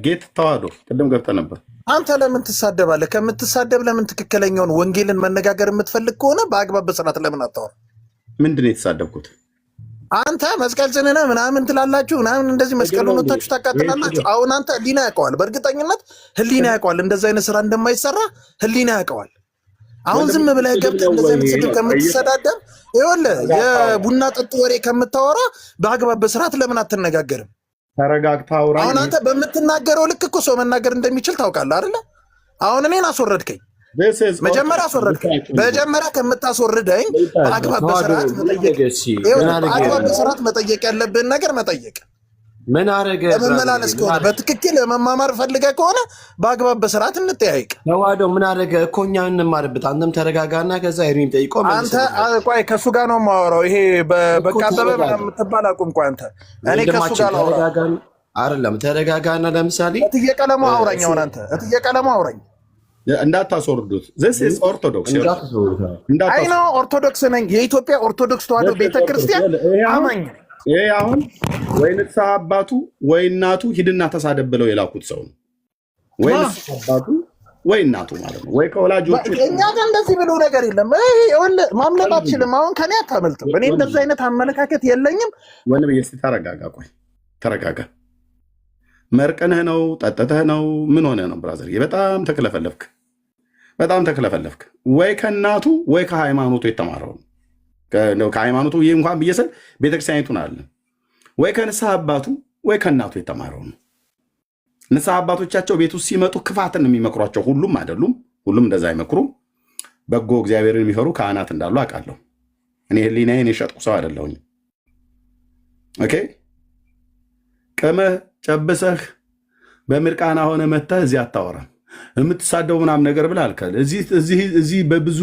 Speaker 1: ጌት ተዋህዶ ቅድም ገብተህ ነበር።
Speaker 2: አንተ ለምን ትሳደባለህ? ከምትሳደብ ለምን ትክክለኛውን ወንጌልን መነጋገር የምትፈልግ ከሆነ በአግባብ በስርዓት ለምን አታወራ?
Speaker 1: ምንድን ነው የተሳደብኩት?
Speaker 2: አንተ መስቀል ጽንነ ምናምን ትላላችሁ ምናምን እንደዚህ መስቀሉን ወታችሁ ታቃጥላላችሁ። አሁን አንተ ህሊና ያውቀዋል፣ በእርግጠኝነት ህሊና ያውቀዋል እንደዚህ አይነት ስራ እንደማይሰራ ህሊና ያውቀዋል። አሁን ዝም ብለህ ገብተህ እንደዚህ አይነት ስድብ ከምትሰዳደብ ይኸውልህ የቡና ጠጡ ወሬ ከምታወራ በአግባብ በስርዓት ለምን አትነጋገርም?
Speaker 1: ተረጋግተህ አውራ።
Speaker 2: አሁን አንተ በምትናገረው ልክ እኮ ሰው መናገር እንደሚችል ታውቃለህ አይደለ? አሁን እኔን አስወረድከኝ፣ መጀመሪያ አስወረድከኝ። መጀመሪያ ከምታስወርደኝ በአግባብ በስርዓት መጠየቅ ያለብህን ነገር መጠየቅ።
Speaker 12: ምን አረገ?
Speaker 2: ለመመላለስ ከሆነ በትክክል ለመማማር ፈልገህ ከሆነ በአግባብ በስርዓት እንጠያይቅ።
Speaker 12: ተዋህዶ ምን አረገ እኮ እኛ እንማርበት። አንተም ተረጋጋና ከዛ ኤርሚም ጠይቆ
Speaker 2: አንተ ቆይ ከእሱ ጋር ነው የማወራው። ይሄ በቃ አበበ የምትባል አቁም። ቆይ አንተ እኔ ከእሱ ጋር ነው
Speaker 12: አይደለም። ተረጋጋና ለምሳሌ
Speaker 2: እትዬ ቀለሙ አውራኝ። አሁን አንተ እትዬ ቀለሙ አውራኝ።
Speaker 1: እንዳታስወርዱት። ኦርቶዶክስ
Speaker 2: አይ ነው ኦርቶዶክስ ነኝ። የኢትዮጵያ ኦርቶዶክስ ተዋህዶ ቤተክርስቲያን አማኝ
Speaker 1: ይሄ አሁን ወይ ንስሐ አባቱ ወይ እናቱ ሂድና ተሳደብ ብለው የላኩት ሰው ነው። ወይ ንስሐ አባቱ ወይ እናቱ ማለት ነው። ወይ ከወላጆቹ።
Speaker 2: እኛ ጋር እንደዚህ ብሎ ነገር የለም። ማምለጥ አትችልም። አሁን ከኔ አታመልጥም። እኔ እንደዚህ አይነት አመለካከት የለኝም።
Speaker 1: ወንድም እስኪ ተረጋጋ። ቆይ ተረጋጋ። መርቀንህ ነው ጠጥተህ ነው ምን ሆነህ ነው ብራዘር? በጣም ተክለፈለፍክ፣ በጣም ተክለፈለፍክ። ወይ ከእናቱ ወይ ከሃይማኖቱ የተማረው ከሃይማኖቱ ይህ እንኳን ብየስል ቤተክርስቲያኒቱን አለ። ወይ ከንስሐ አባቱ ወይ ከእናቱ የተማረው ነው። ንስሐ አባቶቻቸው ቤት ውስጥ ሲመጡ ክፋትን የሚመክሯቸው ሁሉም አይደሉም። ሁሉም እንደዛ አይመክሩም። በጎ እግዚአብሔርን የሚፈሩ ካህናት እንዳሉ አውቃለሁ። እኔ ህሊናዬን የሸጥኩ ሰው አይደለሁኝ። ኦኬ ቅመህ ጨብሰህ በምርቃና ሆነ መተህ እዚህ አታወራም። የምትሳደው ምናምን ነገር ብለህ አልከል። እዚህ በብዙ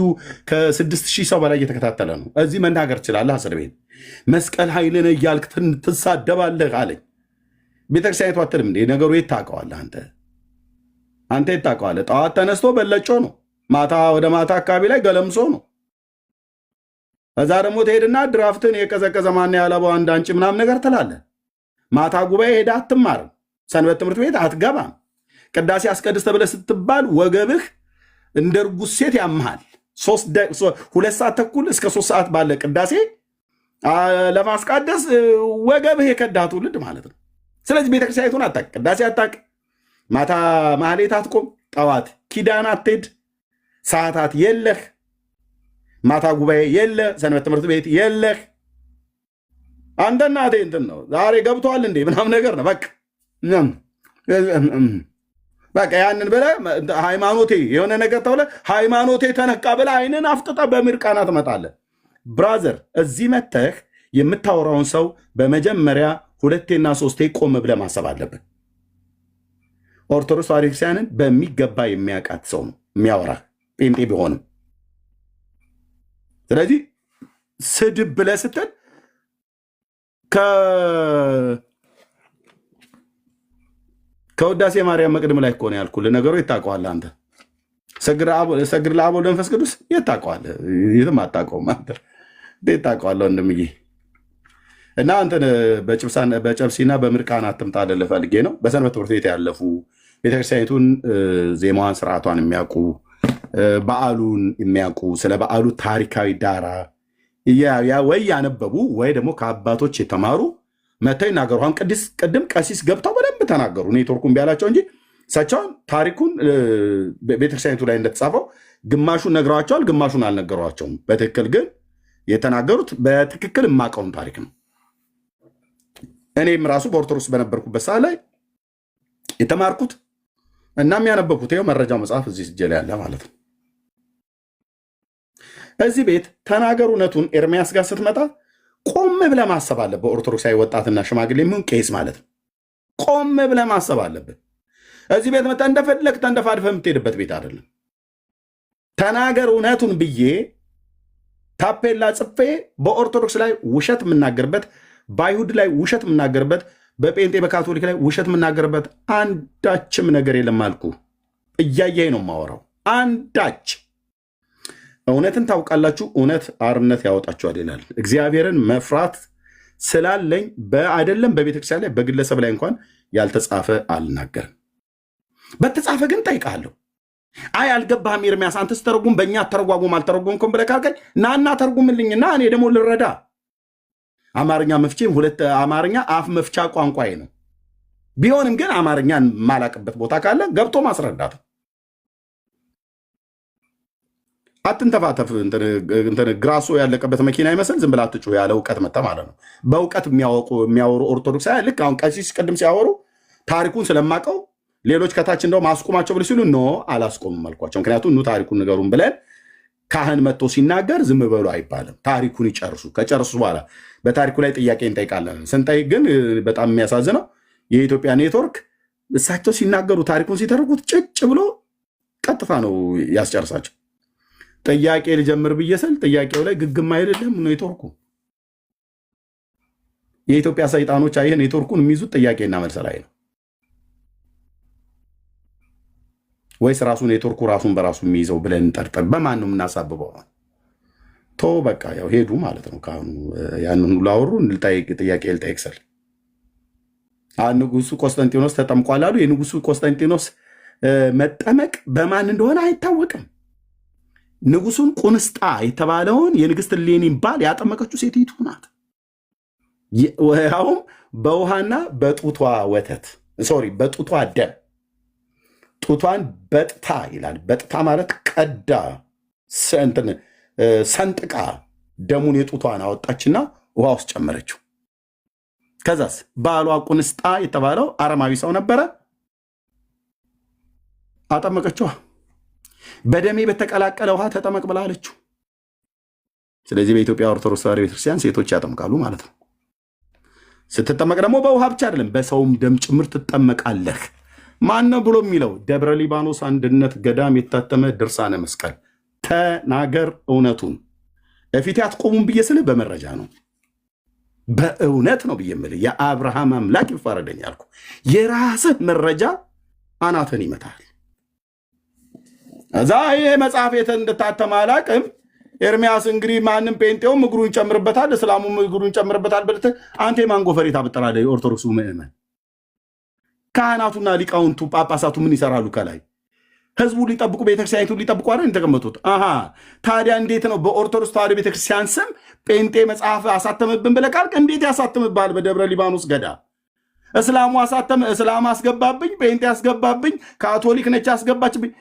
Speaker 1: ከ6000 ሰው በላይ እየተከታተለ ነው። እዚህ መናገር ትችላለህ። እስር ቤት መስቀል ኃይልን እያልክ ትሳደባለህ አለኝ። ቤተክርስቲያኒቱ አትልም እንዴ? ነገሩ የት ታውቀዋለህ? አንተ የት ታውቀዋለህ? ጠዋት ተነስቶ በለጮ ነው፣ ማታ ወደ ማታ አካባቢ ላይ ገለምሶ ነው። እዛ ደግሞ ትሄድና ድራፍትን የቀዘቀዘ ማን ያለበው አንድ አንጭ ምናምን ነገር ትላለህ። ማታ ጉባኤ ሄደህ አትማርም። ሰንበት ትምህርት ቤት አትገባም። ቅዳሴ አስቀድስ ተብለህ ስትባል ወገብህ እንደ ርጉዝ ሴት ያምሃል። 2 ሰዓት ተኩል እስከ 3 ሰዓት ባለ ቅዳሴ ለማስቃደስ ወገብህ የከዳህ ትውልድ ማለት ነው። ስለዚህ ቤተክርስቲያኒቱን አታውቅ፣ ቅዳሴ አታውቅ፣ ማታ ማህሌት አትቆም፣ ጠዋት ኪዳን አትሄድ፣ ሰዓታት የለህ፣ ማታ ጉባኤ የለ፣ ሰንበት ትምህርት ቤት የለህ። አንተ እናቴ እንትን ነው ዛሬ ገብተዋል እንዴ ምናምን ነገር ነው። በቃ ያንን ብለህ ሃይማኖቴ የሆነ ነገር ተብለህ ሃይማኖቴ ተነካ ብለህ አይንን አፍጥጠህ በምርቃና ትመጣለህ። ብራዘር እዚህ መተህ የምታወራውን ሰው በመጀመሪያ 2ና 3 ቆም ብለህ ማሰብ አለብን። ኦርቶዶክስ ተዋሕዶ ክርስቲያንን በሚገባ የሚያውቃት ሰው ነው የሚያወራ ጴንጤ ቢሆንም። ስለዚህ ስድብ ብለህ ስትል ከውዳሴ ማርያም መቅድም ላይ እኮ ነው ያልኩልህ። ነገሩ የታውቀዋለህ አንተ። ሰግድ ለአብ ወወልድ ወመንፈስ ቅዱስ የታውቀዋለህ? የትም አታውቀውም አንተ። እንዴት ታውቀዋለህ ወንድምዬ? እና አንተን በጨብሲና በምርቃና አትምጣ ልልህ ፈልጌ ነው። በሰንበት ትምህርት ቤት ያለፉ ቤተክርስቲያኒቱን ዜማዋን ስርዓቷን የሚያውቁ በዓሉን የሚያውቁ ስለ በዓሉ ታሪካዊ ዳራ ወይ ያነበቡ ወይ ደግሞ ከአባቶች የተማሩ መተው ይናገሩ። አሁን ቅድም ቀሲስ ገብተው በደንብ ተናገሩ። ኔትወርኩን ቢያላቸው እንጂ እሳቸውን ታሪኩን ቤተክርስቲያኒቱ ላይ እንደተጻፈው ግማሹን ነግረዋቸዋል፣ ግማሹን አልነገሯቸውም። በትክክል ግን የተናገሩት በትክክል የማውቀውን ታሪክ ነው። እኔም ራሱ በኦርቶዶክስ በነበርኩበት ሰዓት ላይ የተማርኩት እና የሚያነበብኩት ይኸው መረጃው መጽሐፍ እዚህ እጄ ላይ ያለ ማለት ነው። እዚህ ቤት ተናገሩ እውነቱን ኤርሚያስ ጋር ስትመጣ ቆም ብለህ ማሰብ አለብህ። ኦርቶዶክሳዊ ወጣትና ሽማግሌ የሚሆን ቄስ ማለት ነው። ቆም ብለህ ማሰብ አለብህ። እዚህ ቤት መጣ እንደፈለግ ተንደፋድፈህ የምትሄድበት ቤት አይደለም። ተናገር እውነቱን ብዬ ታፔላ ጽፌ በኦርቶዶክስ ላይ ውሸት የምናገርበት፣ በአይሁድ ላይ ውሸት የምናገርበት፣ በጴንጤ በካቶሊክ ላይ ውሸት የምናገርበት አንዳችም ነገር የለም አልኩ። እያየህ ነው የማወራው። አንዳች እውነትን ታውቃላችሁ፣ እውነት አርነት ያወጣችኋል ይላል። እግዚአብሔርን መፍራት ስላለኝ አይደለም በቤተክርስቲያን ላይ በግለሰብ ላይ እንኳን ያልተጻፈ አልናገርም። በተጻፈ ግን ጠይቃለሁ። አይ አልገባህም ኤርሚያስ፣ አንተ ስተረጉም በእኛ ተረጓጉም አልተረጎምኩም ብለህ ካልከኝ ናና ተርጉምልኝና እኔ ደግሞ ልረዳ። አማርኛ መፍቼም አማርኛ አፍ መፍቻ ቋንቋዬ ነው። ቢሆንም ግን አማርኛን ማላቅበት ቦታ ካለ ገብቶ ማስረዳት። አትንተፋተፍ። ግራሶ ያለቀበት መኪና ይመስል ዝም ብላ አትጩህ። ያለ እውቀት መጣ ማለት ነው። በእውቀት የሚያወሩ ኦርቶዶክስ ልክ አሁን ቀሲስ ቅድም ሲያወሩ ታሪኩን ስለማቀው ሌሎች ከታች እንደውም አስቁማቸው ብለው ሲሉ ኖ አላስቆምም አልኳቸው። ምክንያቱም ኑ ታሪኩን ንገሩን ብለን ካህን መጥቶ ሲናገር ዝም በሉ አይባልም። ታሪኩን ይጨርሱ። ከጨርሱ በኋላ በታሪኩ ላይ ጥያቄ እንጠይቃለን። ስንጠይቅ ግን በጣም የሚያሳዝነው የኢትዮጵያ ኔትወርክ እሳቸው ሲናገሩ ታሪኩን ሲተርኩት ጭጭ ብሎ ቀጥታ ነው ያስጨርሳቸው። ጥያቄ ልጀምር ብዬ ስል ጥያቄው ላይ ግግም አይደለም ኔትወርኩ። የኢትዮጵያ ሰይጣኖች አየህ ኔትወርኩን የሚይዙት ጥያቄና መልስ ላይ ነው ወይስ ራሱ ኔትወርኩ ራሱን በራሱ የሚይዘው ብለን እንጠርጥር። በማን ነው የምናሳብበው? በቃ ያው ሄዱ ማለት ነው። ካሁን ያንን ሁሉ አወሩ። ጥያቄ ልጠይቅ ስል ንጉሱ ቆስጠንጢኖስ ተጠምቋል አሉ። የንጉሱ ቆስጠንጢኖስ መጠመቅ በማን እንደሆነ አይታወቅም። ንጉሱን ቁንስጣ የተባለውን የንግስት እሌኒን ባል ያጠመቀችው ሴቲቱ ናት። ያውም በውሃና በጡቷ ወተት በጡቷ ደም። ጡቷን በጥታ ይላል። በጥታ ማለት ቀዳ ሰንጥቃ ደሙን የጡቷን አወጣችና ውሃ ውስጥ ጨመረችው። ከዛስ ባሏ ቁንስጣ የተባለው አረማዊ ሰው ነበረ። አጠመቀችዋ። በደሜ በተቀላቀለ ውሃ ተጠመቅ ብላ አለችው። ስለዚህ በኢትዮጵያ ኦርቶዶክስ ተዋሕዶ ቤተክርስቲያን ሴቶች ያጠምቃሉ ማለት ነው። ስትጠመቅ ደግሞ በውሃ ብቻ አይደለም፣ በሰውም ደም ጭምር ትጠመቃለህ። ማን ነው ብሎ የሚለው? ደብረ ሊባኖስ አንድነት ገዳም የታተመ ድርሳነ መስቀል። ተናገር እውነቱን። በፊቴ አትቆሙም ብዬ ስልህ በመረጃ ነው፣ በእውነት ነው ብዬ የምልህ። የአብርሃም አምላክ ይፋረደኝ አልኩ። የራስህ መረጃ አናትን ይመታል። እዛ ይሄ መጽሐፍ እንደታተመ አላቅም። ኤርሚያስ እንግዲህ ማንም ጴንጤውም እግሩን ይጨምርበታል፣ እስላሙም እግሩን ይጨምርበታል ብልህ አንተ የማንጎ ፈሪ ታበጥራለህ። የኦርቶዶክሱ ምዕመን ካህናቱና ሊቃውንቱ ጳጳሳቱ ምን ይሰራሉ? ከላይ ህዝቡ ሊጠብቁ ቤተክርስቲያኒቱ ሊጠብቁ አይደል የተቀመጡት? ታዲያ እንዴት ነው በኦርቶዶክስ ተዋሕዶ ቤተክርስቲያን ስም ጴንጤ መጽሐፍ አሳተምብን ብለህ ካልክ እንዴት ያሳትምብሃል? በደብረ ሊባኖስ ገዳም እስላሙ አሳተም፣ እስላም አስገባብኝ፣ ጴንጤ አስገባብኝ፣ ካቶሊክ ነች አስገባችብኝ።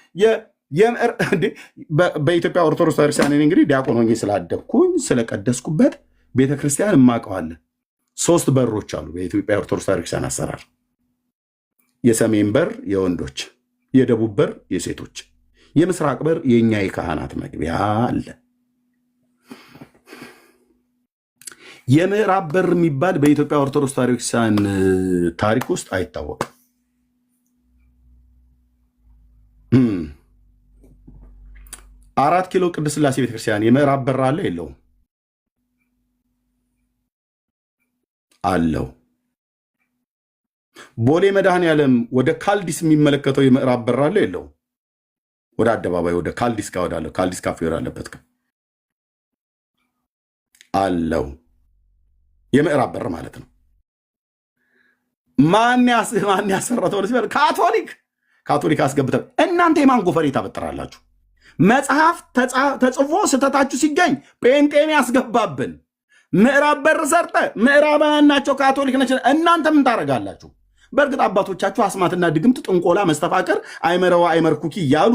Speaker 1: በኢትዮጵያ ኦርቶዶክስ ቤተክርስቲያን እንግዲህ ዲያቆን ሆኜ ስላደግኩኝ ስለቀደስኩበት ቤተክርስቲያን እማቀዋለን። 3 በሮች አሉ በኢትዮጵያ ኦርቶዶክስ ቤተክርስቲያን አሰራር። የሰሜን በር የወንዶች፣ የደቡብ በር የሴቶች፣ የምስራቅ በር የእኛ የካህናት መግቢያ አለ። የምዕራብ በር የሚባል በኢትዮጵያ ኦርቶዶክስ ቤተክርስቲያን ታሪክ ውስጥ አይታወቅም። 4 ኪሎ ቅድስት ሥላሴ ቤተክርስቲያን የምዕራብ በር አለ የለውም? አለው። ቦሌ መድኃኔዓለም ወደ ካልዲስ የሚመለከተው የምዕራብ በር አለ የለውም? ወደ አደባባይ ወደ ካልዲስ ጋር ወዳለው ካልዲስ ካፌ ወዳለበት አለው። የምዕራብ በር ማለት ነው። ማን ያሰረተው? ካቶሊክ አስገብተው እናንተ የማን ጎፈሬ ታበጥራላችሁ? መጽሐፍ ተጽፎ ስተታችሁ ሲገኝ ጴንጤን ያስገባብን። ምዕራብ በር ሰርጠ ምዕራባውያን ናቸው ካቶሊክ ነች። እናንተ ምን ታደርጋላችሁ? በእርግጥ አባቶቻችሁ አስማትና ድግምት፣ ጥንቆላ፣ መስተፋቅር፣ አይመረዋ አይመርኩኪ እያሉ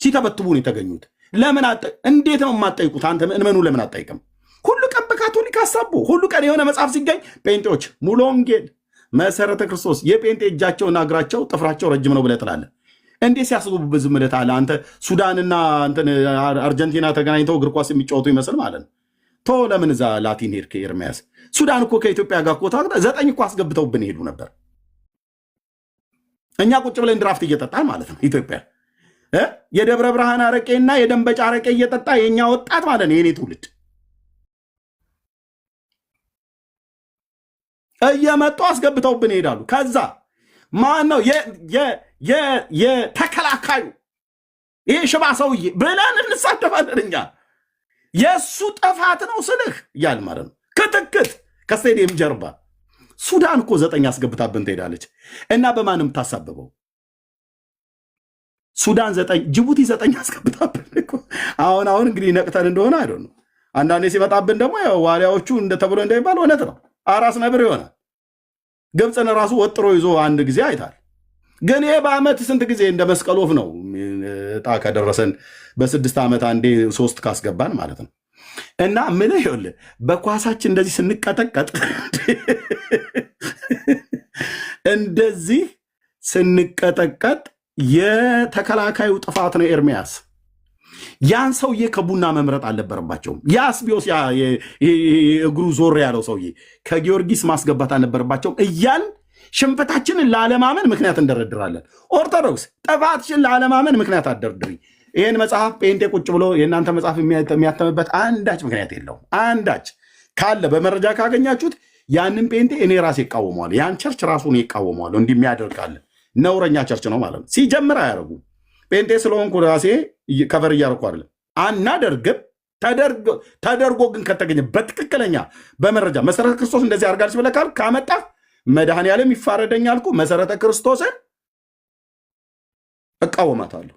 Speaker 1: ሲተበትቡ ነው የተገኙት። ለምን እንዴት ነው የማትጠይቁት? አንተ ምእመኑ ለምን አትጠይቅም? ሁሉ ቀን በካቶሊክ አሳቡ። ሁሉ ቀን የሆነ መጽሐፍ ሲገኝ ጴንጤዎች ሙሉ ወንጌል፣ መሰረተ ክርስቶስ፣ የጴንጤ እጃቸውና እግራቸው ጥፍራቸው ረጅም ነው ብለህ ትላለህ። እንዴት ሲያስቡብህ ዝም ብለህ ታለህ? አንተ ሱዳንና አርጀንቲና ተገናኝተው እግር ኳስ የሚጫወቱ ይመስል ማለት ነው። ለምን እዛ ላቲን ሄድክ ኤርሚያስ? ሱዳን እኮ ከኢትዮጵያ ጋር እኮ 9 እኮ አስገብተውብን ሄዱ ነበር። እኛ ቁጭ ብለን ድራፍት እየጠጣን ማለት ነው። ኢትዮጵያ የደብረ ብርሃን አረቄና የደንበጫ አረቄ እየጠጣ የእኛ ወጣት ማለት ነው፣ የኔ ትውልድ እየመጡ አስገብተውብን ይሄዳሉ። ከዛ ማን ነው የተከላካዩ ይሄ ሽባ ሰውዬ ብለን እንሳደባለን እኛ። የእሱ ጥፋት ነው ስልህ እያል ማለት ነው። ክትክት ከስቴዲየም ጀርባ ሱዳን እኮ 9 አስገብታብን ትሄዳለች። እና በማንም ታሳብበው? ሱዳን 9፣ ጅቡቲ 9 አስገብታብን እኮ። አሁን እንግዲህ ነቅተን እንደሆነ አይደል ነው። አንዳንዴ ሲመጣብን ደግሞ ዋሊያዎቹ እንደተብሎ እንደሚባል እውነት ነው፣ አራስ ነብር ይሆናል። ግብፅን ራሱ ወጥሮ ይዞ አንድ ጊዜ አይታል። ግን ይሄ በአመት ስንት ጊዜ እንደ መስቀል ወፍ ነው እጣ ከደረሰን በ6 ዓመት አንዴ 3 ካስገባን ማለት ነው። እና ምን ይኸውልህ በኳሳችን እንደዚህ ስንቀጠቀጥ እንደዚህ ስንቀጠቀጥ የተከላካዩ ጥፋት ነው ኤርሚያስ። ያን ሰውዬ ከቡና መምረጥ አልነበረባቸውም። ያስቢዮስ እግሩ ዞር ያለው ሰውዬ ከጊዮርጊስ ማስገባት አልነበረባቸውም እያል ሽንፈታችንን ላለማመን ምክንያት እንደረድራለን። ኦርቶዶክስ ጥፋትሽን ላለማመን ምክንያት አደርድሪ። ይህን መጽሐፍ ጴንጤ ቁጭ ብሎ የእናንተ መጽሐፍ የሚያተምበት አንዳች ምክንያት የለውም። አንዳች ካለ በመረጃ ካገኛችሁት ያንን ጴንጤ እኔ ራሴ ይቃወመዋል። ያን ቸርች ራሱን ይቃወመዋል። እንዲህ የሚያደርጋለ ነውረኛ ቸርች ነው ማለት ነው። ሲጀምር አያደርጉ ጴንጤ ስለሆንኩ ራሴ ከቨር እያደረኩ አይደለም። አናደርግም። ተደርጎ ግን ከተገኘ በትክክለኛ በመረጃ መሰረተ ክርስቶስ እንደዚህ አድርጋለች ብለህ ካመጣ መድኃኔዓለም ይፋረደኛል እኮ መሰረተ ክርስቶስን እቃወማታለሁ።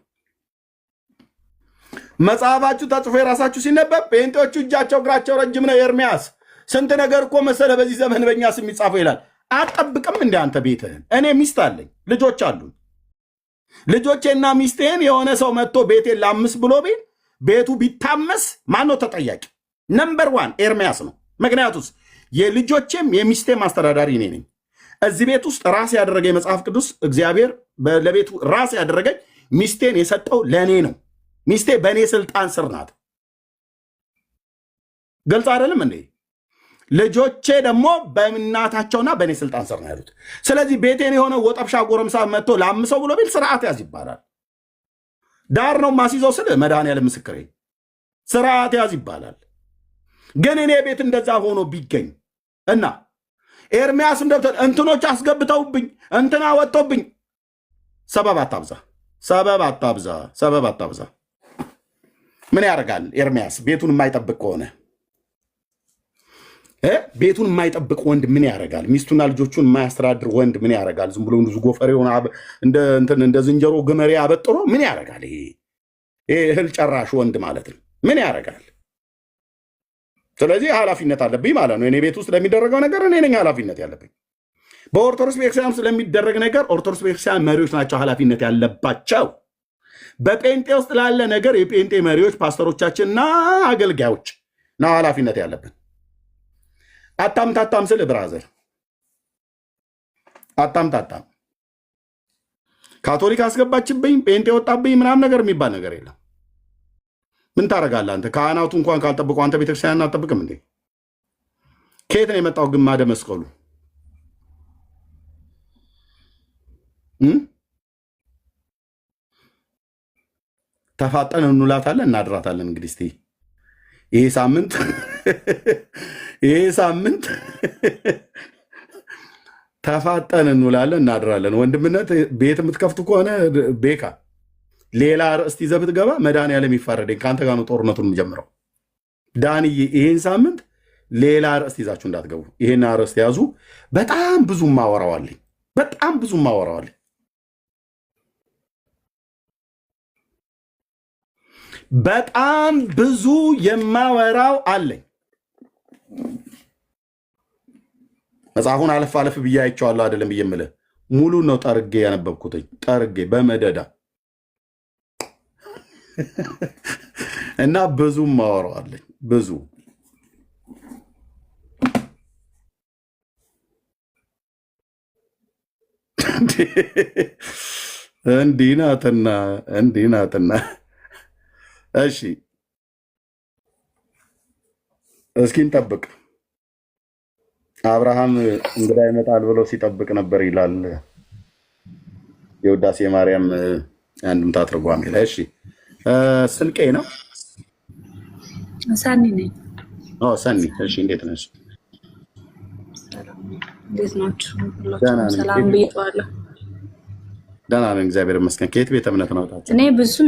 Speaker 1: መጽሐፋችሁ ተጽፎ የራሳችሁ ሲነበብ ጴንጤዎቹ እጃቸው እግራቸው ረጅም ነው። ኤርሚያስ ስንት ነገር እኮ መሰለ በዚህ ዘመን በእኛ ስም የሚጻፈው ይላል። አጠብቅም እንደ አንተ ቤትህን። እኔ ሚስት አለኝ፣ ልጆች አሉኝ። ልጆቼና ሚስቴን የሆነ ሰው መጥቶ ቤቴን ላምስ ብሎ ቤቱ ቢታመስ ማን ነው ተጠያቂ? ነምበር ዋን ኤርሚያስ ነው። ምክንያቱስ የልጆቼም የሚስቴም አስተዳዳሪ እኔ ነኝ። እዚህ ቤት ውስጥ ራስ ያደረገ የመጽሐፍ ቅዱስ እግዚአብሔር ለቤቱ ራስ ያደረገኝ ሚስቴን የሰጠው ለእኔ ነው። ሚስቴ በእኔ ስልጣን ስር ናት። ግልጽ አይደለም እንዴ? ልጆቼ ደግሞ በእናታቸውና በእኔ ስልጣን ስር ነው ያሉት። ስለዚህ ቤቴን የሆነ ወጠብሻ ጎረምሳ መጥቶ ላምሰው ብሎ ቢል ስርዓት ያዝ ይባላል። ዳር ነው ማስይዘው ስል መድኃኔዓለም ምስክሬ ስርዓት ያዝ ይባላል። ግን እኔ ቤት እንደዛ ሆኖ ቢገኝ እና ኤርሚያስ እንትኖች አስገብተውብኝ እንትና ወጥቶብኝ ሰበብ አታብዛ። ምን ያደርጋል ኤርሚያስ? ቤቱን የማይጠብቅ ከሆነ ቤቱን የማይጠብቅ ወንድ ምን ያደርጋል? ሚስቱና ልጆቹን የማያስተዳድር ወንድ ምን ያደርጋል? ዝም ብሎ ጎፈሬ እንደ ዝንጀሮ ግመሬ አበጥሮ ምን ያደርጋል? ይሄ እህል ጨራሽ ወንድ ማለት ነው። ምን ያደርጋል? ስለዚህ ኃላፊነት አለብኝ ማለት ነው። እኔ ቤት ውስጥ ለሚደረገው ነገር እኔ ነኝ ኃላፊነት ያለብኝ። በኦርቶዶክስ ቤተክርስቲያን ስለሚደረግ ነገር ኦርቶዶክስ ቤተክርስቲያን መሪዎች ናቸው ኃላፊነት ያለባቸው። በጴንጤ ውስጥ ላለ ነገር የጴንጤ መሪዎች ፓስተሮቻችንና አገልጋዮች ነው ኃላፊነት ያለብን። አታምታታም ስል ብራዘር አታምታታም። ካቶሊክ አስገባችብኝ ጴንጤ ወጣብኝ ምናምን ነገር የሚባል ነገር የለም። ምን ታደርጋለህ አንተ? ካህናቱ እንኳን ካልጠብቁ አንተ ቤተክርስቲያን አትጠብቅም እንዴ? ከየት ነው የመጣው ግማደ መስቀሉ? ተፋጠን እንውላታለን እናድራታለን። እንግዲህ እስኪ ይሄ ሳምንት ተፋጠን እንውላለን እናድራለን። ወንድምነት ቤት የምትከፍቱ ከሆነ ቤካ ሌላ ርዕስት ይዘህ ብትገባ መድኃኔዓለም ይፋረደኝ። ከአንተ ጋር ነው ጦርነቱን የምጀምረው። ዳንዬ ይሄን ሳምንት ሌላ ርዕስት ይዛችሁ እንዳትገቡ። ይሄን ርዕስት ያዙ። በጣም ብዙ ማወራዋለኝ። በጣም ብዙ የማወራው አለኝ። መጽሐፉን አለፍ አለፍ ብዬ አይቼዋለሁ አይደለም ብዬ የምልህ ሙሉ ነው ጠርጌ ያነበብኩትኝ። ጠርጌ በመደዳ እና ብዙ ማወራው አለኝ። ብዙ እንዲህ ናትና እሺ እስኪ እንጠብቅ። አብርሃም እንግዳ ይመጣል ብሎ ሲጠብቅ ነበር ይላል የውዳሴ ማርያም አንድምታ ትርጓሜ ላይ። እሺ ስልቄ ነው
Speaker 16: ሰኒ ነኝ።
Speaker 1: ሰኒ እሺ፣ እንዴት ነሽ?
Speaker 16: እንዴት ናችሁ? ሰላም ብያለሁ።
Speaker 1: ደህና ነን እግዚአብሔር ይመስገን። ከየት ቤተ እምነት ነው?
Speaker 16: እኔ ብዙም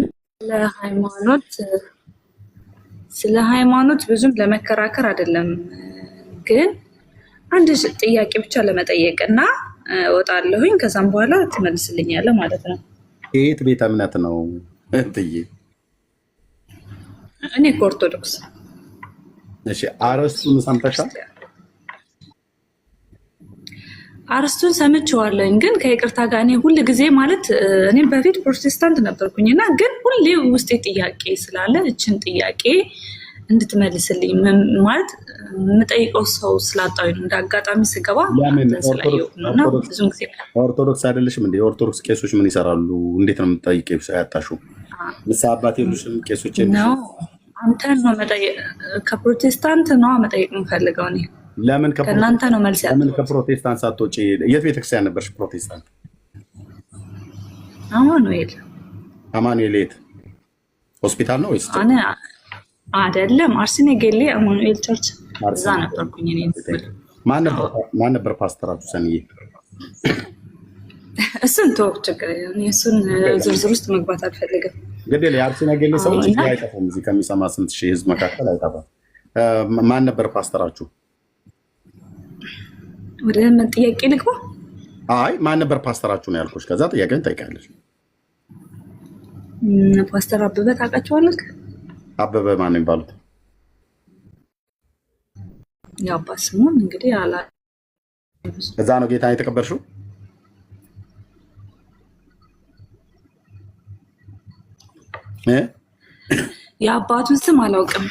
Speaker 16: ስለ ሃይማኖት ብዙም ለመከራከር አይደለም፣ ግን አንድ ጥያቄ ብቻ ለመጠየቅ እና እወጣለሁኝ። ከዛም በኋላ ትመልስልኛለህ ማለት ነው።
Speaker 1: ከየት ቤተ እምነት ነው እንትዬ?
Speaker 16: እኔ ከኦርቶዶክስ።
Speaker 1: እሺ አርዕስቱን ሰምተሻል?
Speaker 16: አርስቱን ሰምቼዋለሁኝ፣ ግን ከይቅርታ ጋር እኔ ሁል ጊዜ ማለት እኔም በፊት ፕሮቴስታንት ነበርኩኝና ግን ሁሌ ውስጤ ጥያቄ ስላለ እችን ጥያቄ እንድትመልስልኝ ማለት የምጠይቀው ሰው ስላጣሁኝ ነው። እንደ አጋጣሚ ስገባ ብዙም ጊዜ
Speaker 1: ኦርቶዶክስ አይደለሽም እንዴ? ኦርቶዶክስ ቄሶች ምን ይሰራሉ? እንዴት ነው የምትጠይቀው? ሰው ያጣሹ ንስሐ አባት የሉሽም? ቄሶች
Speaker 16: ነው አንተን ነው መጠየቅ። ከፕሮቴስታንት ነው መጠየቅ የምፈልገው እኔ።
Speaker 1: ለምን
Speaker 16: ከእናንተ ነው መልስ ያለው?
Speaker 1: ለምን ከፕሮቴስታንት ሳትወጪ የት ቤተክርስቲያን ነበርሽ? ፕሮቴስታንት
Speaker 16: አማኑኤል።
Speaker 1: አማኑኤል የት ሆስፒታል ነው ወይስ?
Speaker 16: አይደለም፣ አርሲኔ ጌሌ አማኑኤል ቸርች እዛ ነበርኩኝ እኔ።
Speaker 1: ማን ነበር ፓስተራችሁ? ሰንዬ
Speaker 16: እሱን ተወው፣ ችግር የለም። እሱን ዝርዝር ውስጥ መግባት አልፈልግም።
Speaker 1: እንግዲህ የአርሲ ነገሌ ሰዎች አይጠፉም። እዚህ ከሚሰማ ስንት ሺህ ህዝብ መካከል አይጠፋም። ማን ነበር ፓስተራችሁ?
Speaker 16: ወደ ምን ጥያቄ ልግባ?
Speaker 1: አይ ማን ነበር ፓስተራችሁ ነው ያልኩሽ። ከዛ ጥያቄን ጠይቃለሽ።
Speaker 16: ፓስተር አበበ ታውቃቸዋለህ?
Speaker 1: አበበ ማን ነው የሚባሉት?
Speaker 16: የአባ ስሙን እንግዲህ አላ
Speaker 1: እዛ ነው ጌታን የተቀበልሽው?
Speaker 16: የአባቱን ስም አላውቅም።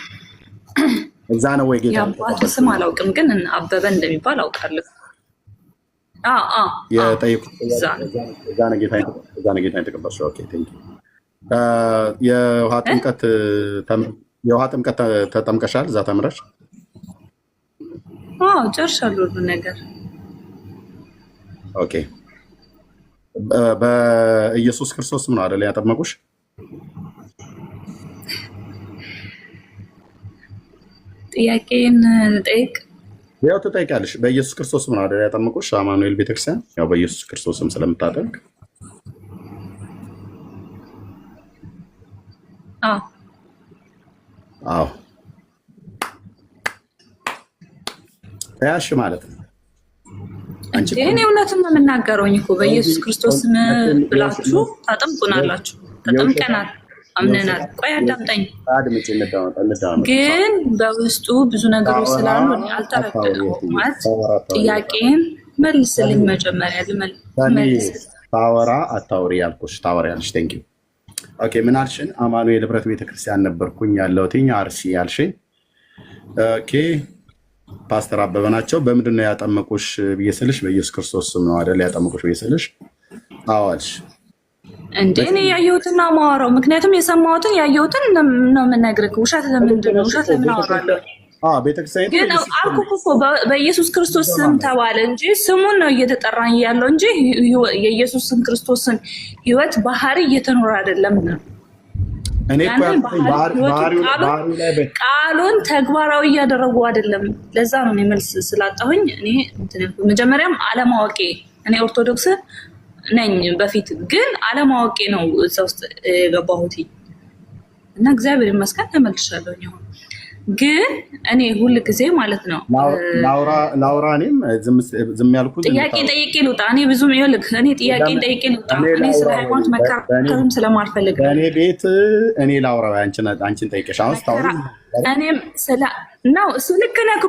Speaker 1: እዛ ነው ወይ ጌታ?
Speaker 16: የአባቱን ስም አላውቅም፣ ግን አበበ እንደሚባል አውቃለሁ።
Speaker 1: የጠየቁት እዛ ነው ጌታ የተቀበልሽው? ኦኬ ቴንክ ዩ። የውሃ ጥምቀት ተጠምቀሻል? እዛ ተምረሽ?
Speaker 16: ጨርሻለሁ ሁሉ ነገር።
Speaker 1: ኦኬ በኢየሱስ ክርስቶስ ምን አይደል ያጠመቁሽ?
Speaker 16: ጥያቄን ጠይቅ።
Speaker 1: ያው ትጠይቃለሽ። በኢየሱስ ክርስቶስ ምን አይደል ያጠመቁሽ? አማኑኤል ቤተክርስቲያን ያው በኢየሱስ ክርስቶስም ስለምታጠምቅ አዎ ያሽ ማለት ነው።
Speaker 16: እኔ እውነቱን ነው የምናገረው እኮ በኢየሱስ ክርስቶስ ብላችሁ ታጠምቁናላችሁ። ተጠምቀናል፣ አምነናል። ቆይ አዳምጠኝ። ግን በውስጡ ብዙ ነገሮች ስላሉ አልተረዳሁም። ማለት ጥያቄን መልስልኝ። መጀመሪያ ልመልስ።
Speaker 1: ታወራ አታውሪ ያልኩሽ ታወሪያለሽ። ቴንክ ዩ። ኦኬ ምን አልሽን? አማኑኤል ህብረት ቤተክርስቲያን ነበርኩኝ ያለሁትኝ አርሲ ያልሽኝ። ኦኬ ፓስተር አበበ ናቸው። በምንድን ነው ያጠመቁሽ ብዬ ስልሽ በኢየሱስ ክርስቶስ ስም ነው አይደል ያጠመቁሽ ብዬ ስልሽ አዎ አልሽ።
Speaker 16: እንዴ እኔ ያየሁትን ነው የማወራው። ምክንያቱም የሰማሁትን ያየሁትን ነው የምነግርህ። ውሸት ለምንድን ነው? ውሸት ለምን አወራለሁ?
Speaker 1: ቤተክርስቲያን
Speaker 16: ግን አልኩህ እኮ በኢየሱስ ክርስቶስ ስም ተባለ እንጂ ስሙን ነው እየተጠራኝ ያለው እንጂ የኢየሱስን ክርስቶስን ህይወት ባህሪ እየተኖረ አይደለም ነው። ቃሉን ተግባራዊ እያደረጉ አይደለም። ለዛ ነው እኔ መልስ ስላጣሁኝ እኔ መጀመሪያም አለማወቄ፣ እኔ ኦርቶዶክስ ነኝ በፊት ግን አለማወቄ ነው እዛ ውስጥ የገባሁት እና እግዚአብሔር ይመስገን ተመልሻለሁኝ። አሁን ግን እኔ ሁል ጊዜ ማለት ነው
Speaker 1: ላውራ እኔም ዝም ያልኩት
Speaker 16: ጥያቄ ጠይቄ ልውጣ። እኔ ብዙም ይኸውልህ እኔ ጥያቄ ጠይቄ ልውጣ። እኔ ስለ ሃይማኖት መከራከርም ስለማልፈልግ
Speaker 1: እኔ ቤት እኔ ላውራ አንቺን ጠይቄሽ አሁን ስታወሪ
Speaker 16: እኔም ስለ ነው እሱ ልክ ነህ።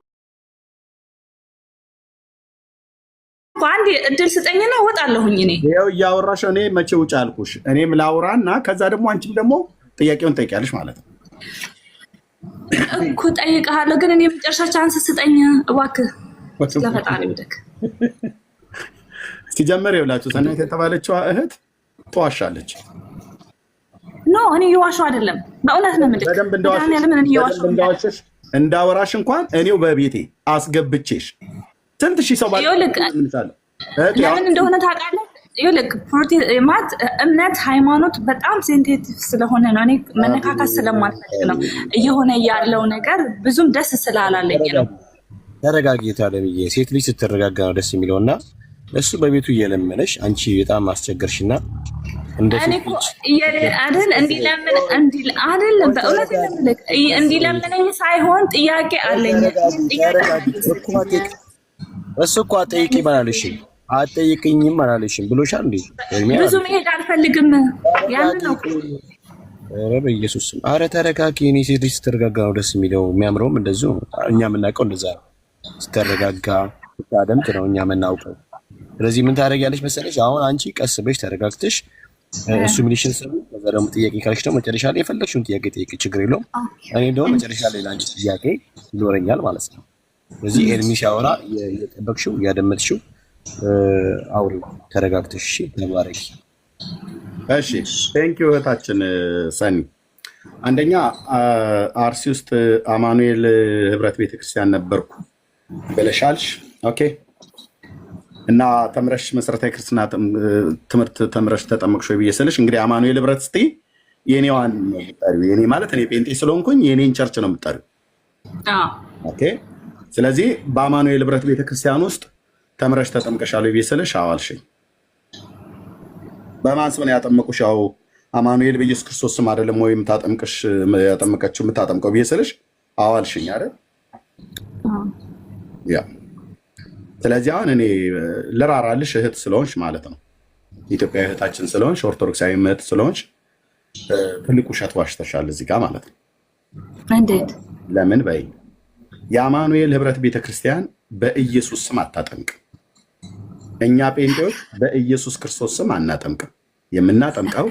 Speaker 16: አንዴ እድል ስጠኝና እወጣለሁኝ። እኔ
Speaker 1: ይኸው እያወራሽ እኔ መቼ ውጭ አልኩሽ? እኔም ላውራ እና ከዛ ደግሞ አንቺም ደግሞ ጥያቄውን ጠይቂያለሽ ማለት ነው
Speaker 16: እኮ ጠይቀሃለሁ። ግን እኔ መጨረሻ ቻንስ ስጠኝ እባክህ፣ ስለፈጣሪ ብደክ
Speaker 1: ሲጀመር ይኸውላችሁ ሰናይት የተባለችዋ እህት ትዋሻለች።
Speaker 16: ኖ እኔ እየዋሸሁ አይደለም፣ በእውነት ነው የምልህ።
Speaker 1: በደንብ እንዳዋሸሽ እንዳወራሽ እንኳን እኔው በቤቴ አስገብቼሽ ስንት ሺህ ሰው
Speaker 16: ለምን እንደሆነ ታውቃለህ? ይኸውልህ ማለት እምነት ሃይማኖት በጣም ሴንሲቲቭ ስለሆነ ነው። እኔ መነካካት ስለማልፈልግ ነው። እየሆነ ያለው ነገር ብዙም ደስ ስላላለኝ ነው።
Speaker 13: ተረጋጊ ታለብዬ። ሴት ልጅ ስትረጋጋ ነው ደስ የሚለው እና እሱ በቤቱ እየለመነሽ አንቺ በጣም አስቸገርሽና
Speaker 16: አይደለም በእውነት እንዲለምነኝ ሳይሆን ጥያቄ አለኝ።
Speaker 13: እሱ እኮ አጠይቂኝ አላለሽም፣ አጠይቅኝም አላለሽም ብሎሻል እንዴ?
Speaker 16: ብዙ መሄድ አልፈልግም። ያንን ነው።
Speaker 13: ኧረ በኢየሱስ ስም ኧረ ተረጋጊ። እኔ ሴት ልጅ ስትረጋጋ ነው ደስ የሚለው። የሚያምረውም እንደዚሁ እኛ የምናውቀው እንደዛ ነው። ስትረጋጋ ስታደምጥ ነው እኛ የምናውቀው። ስለዚህ ምን ታደርጊያለሽ መሰለሽ? አሁን አንቺ ቀስ ብለሽ ተረጋግተሽ እሱ ሚሊሽን ሰው ከዛ ደግሞ ጥያቄ ካለሽ ደግሞ መጨረሻ ላይ የፈለግሽውን ጥያቄ ጠይቂ፣ ችግር የለውም። እኔ ደግሞ መጨረሻ ላይ ለአንቺ ጥያቄ ይኖረኛል ማለት ነው። ስለዚህ ኤርሚ ሲያወራ እየጠበቅሽው እያደመጥሽው አውሪው ተረጋግተሽ። እሺ ተባረኪ።
Speaker 1: እሺ ቴንኪው እህታችን ሰኒ። አንደኛ አርሲ ውስጥ አማኑኤል ህብረት ቤተክርስቲያን ነበርኩ ብለሻልሽ። ኦኬ እና ተምረሽ መሰረታዊ ክርስትና ትምህርት ተምረሽ ተጠመቅሽ ብዬ ስልሽ እንግዲህ አማኑኤል ህብረት ስትይ የኔዋን ነው የምጠሪው። የኔ ማለት እኔ ጴንጤ ስለሆንኩኝ የኔን ቸርች ነው የምጠሪው። ኦኬ ስለዚህ በአማኑኤል ህብረት ቤተክርስቲያን ውስጥ ተምረሽ ተጠምቀሻል ብዬ ስልሽ አዎ አልሽኝ። በማን ስም ነው ያጠመቁሽ? ያው አማኑኤል በኢየሱስ ክርስቶስ ስም አይደለም ወይም ታጠምቅሽ ያጠመቀችው የምታጠምቀው ብዬ ስልሽ አዋልሽኝ አይደል? ያ ስለዚህ አሁን እኔ ልራራልሽ እህት ስለሆንሽ ማለት ነው፣ ኢትዮጵያዊ እህታችን ስለሆንሽ፣ ኦርቶዶክሳዊ እህት ስለሆንሽ ትልቅ ውሸት ዋሽተሻል እዚህ ጋር ማለት ነው።
Speaker 16: እንዴት?
Speaker 1: ለምን በይ የአማኑኤል ህብረት ቤተክርስቲያን በኢየሱስ ስም አታጠምቅም። እኛ ጴንጤዎች በኢየሱስ ክርስቶስ ስም አናጠምቅም። የምናጠምቀው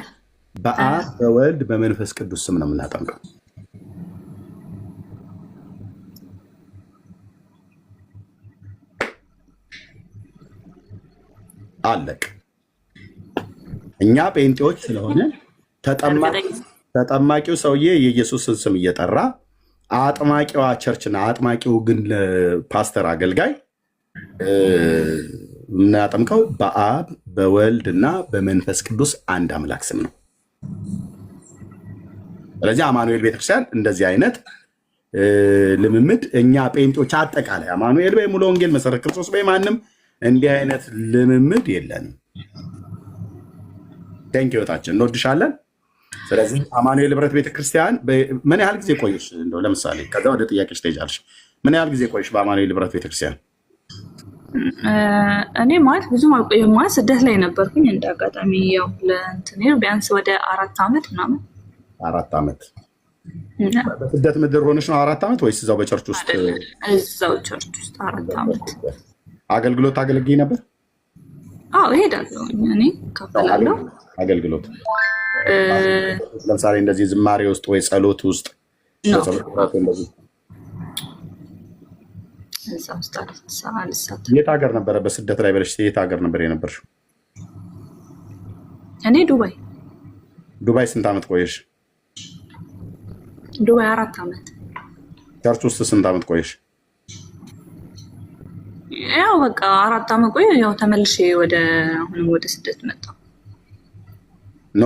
Speaker 1: በአብ በወልድ በመንፈስ ቅዱስ ስም ነው የምናጠምቀው። አለቅ። እኛ ጴንጤዎች ስለሆነ ተጠማቂው ሰውዬ የኢየሱስን ስም እየጠራ አጥማቂዋ ቸርችና አጥማቂው ግን ፓስተር አገልጋይ የምናጠምቀው በአብ በወልድ እና በመንፈስ ቅዱስ አንድ አምላክ ስም ነው። ስለዚህ አማኑኤል ቤተክርስቲያን እንደዚህ አይነት ልምምድ እኛ ጴንጤዎች አጠቃላይ አማኑኤል በይ ሙሉ ወንጌል መሰረት ክርስቶስ በይ ማንም እንዲህ አይነት ልምምድ የለንም። ቴንክ ዩታችን እንወድሻለን። ስለዚህ አማኑኤል ህብረት ቤተክርስቲያን ምን ያህል ጊዜ ቆይሽ? እንደው ለምሳሌ ከዛ ወደ ጥያቄሽ ትሄጃለሽ። ምን ያህል ጊዜ ቆይሽ በአማኑኤል ህብረት ቤተክርስቲያን?
Speaker 16: እኔ ማለት ብዙም አልቆየም። ማለት ስደት ላይ ነበርኩኝ እንደ አጋጣሚ ያው ለእንትን ቢያንስ ወደ 4 ዓመት ምናምን።
Speaker 1: 4 ዓመት በስደት ምድር ሆነሽ ነው 4 ዓመት ወይስ እዛው በቸርች ውስጥ?
Speaker 16: እዛው ቸርች ውስጥ 4 ዓመት።
Speaker 1: አገልግሎት ታገለግይ ነበር?
Speaker 16: አዎ እሄዳለሁ። እኔ እካፈላለሁ
Speaker 1: አገልግሎት። ለምሳሌ እንደዚህ ዝማሬ ውስጥ ወይ ጸሎት ውስጥ የት ሀገር ነበረ? በስደት ላይ በለሽ የት ሀገር ነበር የነበርሽው?
Speaker 16: እኔ ዱባይ።
Speaker 1: ዱባይ ስንት ዓመት ቆየሽ?
Speaker 16: ዱባይ 4 ዓመት።
Speaker 1: ቸርች ውስጥ ስንት ዓመት ቆየሽ?
Speaker 16: ያው በቃ 4 ዓመት ቆየ። ያው ተመልሼ አሁንም ወደ ስደት መጣሁ።
Speaker 1: ኖ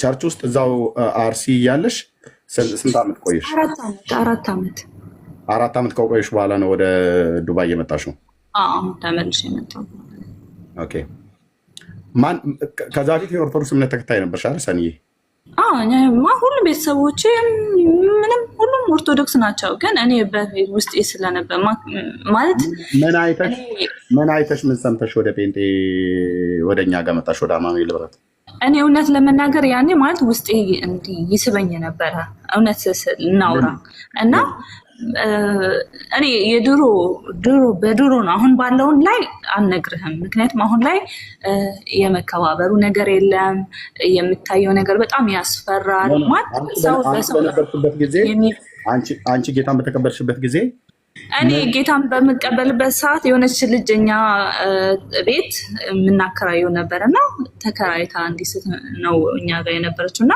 Speaker 1: ቸርች ውስጥ እዛው አርሲ እያለሽ ስንት ዓመት ቆየሽ?
Speaker 16: 4 ዓመት።
Speaker 1: 4 ዓመት ከቆየሽ በኋላ ነው ወደ ዱባይ የመጣሽው?
Speaker 16: አዎ ተመልሼ መጣሁ።
Speaker 1: ኦኬ። ከዛ በፊት የኦርቶዶክስ እምነት ተከታይ ነበርሽ አይደል ሰንዬ?
Speaker 16: ሁሉ ቤተሰቦቼ ምንም ሁሉም ኦርቶዶክስ ናቸው። ግን እኔ በፊት ውስጤ ስለነበር ማለት
Speaker 1: ምን አይተሽ ምን ሰምተሽ ወደ ጴንጤ ወደ እኛ ጋር መጣሽ ወደ አማኑኤል ህብረት?
Speaker 16: እኔ እውነት ለመናገር ያኔ ማለት ውስጤ እንዲህ ይስበኝ ነበረ። እውነት እናውራ እና እኔ በድሮ ነው። አሁን ባለውን ላይ አልነግርህም። ምክንያቱም አሁን ላይ የመከባበሩ ነገር የለም። የምታየው ነገር በጣም ያስፈራል።
Speaker 1: በነበርሽበት ጊዜ አንቺ ጌታን በተቀበልሽበት ጊዜ
Speaker 16: እኔ ጌታን በምቀበልበት ሰዓት የሆነች ልጅ እኛ ቤት የምናከራየው ነበር እና ተከራይታ እንዲስት ነው እኛ ጋር የነበረችው እና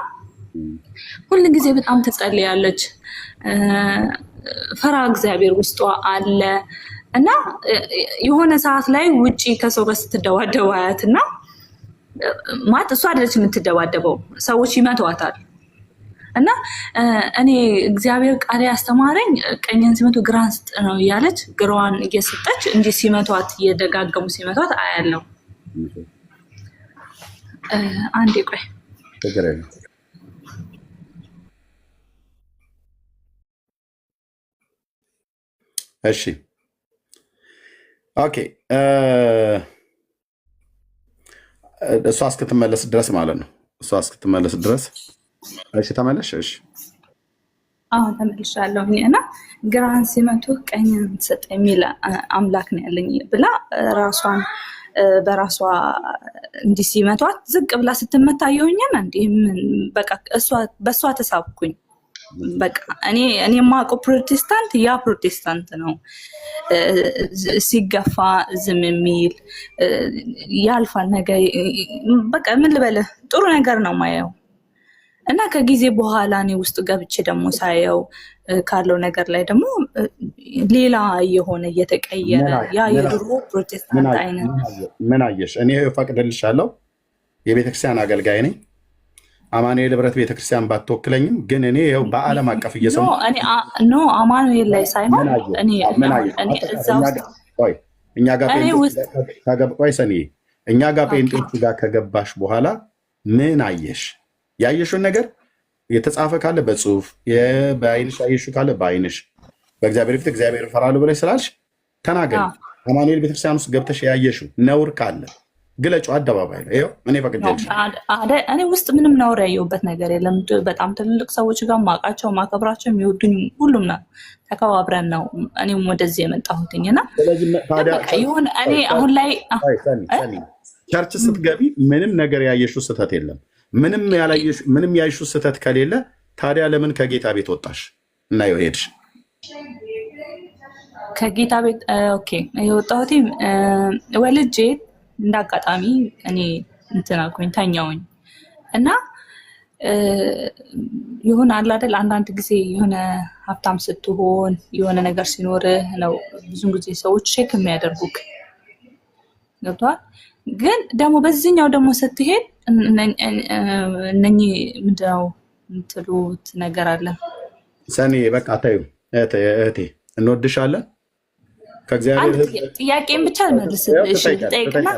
Speaker 16: ሁል ጊዜ በጣም ትጸልያለች። ፈራ እግዚአብሔር ውስጧ አለ እና የሆነ ሰዓት ላይ ውጪ ከሰው ጋር ስትደባደብ አያት እና ማለት እሷ አይደለች የምትደባደበው፣ ሰዎች ይመቷታል እና እኔ እግዚአብሔር ቃል ያስተማረኝ ቀኝን ሲመቱ ግራን ስጥ ነው እያለች ግራዋን እየሰጠች እንጂ ሲመቷት እየደጋገሙ ሲመቷት አያለው። አንዴ ቆይ
Speaker 1: እሺ ኦኬ። እሷ እስክትመለስ ድረስ ማለት ነው። እሷ እስክትመለስ ድረስ እሺ ተመለሽ። እሺ
Speaker 16: ተመልሻለሁ እና ግራን ሲመቱ ቀኝን ሰጥ የሚል አምላክ ነው ያለኝ ብላ ራሷን በራሷ እንዲህ ሲመቷት ዝቅ ብላ ስትመታ የሆኛል። እንዲህ በቃ በእሷ ተሳብኩኝ። በቃ እኔ የማውቀው ፕሮቴስታንት ያ ፕሮቴስታንት ነው። ሲገፋ ዝም የሚል ያልፋል ነገር በቃ ምን ልበልህ ጥሩ ነገር ነው ማየው እና ከጊዜ በኋላ እኔ ውስጥ ገብቼ ደግሞ ሳየው ካለው ነገር ላይ ደግሞ ሌላ የሆነ እየተቀየረ ያ የድሮ ፕሮቴስታንት አይነት
Speaker 1: ምን አየሽ? እኔ እፈቅድልሻለሁ፣ የቤተክርስቲያን አገልጋይ ነኝ። አማኑኤል ህብረት ቤተክርስቲያን ባትወክለኝም ግን እኔ ይኸው በዓለም አቀፍ እየሰሙ
Speaker 16: አማኑኤል ላይ ሳይሆን
Speaker 1: እኛ ጋር ጴንጤዎቹ ጋር ከገባሽ በኋላ ምን አየሽ? ያየሽውን ነገር የተጻፈ ካለ በጽሁፍ በአይንሽ ያየሽው ካለ በአይንሽ በእግዚአብሔር ፊት እግዚአብሔር እፈራለሁ ብለሽ ስላልሽ ተናገሪ። አማኑኤል ቤተክርስቲያን ውስጥ ገብተሽ ያየሽው ነውር ካለ ግለጩ አደባባይ ላይ። ይኸው እኔ ፈቅጄልሽ።
Speaker 16: እኔ ውስጥ ምንም ነውር ያየሁበት ነገር የለም። በጣም ትልልቅ ሰዎች ጋር ማውቃቸው ማከብራቸው የሚወዱኝ ሁሉም ነው። ተከባብረን ነው እኔም ወደዚህ የመጣሁትኝና ይሁን። እኔ አሁን ላይ
Speaker 1: ቸርች ስትገቢ ምንም ነገር ያየሽው ስህተት የለም። ምንም ያየሽው ስህተት ከሌለ ታዲያ ለምን ከጌታ ቤት ወጣሽ እና ሄድሽ?
Speaker 16: ከጌታ ቤት ኦኬ የወጣሁት ወልጄ እንዳጋጣሚ እኔ እንትን አልኩኝ ተኛውኝ እና የሆነ አለ አይደል አንዳንድ ጊዜ የሆነ ሀብታም ስትሆን የሆነ ነገር ሲኖርህ ነው ብዙን ጊዜ ሰዎች ቼክ የሚያደርጉክ ገብቷል። ግን ደግሞ በዚህኛው ደግሞ ስትሄድ እነኚህ ምንድነው የምትሉት ነገር አለ።
Speaker 1: ሰኔ በቃ ታዩ እህቴ እንወድሻለን። ከእግዚአብሔር
Speaker 16: ጥያቄን ብቻ መልስልሽ ጠይቅና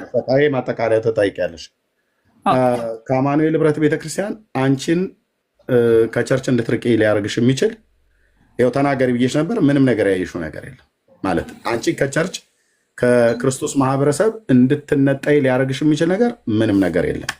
Speaker 1: ማጠቃለያ ተጠይቂያለሽ። ከአማኑኤል ህብረት ቤተክርስቲያን አንቺን ከቸርች እንድትርቂ ሊያደርግሽ የሚችል ይኸው ተናገሪ ብዬሽ ነበር። ምንም ነገር ያየሽው ነገር የለም ማለት አንቺ ከቸርች ከክርስቶስ ማህበረሰብ እንድትነጠይ ሊያደርግሽ የሚችል ነገር ምንም ነገር የለም።